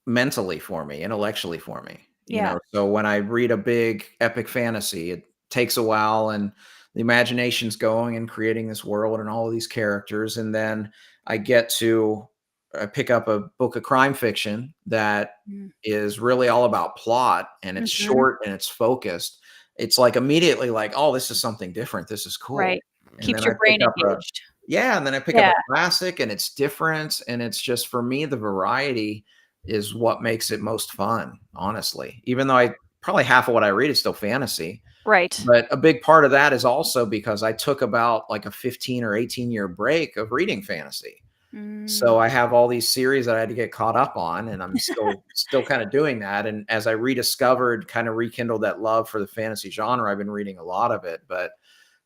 mentally for me, intellectually for me. Yeah. So when I read a big epic fantasy, it takes a while and the imagination's going and creating this world and all of these characters. And then I get to pick up a book of crime fiction that Mm. is really all about plot and it's Mhm. short and it's focused. It's like immediately like, oh, this is something different. This is cool. Right. And Keeps then your I pick brain up a engaged. yeah, and then I pick up Yeah. a classic and it's different. And it's just for me, the variety is what makes it most fun, honestly. Even though I probably half of what I read is still fantasy. Right. But a big part of that is also because I took about like a 15 or 18-year break of reading fantasy. Mm. So I have all these series that I had to get caught up on, and I'm still kind of doing that. And as I rediscovered, kind of rekindled that love for the fantasy genre, I've been reading a lot of it. But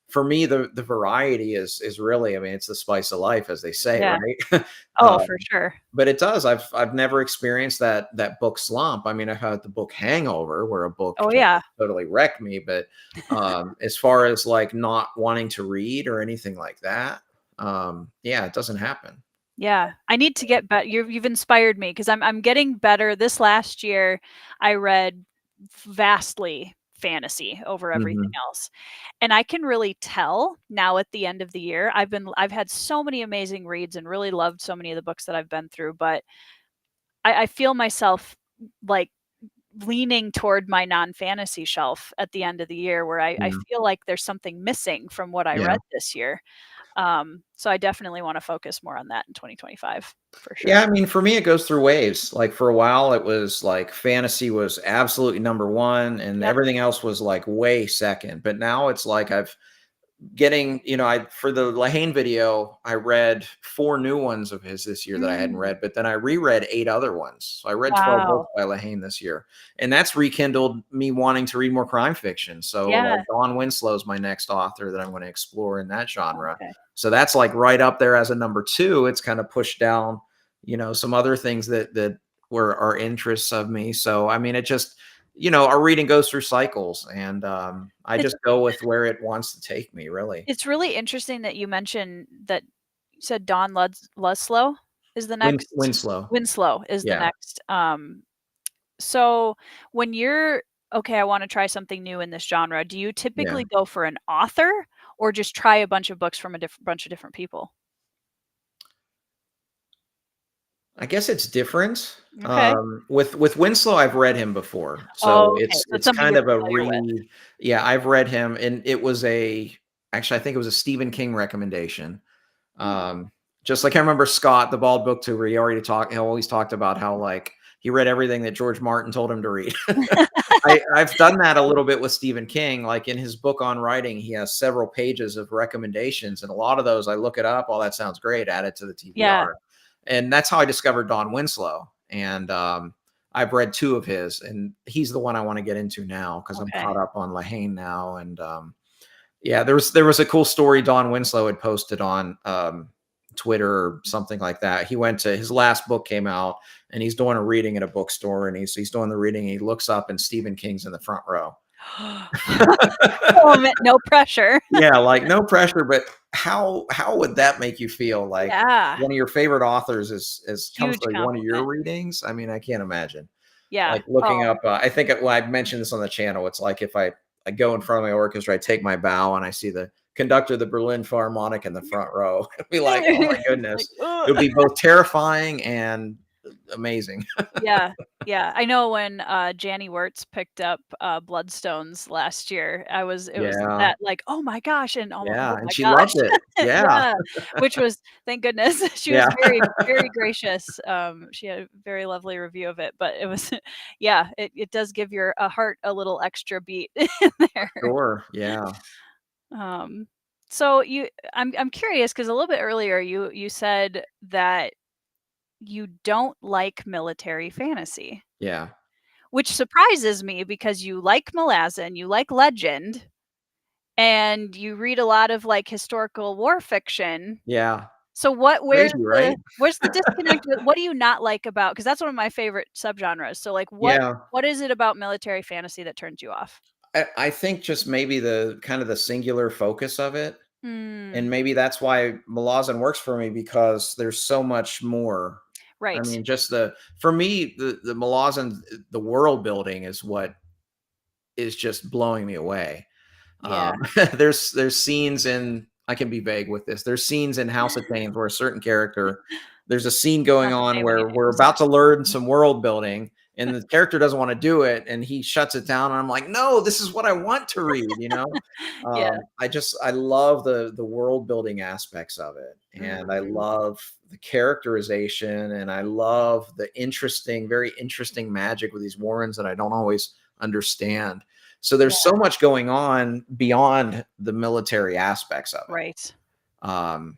for me, the variety is really, I mean, it's the spice of life, as they say, Yeah. right? Oh, uh, for sure. but it does. I've never experienced that book slump. I mean, I've had the book hangover where a book Oh, can yeah. totally wreck me, but as far as like not wanting to read or anything like that, yeah, it doesn't happen. Yeah. I need to get better. You've inspired me because I'm getting better. This last year, I read vastly fantasy over everything Mhm. else. And I can really tell now at the end of the year. I've had so many amazing reads and really loved so many of the books that I've been through, but I feel myself like leaning toward my non-fantasy shelf at the end of the year where I Yeah. feel like there's something missing from what I Yeah. read this year. So I definitely want to focus more on that in 2025 for sure. Yeah, I mean, for me, it goes through waves. Like for a while, it was like fantasy was absolutely number one, and Yep. everything else was like way second. But now it's like I've getting, I for the Lahane video, I read 4 new ones of his this year that I hadn't Mm, read, but then I reread 8 other ones. So I read 12 wow. books by Lahane this year. And that's rekindled me wanting to read more crime fiction. So like Yeah. Dawn Winslow's my next author that I'm going to explore in that genre. Okay. So that's like right up there as a number 2. It's kind of pushed down, some other things that were are interests of me. So I mean, it just our reading goes through cycles, and I It's just go with where it wants to take me, really. it's really interesting that you mentioned that you said Dawn Luslow is the next Winslow. Winslow is the Yeah, next. So when you're okay, I want to try something new in this genre, do you yeah. typically go for an author or just try a bunch of books from a bunch of different people? I guess it's different. Okay. With Winslow, I've read him before, so Oh, okay. it's So it's it's something kind you're of a familiar with. yeah, I've read him, and it was actually, I think it was a Stephen King recommendation. Hmm. Um, just like I remember Scott, the bald booktuber, he always talked about how like he read everything that George Martin told him to read. I've done that a little bit with Stephen King. Like in his book on writing, he has several pages of recommendations, and a lot of those I look it up. Oh, that sounds great. Add it to the Yeah. TBR, and that's how I discovered Don Winslow. And I've read 2 of his, and he's the one I want to get into now because I'm Okay. caught up on Lahane now. And yeah, there was a cool story Don Winslow had posted on Twitter or something like that. He went to his last book came out, and he's doing a reading at a bookstore, and he's doing the reading. And he looks up, and Stephen King's in the front row. Oh, man, no pressure. Yeah, like no pressure, but how would that make you feel? Like Yeah. one of your favorite authors is comes Huge to like one of your compliment. readings. I mean, I can't imagine. Yeah. Like looking Oh, up, I think well, I mentioned this on the channel. It's like if I go in front of my orchestra, I take my bow, and I see the conductor of the Berlin Philharmonic in the front row. It'd be like, oh my like, goodness, it would ugh. be both terrifying and amazing. Yeah. Yeah, I know when, Janny Wirtz picked up, Bloodstones last year, it was Yeah, that, like, "Oh my gosh," and, yeah, "Oh and my she gosh." loved it. Yeah, Yeah, which was thank goodness. She was yeah, very, very gracious. She had a very lovely review of it, but it was yeah, it does give your heart a little extra beat in there. sure, yeah, Um, so I'm curious because a little bit earlier you said that you don't like military fantasy. yeah, Which surprises me because you like Malazan, you like legend, and you read a lot of, like, historical war fiction. yeah. So Crazy, right? where's the disconnect with what do you not like about? Because that's one of my favorite subgenres. So, like, Yeah. what is it about military fantasy that turns you off? I think just maybe the kind of the singular focus of it, Hmm, and maybe that's why Malazan works for me because there's so much more. I right. mean, just the for me, the Malazan, the world building is what is just blowing me away. Yeah. There's scenes in I can be vague with this. There's scenes in House of Thames where a certain character there's a scene going Not to on name any where we're names. about to learn some world building and the character doesn't want to do it and he shuts it down and I'm like, "No, this is what I want to read," you know? Yeah. I love the world building aspects of it and I Mhm. love the characterization and I love the interesting, very interesting magic with these Warrens that I don't always understand. So Yeah, there's so much going on beyond the military aspects of it. right. Um,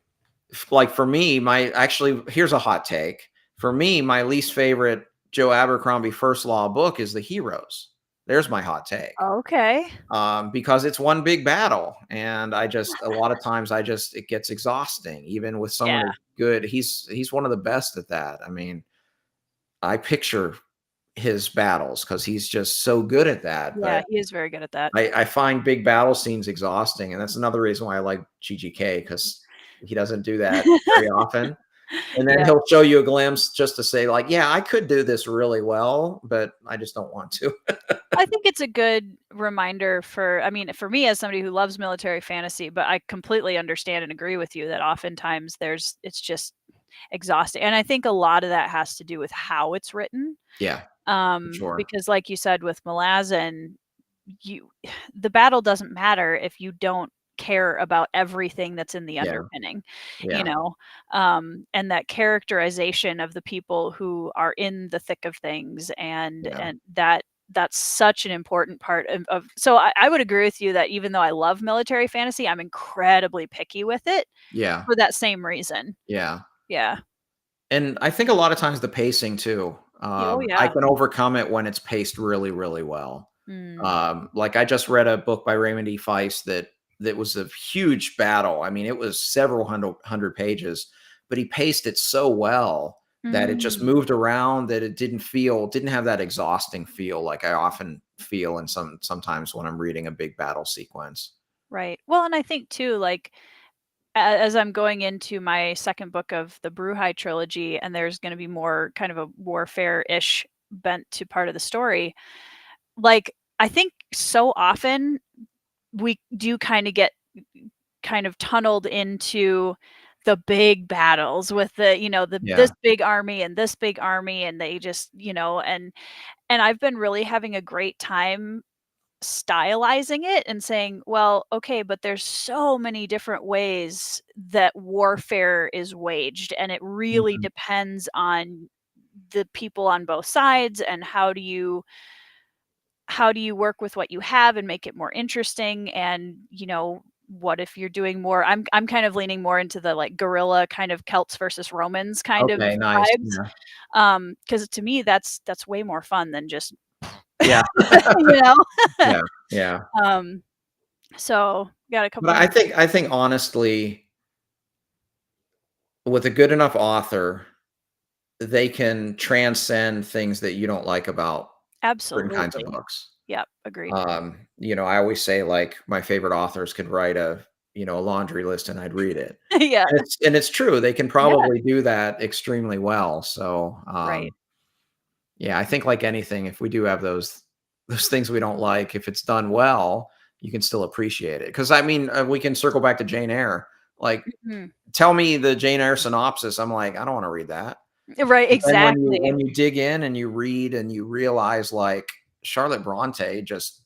like for me, my actually here's a hot take. For me, my least favorite Joe Abercrombie first law book is The Heroes. There's my hot take. Okay. Because it's one big battle, and I just a lot of times I just it gets exhausting, even with Yeah. someone as good. He's one of the best at that. I mean, I picture his battles because he's just so good at that. Yeah, But he is very good at that. I find big battle scenes exhausting, and that's another reason why I like GGK because he doesn't do that very often. And then Yeah. he'll show you a glimpse just to say, like, "Yeah, I could do this really well, but I just don't want to." I think it's a good reminder for I mean, for me as somebody who loves military fantasy, but I completely understand and agree with you that oftentimes it's just exhausting. And I think a lot of that has to do with how it's written. Yeah, for sure. Because like you said with Malazan, you the battle doesn't matter if you don't care about everything that's in the Yeah, underpinning, you yeah, know? And that characterization of the people who are in the thick of things yeah, and that's such an important part of so I would agree with you that even though I love military fantasy, I'm incredibly picky with it yeah, for that same reason. yeah. Yeah. And I think a lot of times the pacing too. Oh, I yeah. can overcome it when it's paced really, really well. Mm. Like I just read a book by Raymond E. Feist that was a huge battle. I mean, it was several hundred pages, but he paced it so well that it just Mm. moved around that it didn't have that exhausting feel like I often feel in sometimes when I'm reading a big battle sequence. Right. Well, and I think too, like as I'm going into my second book of the Bruhai trilogy, and there's going to be more kind of a warfare-ish bent to part of the story. Like, I think so often we do kind of get kind of tunneled into the big battles with this Yeah. big army and this big army, and they just and I've been really having a great time stylizing it and saying, "Well, okay, but there's so many different ways that warfare is waged, and it really Mhm. depends on the people on both sides and how do you work with what you have and make it more interesting and, what if you're doing more I'm kind of leaning more into the, like, guerrilla kind of Celts versus Romans kind of Okay, nice. vibes, Yeah. because to me, that's way more fun than just Yeah. you know? Yeah. Yeah. Um So, got a couple But more I think honestly, with a good enough author, they can transcend things that you don't like about certain kinds of absolutely. books. Yep, agreed. I always say like my favorite authors could write a laundry list and I'd read it. Yeah, And it's true. They can yeah, probably do that extremely well. So, right. yeah, I think like anything, if we do have those things we don't like, if it's done well, you can still appreciate it. Because I mean, we can circle back to Jane Eyre. Like, Mhm. tell me the Jane Eyre synopsis. I'm like, I don't want to read that. Right, And when exactly. you dig in and you read and you realize, like, Charlotte Bronte just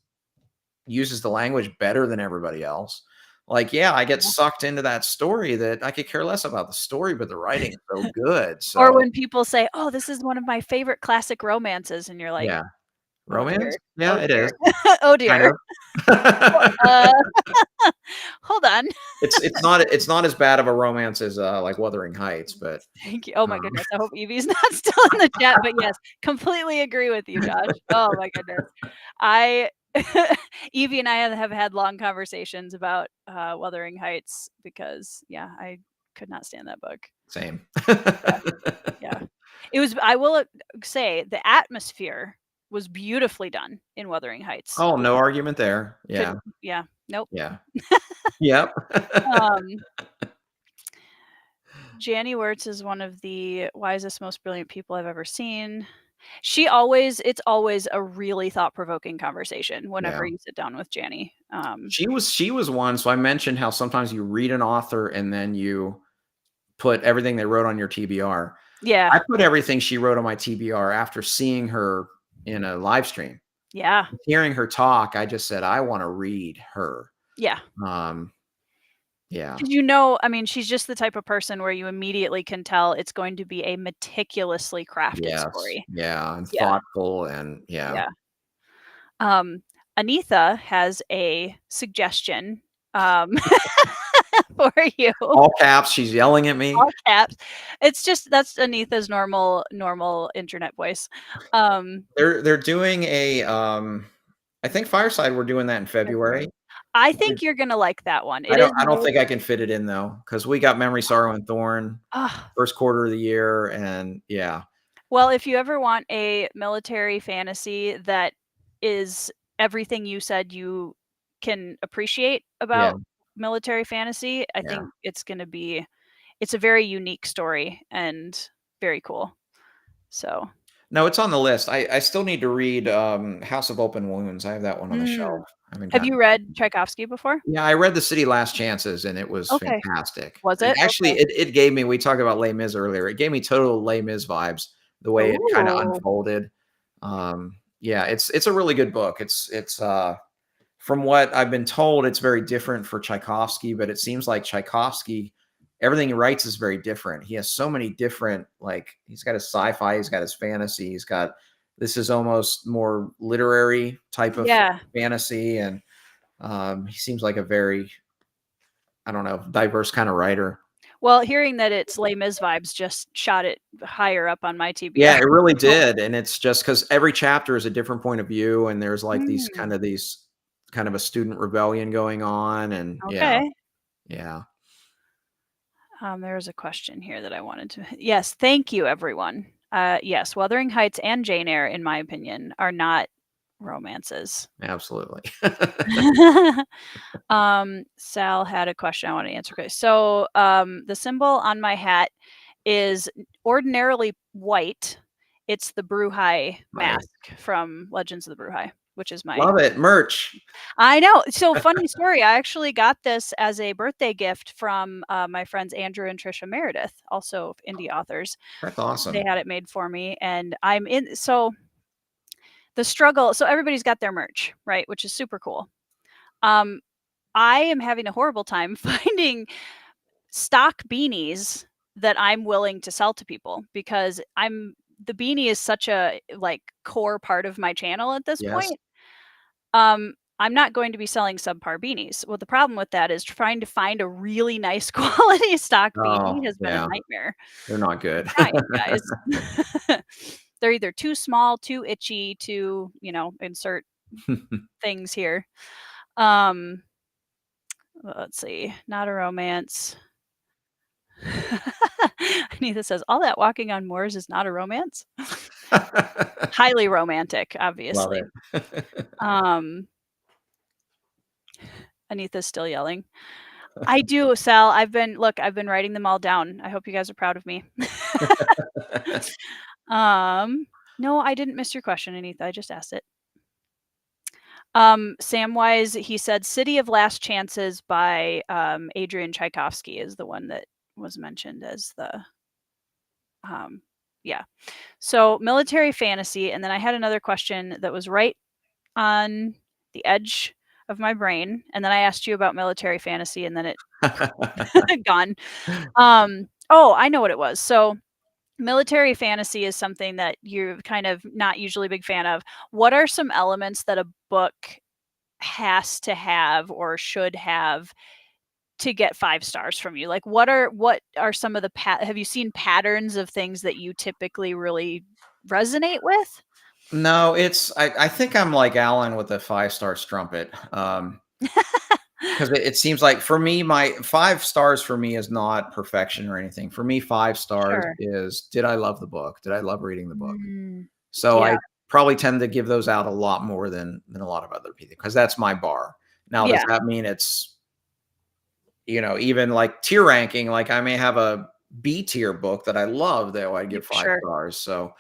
uses the language better than everybody else. Like, yeah, I get Yeah. sucked into that story that I could care less about the story, but the writing is so good. Or So, when people say, "Oh, this is one of my favorite classic romances," and you're like, yeah. "Oh Romance? dear. Yeah, Oh it dear. is, Oh kind dear. of. Oh, hold on." It's not as bad of a romance as, like, Wuthering Heights, but, Thank you. Oh my um goodness. I hope Evie's not still in the chat, but yes, completely agree with you, Josh. Oh my goodness. I Evie and I have had long conversations about Wuthering Heights because yeah, I could not stand that book. same. Yeah, yeah. It was I will say the atmosphere was beautifully done in Wuthering Heights. Oh, no argument there. Yeah, Couldn't yeah, nope. yeah. Yep. Um Janny Wirtz is one of the wisest, most brilliant people I've ever seen. It's always a really thought-provoking conversation whenever Yeah. you sit down with Janny. She was one, so I mentioned how sometimes you read an author and then you put everything they wrote on your TBR. Yeah, I put everything she wrote on my TBR after seeing her in a live stream. yeah, Hearing her talk, I just said, "I wanna read her." yeah. Um, yeah. 'Cause I mean, she's just the type of person where you immediately can tell it's going to be a meticulously crafted Yes. story. Yeah, and Yeah, thoughtful and yeah. yeah. Um, Anitha has a suggestion, um, for you. All caps, she's yelling at me. All caps. It's just that's Anita's normal internet voice. Um, They're doing a, I think Fireside, we're doing that in February. February. I think you're gonna like that one. It is I don't more think I can fit it in though, because we got Memory, Sorrow, and Thorn ah, first quarter of the year, and yeah, well, if you ever want a military fantasy that is everything you said you can appreciate yeah, about military fantasy, I yeah. think it's a very unique story and very cool. So No, it's on the list. I still need to read, House of Open Wounds. I have that one on the shelf. mm. I haven't Have gotten you back. read Tchaikovsky before? Yeah, I read The City Last Chances, and it was Okay. fantastic. Was And it? actually, Okay. it gave me, we talked about Les Mis earlier, it gave me total Les Mis vibes, the way it kinda Ooh. unfolded. Yeah, it's a really good book. From what I've been told, it's very different for Tchaikovsky, but it seems like Tchaikovsky, everything he writes is very different. He has so many different, like, he's got his sci-fi, he's got his fantasy, he's got, this is almost more literary type of Yeah. fantasy, and he seems like a very, I don't know, diverse kind of writer. Well, hearing that it's Les Mis vibes just shot it higher up on my TBR. Yeah, it really did, and it's just because every chapter is a different point of view, and there's like Mm, these kind of a student rebellion going on, and yeah, okay. yeah, There was a question here that I wanted to yes, thank you, everyone. Yes, Wuthering Heights and Jane Eyre, in my opinion, are not romances. absolutely. Sal had a question I want to answer. Okay, so, the symbol on my hat is ordinarily white. It's the Bruhai Nice. mask from Legends of the Bruhai, which is my Love it. Merch. I know. So funny story. I actually got this as a birthday gift from my friends Andrew and Trisha Meredith, also indie authors. That's They awesome. had it made for me, and I'm in. So the struggle. So everybody's got their merch, right? Which is super cool. Um, I am having a horrible time finding stock beanies that I'm willing to sell to people because the beanie is such a like core part of my channel at this Yes. point. I'm not going to be selling subpar beanies. Well, the problem with that is trying to find a really nice quality stock beanie Oh, has been a yeah. nightmare. They're not good. Trying, guys. They're either too small, too itchy, too, insert things here. Um, let's see. Not a romance. Anita says, all that walking on moors is not a romance. Highly romantic, Love obviously. it. Um, Anita's still yelling. I do, Sal. I've been writing them all down. I hope you guys are proud of me. No, I didn't miss your question, Anita. I just asked it. Samwise, he said City of Last Chances by Adrian Tchaikovsky is the one that was mentioned as the um Yeah. So military fantasy, and then I had another question that was right on the edge of my brain, and then I asked you about military fantasy, and then it gone. Oh, I know what it was. So military fantasy is something that you're kind of not usually a big fan of. What are some elements that a book has to have or should have to get 5 stars from you? Like, what are some of the have you seen patterns of things that you typically really resonate with? No, I think I'm like Alan with the five-star strumpet. Because it seems like for me, my 5 stars for me is not perfection or anything. For me, 5 stars Sure. is, did I love the book? Did I love reading the book? Mm. So Yeah, I probably tend to give those out a lot more than a lot of other people because that's my bar. Now, does yeah, that mean it's, even like tier ranking, like I may have a B tier book that I love that I'd give 5 sure. stars. So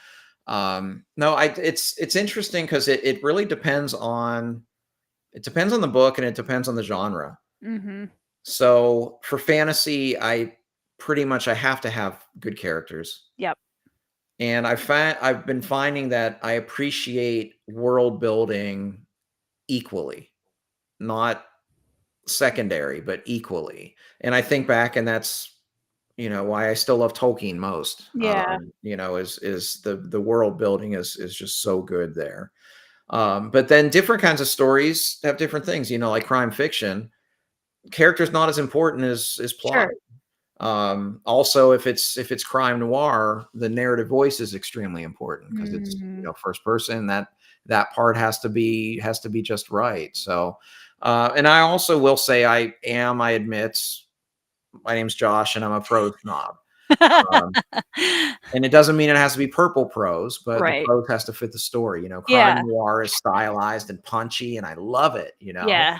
no, it's interesting because it really depends on the book and it depends on the genre. Mhm. So for fantasy, I have to have good characters. Yep. And I've been finding that I appreciate world building equally, not secondary, but equally. And I think back, and that's why I still love Tolkien most. Yeah, Is the world building is just so good there. But then different kinds of stories have different things. Like crime fiction, character's not as important as plot. sure. Also, if it's crime noir, the narrative voice is extremely important because it's Mhm. first person. That part has to be just right. So, and I also will say I admit my name's Josh and I'm a prose snob. Um, and it doesn't mean it has to be purple prose, but the Right. prose has to fit the story. Crime Yeah, noir is stylized and punchy, and I love it. yeah.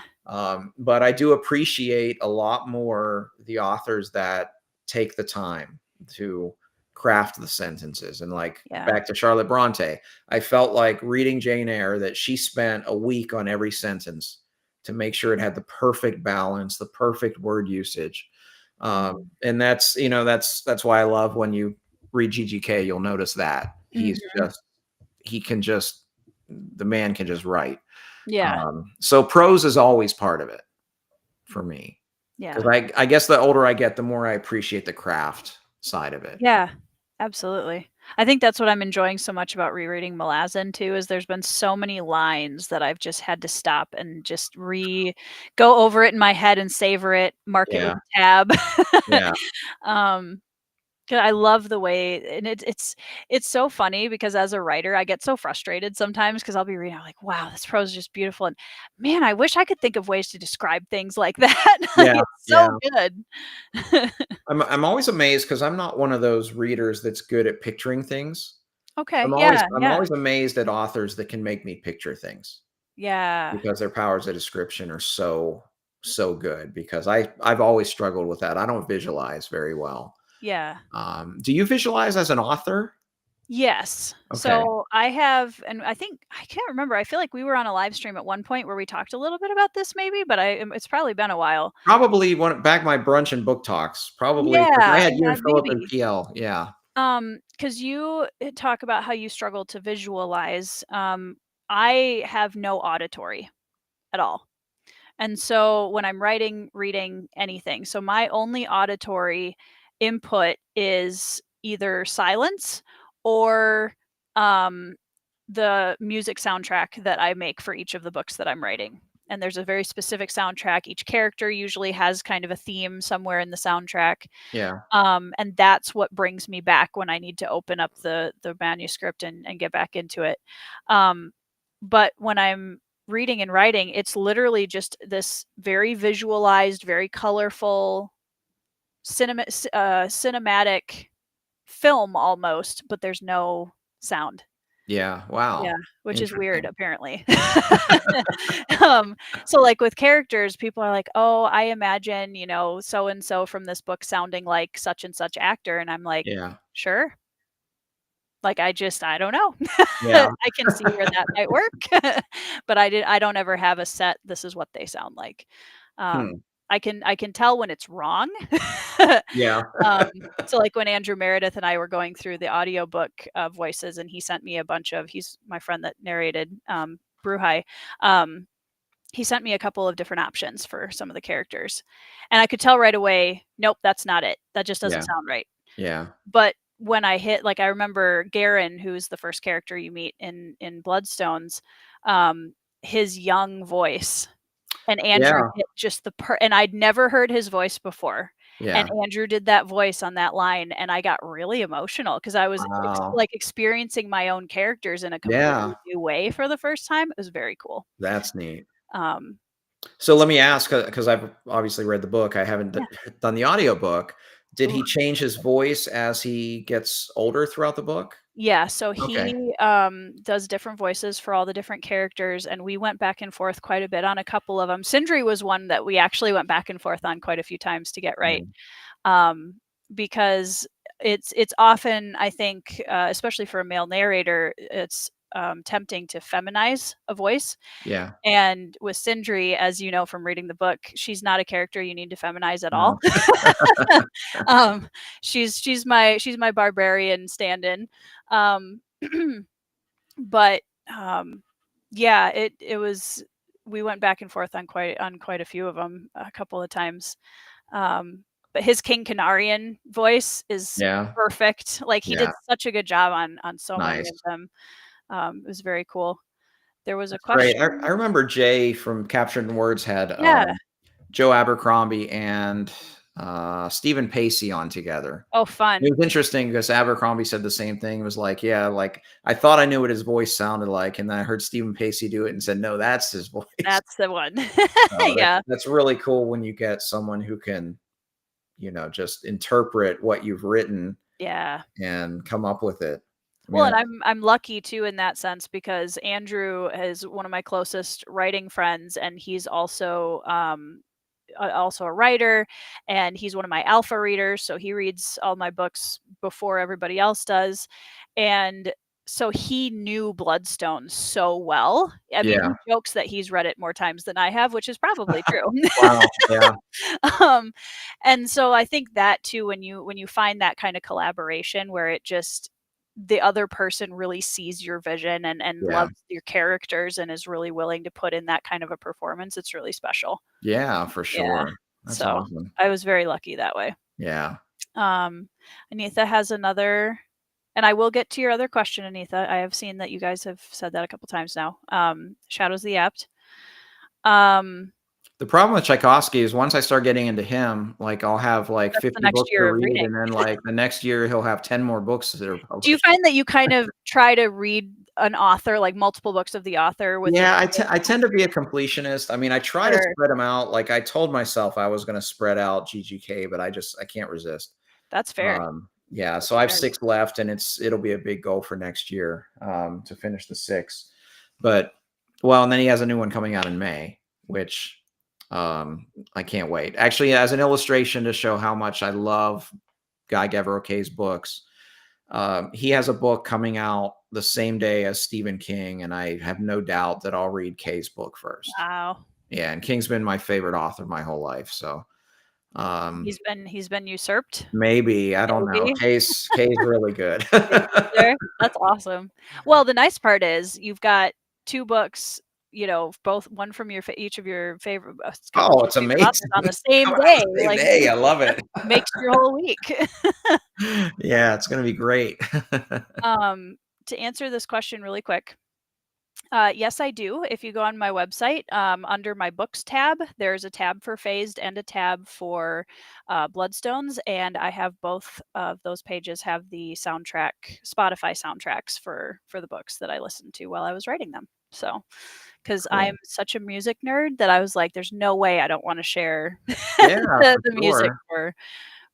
But I do appreciate a lot more the authors that take the time to craft the sentences. And like Yeah. back to Charlotte Bronte, I felt like reading Jane Eyre that she spent a week on every sentence to make sure it had the perfect balance, the perfect word usage. Mhm. And that's why I love when you read GGK, you'll notice that Mhm. he can just the man can just write. Yeah, So prose is always part of it for me because yeah. I guess the older I get, the more I appreciate the craft side of it. Yeah, absolutely. I think that's what I'm enjoying so much about rereading Malazan too, is there's been so many lines that I've just had to stop and just go over it in my head and savor it, mark it with Yeah, a tab. yeah, Um, 'Cause I love the way, and it's so funny because as a writer, I get so frustrated sometimes because 'cause I'll be reading, I'm like, "Wow, this prose is just beautiful," and man, I wish I could think of ways to describe things like that. Like, yeah, it's yeah. so good. I'm always amazed because I'm not one of those readers that's good at picturing things. Okay, I'm always yeah, I'm yeah, always amazed at authors that can make me picture things yeah, because their powers of description are so good because I've always struggled with that. I don't visualize very well. yeah. Do you visualize as an author? Yes. Okay. So, I have, and I think I can't remember, I feel like we were on a live stream at one point where we talked a little bit about this maybe, but it's probably been a while. Probably one back my brunch and book talks, probably because I Yeah, had you yeah, and Philip and maybe. PL, yeah, Because you talk about how you struggle to visualize. I have no auditory at all. And so when I'm writing, reading, anything, so my only auditory input is either silence or um, the music soundtrack that I make for each of the books that I'm writing. And there's a very specific soundtrack. Each character usually has kind of a theme somewhere in the soundtrack. yeah, And that's what brings me back when I need to open up the manuscript and get back into it. Um, but when I'm reading and writing, it's literally just this very visualized, very colorful, cinematic film almost, but there's no sound. yeah, Yeah, wow, which is weird interesting. apparently. Um, so, like, with characters, people are like, "Oh, I imagine, so and so from this book sounding like such and such actor," and I'm like, Yeah, "Sure." Like, I don't know. yeah, I can see where that might work, but I don't ever have a set, "This is what they sound like." Um, hmm. I can tell when it's wrong. Yeah. So like when Andrew Meredith and I were going through the audiobook voices, and he sent me a bunch of, he's my friend that narrated Bruhai. He sent me a couple of different options for some of the characters, and I could tell right away, nope, that's not it. That just doesn't Yeah. sound right. Yeah. But when I hit, like, I remember Garen, who's the first character you meet in Bloodstones, um, his young voice, and Andrew Yeah. hit just and I'd never heard his voice before, and Yeah. Andrew did that voice on that line, and I got really emotional because I was Wow. experiencing my own characters in a Yeah. completely new way for the first time. It was very cool. That's neat. Um, So let me ask, because I've obviously read the book, I haven't yeah. done the audiobook. Did Ooh. he change his voice as he gets older throughout the book? Yeah, so Okay. he does different voices for all the different characters, and we went back and forth quite a bit on a couple of them. Sindri was one that we actually went back and forth on quite a few times to get Yeah. right, um, because it's often, I think, especially for a male narrator, it's tempting to feminize a voice. Yeah. And with Sindri, as you know from reading the book, she's not a character you need to feminize at all. No. um, she's my barbarian stand-in. Um, but yeah, it was. We went back and forth on quite a few of them a couple of times. But his King Canarian voice is Yeah. perfect. Like he did Yeah. such a good job on so many of Nice. them. It was very cool. There was a That's great. I question. remember Jay from Captured in Words had Yeah. Joe Abercrombie and Stephen Pacey on together. Oh, It fun. was interesting because Abercrombie said the same thing. It was like, yeah, like I thought I knew what his voice sounded like, and then I heard Stephen Pacey do it and said, no, that's his voice. That's the one. So Yeah. that's really cool when you get someone who can, just interpret what you've written Yeah. and come up with it. I mean, Well, and I'm lucky too in that sense because Andrew is one of my closest writing friends, and he's also a writer, and he's one of my alpha readers, so he reads all my books before everybody else does. And so he knew Bloodstone so well. I mean, yeah. he jokes that he's read it more times than I have, which is probably true. Wow. Yeah. um, and so I think that too, when you find that kind of collaboration where it just the other person really sees your vision and Yeah. loves your characters and is really willing to put in that kind of a performance, it's really special. Yeah, for Yeah. sure. That's So awesome. I was very lucky that way. Yeah. Um, Anitha has another, and I will get to your other question, Anitha. I have seen that you guys have said that a couple times now. Shadows of the Apt. Um, The problem with Tchaikovsky is once I start getting into him, like I'll have like that's the 50 next books to year of read, reading. and then like the next year he'll have 10 more books that are Do you published. find that you kind of try to read an author, like multiple books of the author within Yeah, the I same tend to be a completionist. I mean, I try to Sure. spread them out. Like I told myself I was going to spread out GGK, but I can't resist. That's fair. Yeah, That's so I have fair. 6 left, and it'll be a big goal for next year to finish the 6. But well, and then he has a new one coming out in May, which I can't wait. Actually, as an illustration to show how much I love Guy Gavreau's books, he has a book coming out the same day as Stephen King, and I have no doubt that I'll read Kay's book first. Wow. Yeah, and King's been my favorite author my whole life, so He's been usurped? maybe I don't know. Maybe. Kay's really good. Is there? That's awesome. Well, the nice part is you've got 2 books, both one from each of your favorite Oh, your it's favorite amazing. authors on the same Coming out day, the same like, day. I love it. makes your whole week. Yeah, it's gonna be great. Um, to answer this question really quick, yes, I do. If you go on my website, under my books tab, there's a tab for Phased and a tab for Bloodstones, and I have both of those pages have the Spotify soundtracks for the books that I listened to while I was writing them. So, because I'm Cool. such a music nerd that I was like, there's no way I don't want to share Yeah, the for music sure.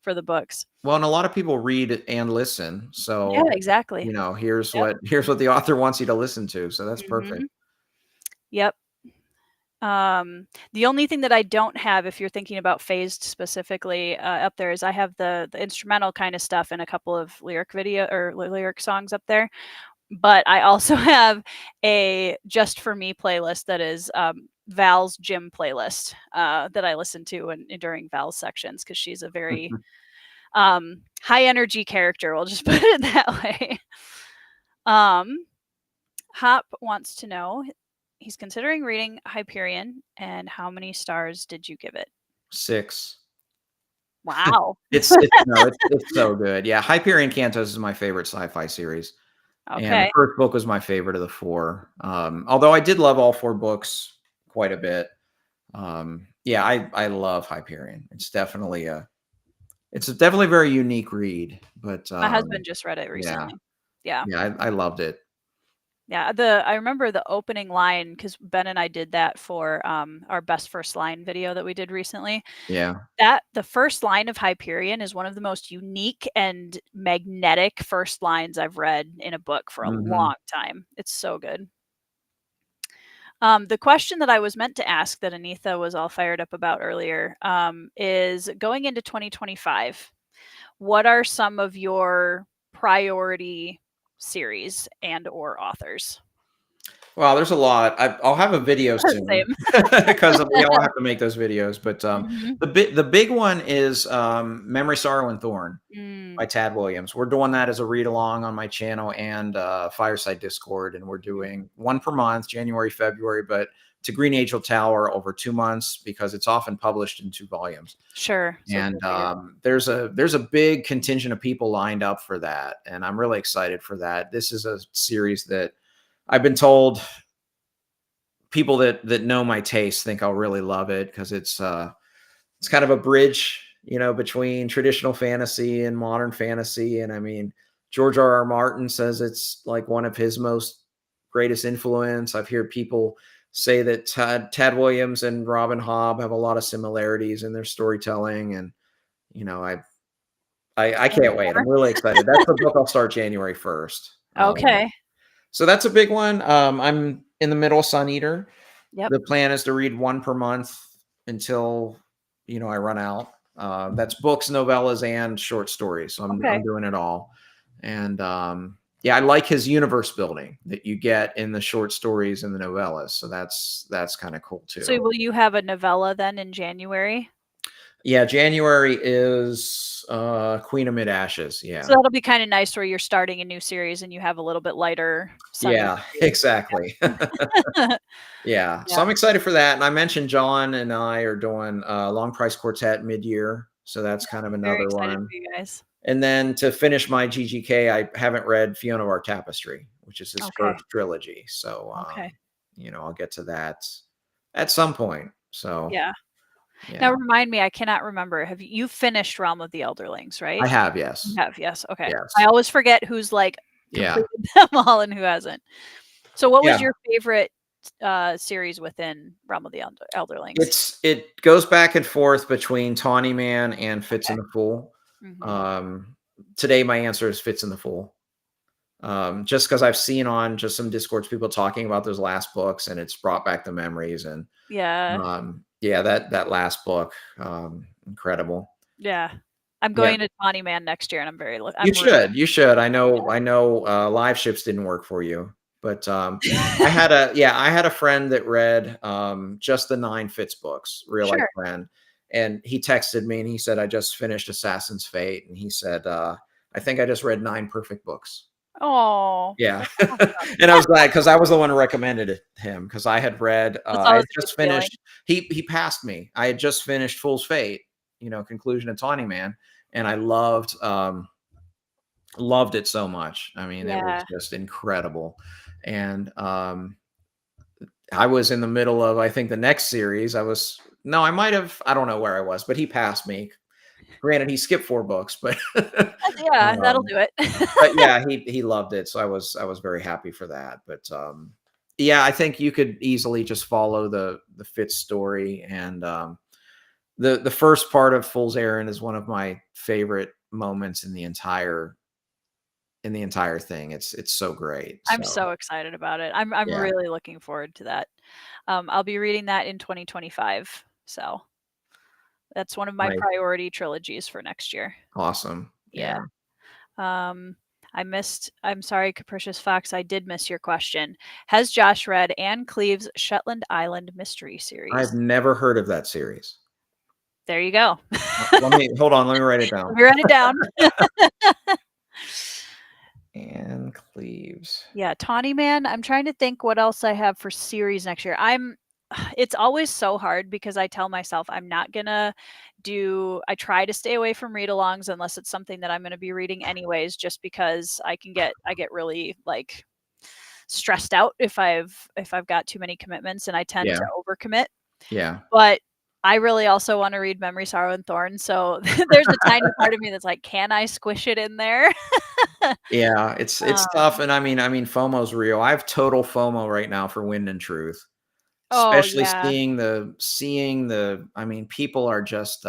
for the books. Well, and a lot of people read and listen, Yeah, so, exactly. Yep. here's what the author wants you to listen to, so that's perfect. hmm Yep. The only thing that I don't have, if you're thinking about Phased specifically, up there is I have the instrumental kind of stuff and a couple of lyric video or lyric songs up there. But I also have a just for me playlist that is Val's gym playlist that I listen to during Val's sections because she's a very high energy character. We'll just put it that way. Hop wants to know, he's considering reading Hyperion, and how many stars did you give it? 6. Wow. It's so good. Yeah, Hyperion Cantos is my favorite sci-fi series, and the Okay. first book was my favorite of the 4. Although I did love all 4 books quite a bit. Yeah, I love Hyperion. It's definitely a very unique read, but My husband just read it yeah, recently. Yeah. yeah, I loved it. Yeah, I remember the opening line because Ben and I did that for, our best first line video that we did recently. Yeah. The first line of Hyperion is one of the most unique and magnetic first lines I've read in a book for a Mhm. long time. It's so good. The question that I was meant to ask that Anitha was all fired up about earlier, is going into 2025, what are some of your priority series and or authors? Well, there's a lot. I'll have a video soon Same. because we all have to make those videos. But Mhm. the big one is Memory, Sorrow, and Thorn by Mm, Tad Williams. We're doing that as a read along on my channel and Fireside Discord, and we're mhm. doing one per month, January, February, but to Green Angel Tower over 2 months because it's often published in 2 volumes. Sure, so And good bigger. there's a big contingent of people lined up for that, and I'm really excited for that. This is a series that I've been told people that know my taste think I'll really love it because it's kind of a bridge, between traditional fantasy and modern fantasy. And I mean, George R. R. Martin says it's like one of his most greatest influence. I've heard people say that Tad Williams and Robin Hobb have a lot of similarities in their storytelling, and you know, I Any can't wait. more? I'm really excited. That's the book I'll start January 1st. Okay. So that's a big one. I'm in the middle of Sun Eater. Yep. The plan is to read one per month until I run out. That's books, novellas, and short stories. So I'm Okay. doing it all. And yeah, I like his universe building that you get in the short stories and the novellas. So that's kind of cool So too. will you have a novella then in January? Yeah, January is Queen Amid Ashes. So Yeah. that'll be kinda nice where you're starting a new series and you have a little bit lighter Sunny Yeah, read. exactly. Yeah. Yeah, so Yeah, I'm excited for that, and I mentioned John and I are doing Long Price Quartet mid-year, so that's kind of very another excited one. for you guys. And then to finish my GGK, I haven't read Fiona of Our Tapestry, which is his Okay, first trilogy. So, okay. I'll get to that at some point. So, Yeah. Now yeah, remind me, I cannot remember, you finished Realm of the Elderlings, I right? have, You yes, have, yes, okay. I yes, always forget who's, like, yeah, completed them all and who hasn't. So what was yeah. your favorite, series within Realm of the Elderlings? It goes back and forth between Tawny Man and Fitz Okay. and the Fool. Mhm. Um, Today, my answer is Fitz and the Fool. Just because I've seen on just some discords people talking about those last books, and it's brought back the memories. And Yeah, yeah, that last book, incredible. yeah. I'm Yeah, going to Tawny Man next year, and you I'm really should, you should. I know live ships didn't work for you, but I had a friend that read just the 9 Fitz books, real life Sure. friend, and he texted me and he said, I just finished Assassin's Fate, and he said, I think I just read 9 perfect books. Oh, Yeah. that's awesome. And I was glad because I was the one who recommended it to him because I had read, That's I always had a good just feeling. finished he passed me. I had just finished Fool's Fate, conclusion of Tawny Man, and I loved it so much. I mean, it was Yeah. just incredible. And I was in the middle of, I think, the next series. No, I don't know where I was, but he passed me. Granted, he skipped 4 books, but Yeah, that'll um, do it. but yeah, he loved it, so I was very happy for that. But yeah, I think you could easily just follow the Fitz story, and the first part of Fool's Errand is one of my favorite moments in the entire thing. It's so great. I'm So so excited about it. I'm yeah, really looking forward to that. I'll be reading that in 2025, so that's one of my right, priority trilogies for next year. awesome. Yeah. Yeah, Um, I'm sorry, Capricious Fox, I did miss your question. Has Josh read Anne Cleeve's Shetland Island mystery I've series? never heard of that series. There you go. Let me hold on. Let me write it Let down. me write it down. Anne Cleeves. Yeah, Tawny Man. I'm trying to think what else I have for series next year. It's always so hard because I tell myself I'm not gonna I try to stay away from read-alongs unless it's something that I'm gonna be reading anyways, just because I get really like stressed out if I've got too many commitments and I tend Yeah. to overcommit. Yeah. But I really also want to read Memory, Sorrow, and Thorn. So there's a tiny part of me that's like, can I squish it in there? Yeah, it's tough, um, and I mean, FOMO's real. I have total FOMO right now for Wind and Truth, oh especially yeah, I mean, people are just,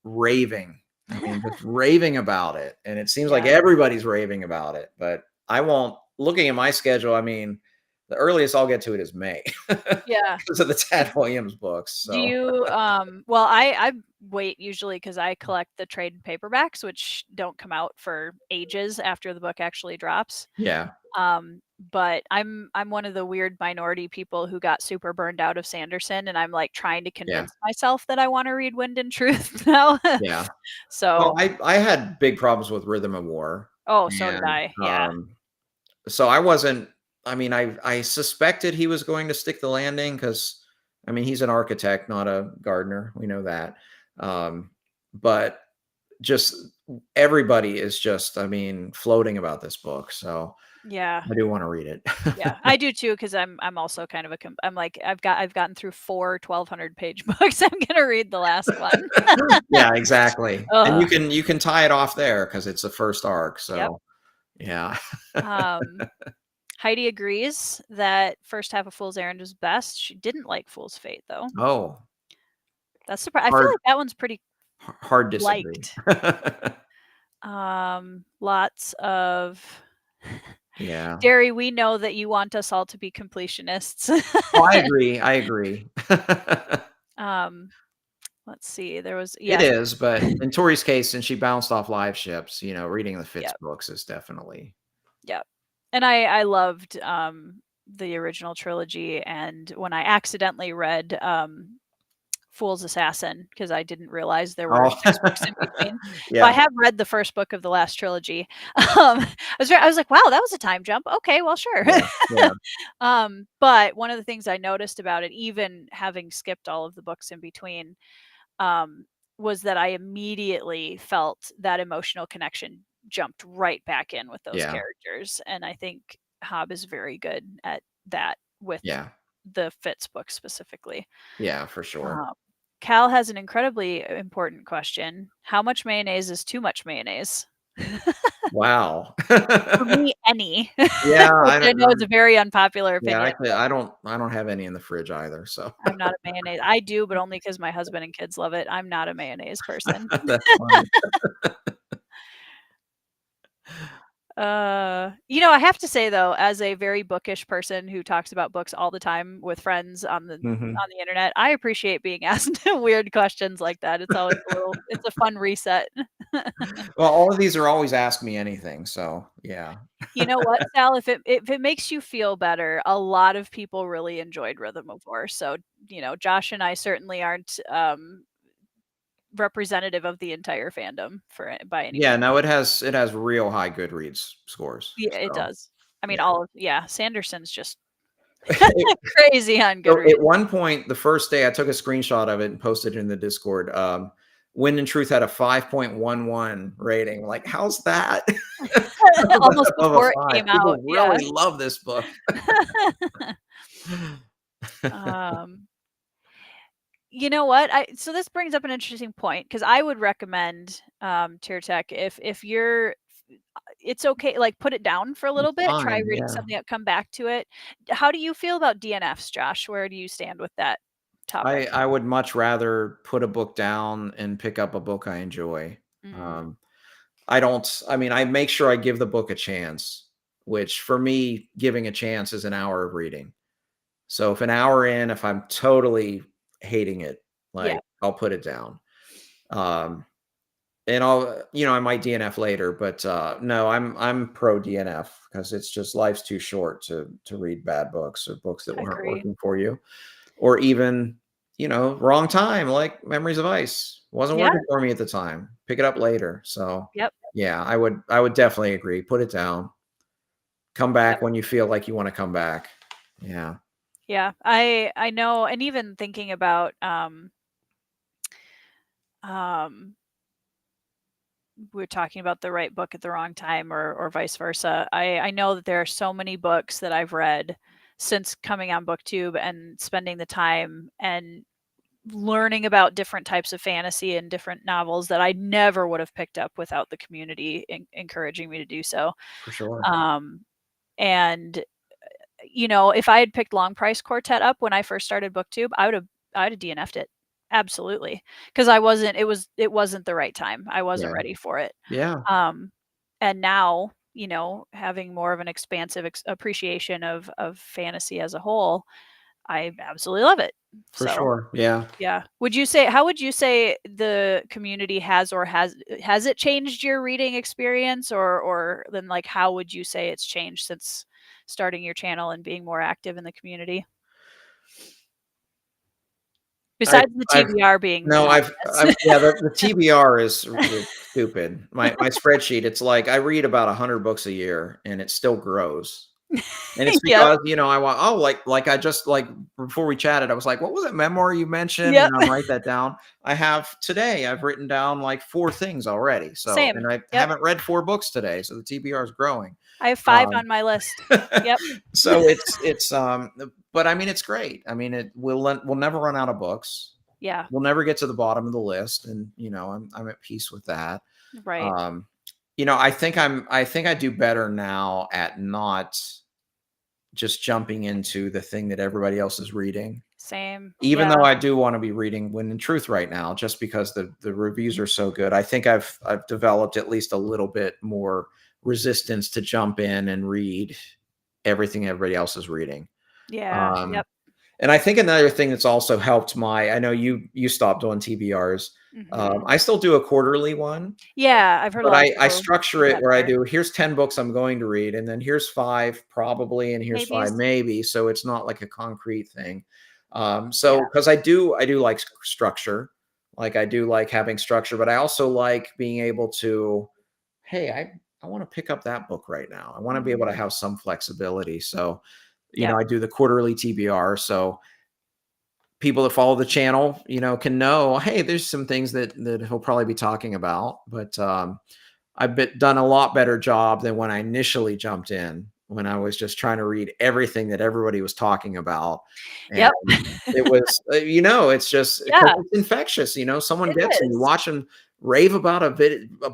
raving. I mean, just raving about it, and it seems like yeah, everybody's raving about it, but I won't looking at my schedule, I mean, the earliest I'll get to it is May yeah. because of the Tad Williams books, Do so you, well, I wait usually because I collect the trade paperbacks, which don't come out for ages after the book actually drops. yeah, But I'm one of the weird minority people who got super burned out of Sanderson, and I'm like trying to yeah, convince myself that I want to read Wind and Truth now. yeah. Well, So, I had big problems with Rhythm of War, oh, so did and, I. Yeah. so I wasn't I mean, I suspected he was going to stick the landing because I mean, he's an architect, not a gardener, we know that, but just everybody is just, I mean, floating about this book, so Yeah. I do wanna read it. Yeah. I do too because I'm also kind of I'm like I've gotten through 4 1,200-page books. I'm gonna read the last one. Yeah, exactly, and Ugh. you can tie it off there because it's the first arc, Yep. so yeah. Um, Heidi agrees that first half of Fool's Errand was best. She didn't like Fool's Fate though. Oh, I feel hard like that one's pretty hard disagree. liked. Lots of Yeah. Derry, we know that you want us all to be completionists. Oh, I agree, I agree. um, let's see. There was It yes, is, but in Tori's case, since she bounced off live ships, reading the Fitz yep, books is definitely yep. And I loved the original trilogy, and when I accidentally read Fool's Assassin because I didn't realize there were Oh. 6 books in between. So I Yeah, have read the first book of the last trilogy. I was like, "Wow, that was a time jump. Okay, well, sure." yeah, yeah, But one of the things I noticed about it, even having skipped all of the books in between, um, was that I immediately felt that emotional connection jumped right back in with those yeah, characters, and I think Hobb is very good at that with yeah, the Fitz book specifically. yeah, for sure. Um, Cal has an incredibly important question. How much mayonnaise is too much mayonnaise? Wow. For me, any, Yeah, which I I don't know is a very unpopular yeah, opinion, but I don't have any in the fridge either, so I'm not a mayonnaise. I do, but only because my husband and kids love it. I'm not a mayonnaise person. that's funny. I have to say though, as a very bookish person who talks about books all the time with friends Mhm. on the internet, I appreciate being asked weird questions like that. It's a fun reset. Well, all of these are always ask me anything, so yeah. You know what, Sal? If it makes you feel better, a lot of people really enjoyed Rhythm of War. So, Josh and I certainly aren't representative of the entire fandom by any Yeah, means. no, it has real high Goodreads scores, Yeah, it so, does. I mean, yeah. Sanderson's just crazy on So Goodreads. at one point, the first day, I took a screenshot of it and posted it in the Discord. Wind and Truth had a 5.11 rating. Like, how's that? Almost Above a before it five. came out, People yeah. really love this book. Um, you know what? So this brings up an interesting point because I would recommend, Tier Tech if you're it's okay, like, put it down for a little It's bit, try fine. reading Yeah. something up, come back to it. How do you feel about DNFs, Josh? Where do you stand with that topic? I would much rather put a book down and pick up a book I enjoy. Mm, Um, I mean, I make sure I give the book a chance, which for me, giving a chance is an hour of reading. So if an hour in, if I'm totally hating it, yeah, like I'll put it down. Um, And I might DNF later, but no, I'm pro DNF because it's just life's too short to read bad books or books that I weren't agree. working for you, or even wrong time, like Memories of Ice wasn't Yeah. working for me at the time. Pick it up later. So Yep. yeah, I would definitely agree. Put it down. Come Yep. back when you feel like you want to come back. Yeah, Yeah. I know, and even thinking about um we're talking about the right book at the wrong time, or vice versa. I know that there are so many books that I've read since coming on BookTube and spending the time and learning about different types of fantasy and different novels that I never would have picked up without the community encouraging me to do so. for sure. Um, and if I had picked Long Price Quartet up when I first started BookTube, I'd have DNF'd it. Absolutely. Because it wasn't the right time. I wasn't Yeah, ready for it. yeah, Um, and now, having more of an expansive appreciation of fantasy as a whole, I absolutely love it. for So, sure. Yeah. yeah. How would you say the community has it changed your reading experience, or then, like, how would you say it's changed since starting your channel and being more active in the community? I Besides the I've TBR being no, I've monotonous. yeah, the TBR is stupid. My spreadsheet, it's like I read about 100 books a year and it still grows. And it's Yep, because, I want I just like before we chatted, I was like, what was that memoir you mentioned? yep, Write that down. I've written down like 4 things already. So, same. and I Yep. haven't read 4 books today. So the TBR is growing. I have 5 Um, on my list. Yep. so but I mean, it's great. I mean, we'll never run out of books. Yeah, We'll never get to the bottom of the list. And, I'm at peace with that. right. Um, I think I do better now at not just jumping into the thing that everybody else is reading. Same. Even Yeah. though I do want to be reading Wind and Truth right now, just because the reviews are so good, I think I've developed at least a little bit more resistance to jump in and read everything everybody else is reading. Yeah. Um, Yep. and I think another thing that's also helped I know you stopped doing TBRs. Mhm. I still do a quarterly one, Yeah, I've heard a but lot of I people structure do it that where I better. do, here's 10 books I'm going to read, and then here's 5 probably, and here's 5 Maybes. maybe. So it's not like a concrete thing. Yeah. So because I do like structure, like I do like having structure, but I also like being able to, hey, I want to pick up that book right now. I want to be able to Mhm. have some flexibility. So, Yep. I do the quarterly TBR. So people that follow the channel, can know, hey, there's some things that he'll probably be talking about, but done a lot better job than when I initially jumped in, when I was just trying to read everything that everybody was talking about. And Yep. it was, it's just because Yeah, it's infectious. Someone it gets and you is. watch them rave about a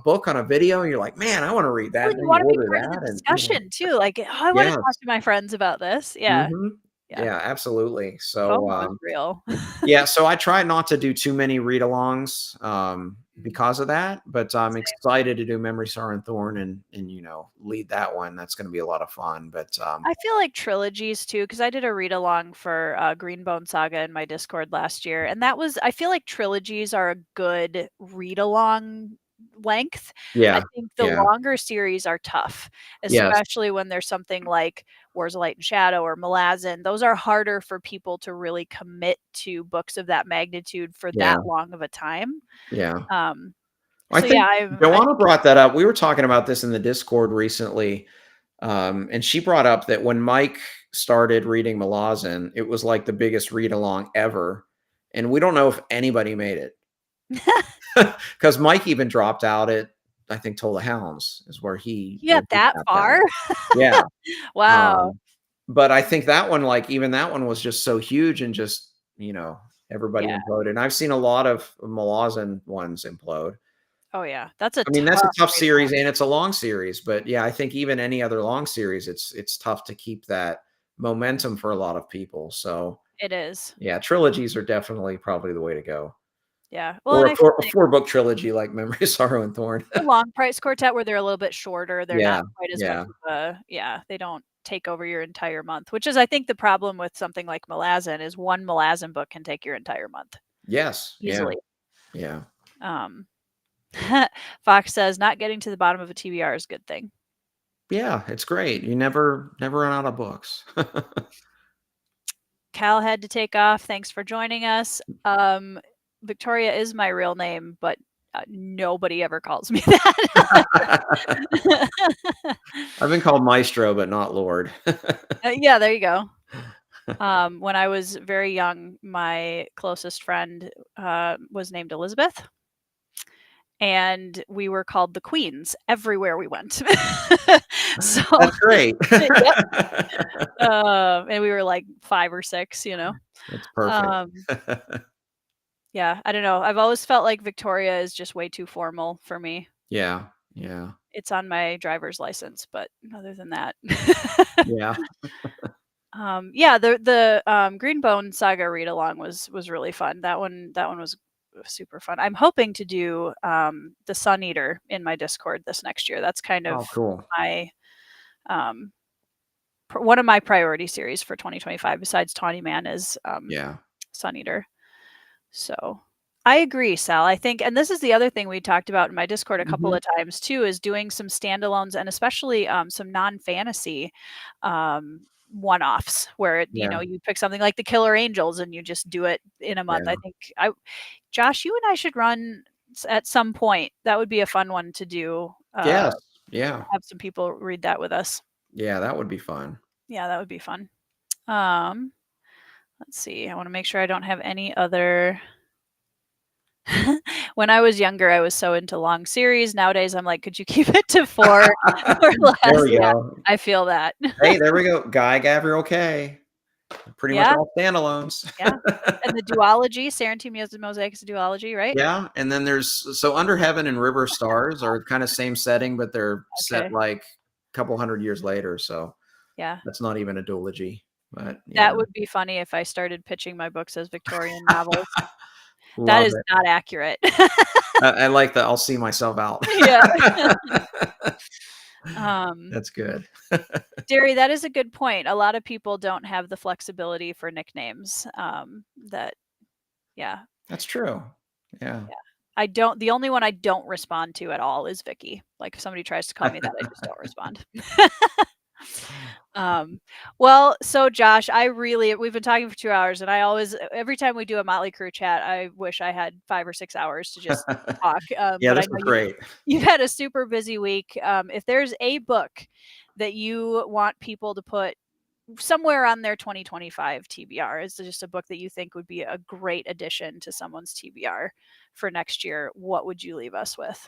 book on a video, and you're like, man, I want to read Well, that. And you then you wanna be order part of the that, and discussion too, like, "Oh, I wanna talk yes, to my friends about this." Yeah, hmm yeah. yeah, absolutely. So, FOMO is real. yeah, so I try not to do too many read-alongs, Mhm. because of that, but I'm Same. excited to do Memory, Sorrow, and Thorn and, lead that one. That's gonna be a lot of fun, but, I feel like trilogies too, because I did a read along for Greenbone Saga in my Discord last year, and I feel like trilogies are a good read along length. I yeah, think the yeah, longer series are tough, yes, especially when there's something like Wars of Light and Shadow or Malazan. Those are harder for people to really commit to books of that magnitude for yeah, that long of a time. yeah. Um, I so yeah, think I Joanna think brought that up. We were talking about this in the Discord recently, and she brought up that when Mike started reading Malazan, it was like the biggest read-along ever, and we don't know if anybody made it. Because Mike even dropped out at, I think, Toll the Hounds is you where got he that tapped far? out. Yeah, Wow. but I think that one, like, even that one was just so huge and just, everybody Yeah. imploded. And I've seen a lot of Malazan ones implode. Oh yeah. That's a I mean, that's a tough tough read series along. and it's a long series, but yeah, I think even any other long series, it's tough to keep that momentum for a lot of people. So It is. yeah, trilogies are definitely probably the way to go. Yeah. Well, Or and a I feel like 4 book trilogy like Memory, Sorrow, and Thorn. the long price quartet where they're a little bit shorter, they're not Yeah, quite as much yeah. of a yeah, they don't take over your entire month, which is I think the problem with something like Malazan is one Malazan book can take your entire month Yes, yeah, easily. yeah. Um, Fox says, not getting to the bottom of a TBR is a good thing. Yeah, it's great. You never run out of books. Cal had to take off. Thanks for joining us. Victoria is my real name, but nobody ever calls me that. I've been called Maestro, but not Lord. Yeah, there you go. When I was very young, my closest friend was named Elizabeth, and we were called the Queens everywhere we went. So, That's great. yep. And we were like 5 or 6, you know. That's perfect. Um, yeah, I don't know. I've always felt like Victoria is just way too formal for me. Yeah, yeah, It's on my driver's license, but other than that. yeah. Yeah, the Greenbone Saga read along was really fun. That one was super fun. I'm hoping to do the Sun Eater in my Discord this next year. That's kind of Oh, cool. my um one of my priority series for 2025 besides Tawny Man is Yeah. Sun Eater. So I agree, Sal. I think, and this is the other thing we talked about in my Discord a couple Mhm. of times too, is doing some standalones and especially some non-fantasy um, one-offs where Yeah, you pick something like the Killer Angels and you just do it in a month. I yeah. think Josh, you and I should run at some point. That would be a fun one to do. Yes, yeah. Have some people read that with us. Yeah, that would be fun. Yeah, that would be fun. Um, let's see. I want to make sure I don't have any other. When I was younger, I was so into long series. Nowadays, I'm like, could you keep it to 4 or There less? we Yeah, go. I feel that. Hey, there we go. Guy Gavriel K. Pretty much Yeah, all standalones. yeah. And the duology, Sarantine Mosaic is a duology, right? Yeah, and then there's so Under Heaven and River Stars are kinda same setting, but they're set, Okay. like, a couple 100 years later, so Yeah. that's not even a duology, but yeah. That would be funny if I started pitching my books as Victorian novels. That Love is it. not accurate. I like the "I'll see myself out." Yeah. Um, That's good. Derry, that is a good point. A lot of people don't have the flexibility for nicknames. That yeah. That's true. Yeah. Yeah. I don't the only one I don't respond to at all is Vicky. Like, if somebody tries to call me that, I just don't respond. Um, well, so Josh, we've been talking for 2 hours, and I always every time we do a Motley Crew chat, I wish I had 5 or 6 hours to just talk, Yeah, but I this know was you've great. you've had a super busy week. If there's a book that you want people to put somewhere on their 2025 TBR, is just a book that you think would be a great addition to someone's TBR for next year, what would you leave us with?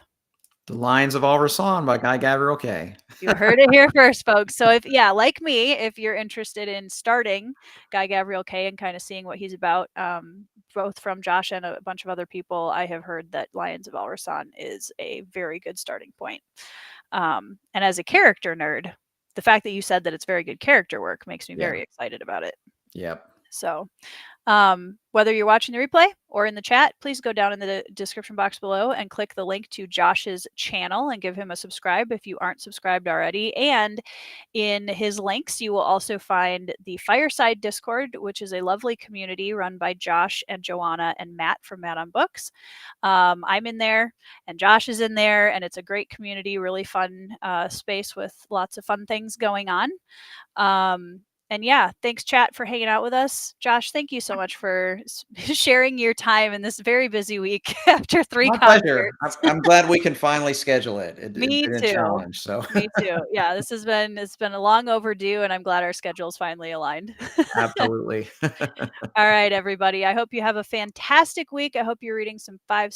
The Lions of Alrasan by Guy Gavriel K. You heard it here first, folks. So like me, if you're interested in starting Guy Gavriel K and kind of seeing what he's about, both from Josh and a bunch of other people, I have heard that Lions of Alrasan is a very good starting point. And as a character nerd, the fact that you said that it's very good character work makes me Yeah. very excited about it. Yep. So whether you're watching the replay or in the chat, please go down in the description box below and click the link to Josh's channel and give him a subscribe if you aren't subscribed already. And in his links, you will also find the Fireside Discord, which is a lovely community run by Josh and Joanna and Matt from Matt on Books. I'm in there and Josh is in there, and it's a great community, really fun space with lots of fun things going on. And yeah, thanks chat for hanging out with us. Josh, thank you so much for sharing your time in this very busy week after 3 My pleasure. I'm concerts. I'm glad we can finally schedule it. It's Me been a too. challenge, so Me too. Yeah, it's been a long overdue, and I'm glad our schedules finally aligned. absolutely. All right, everybody. I hope you have a fantastic week. I hope you're reading some 5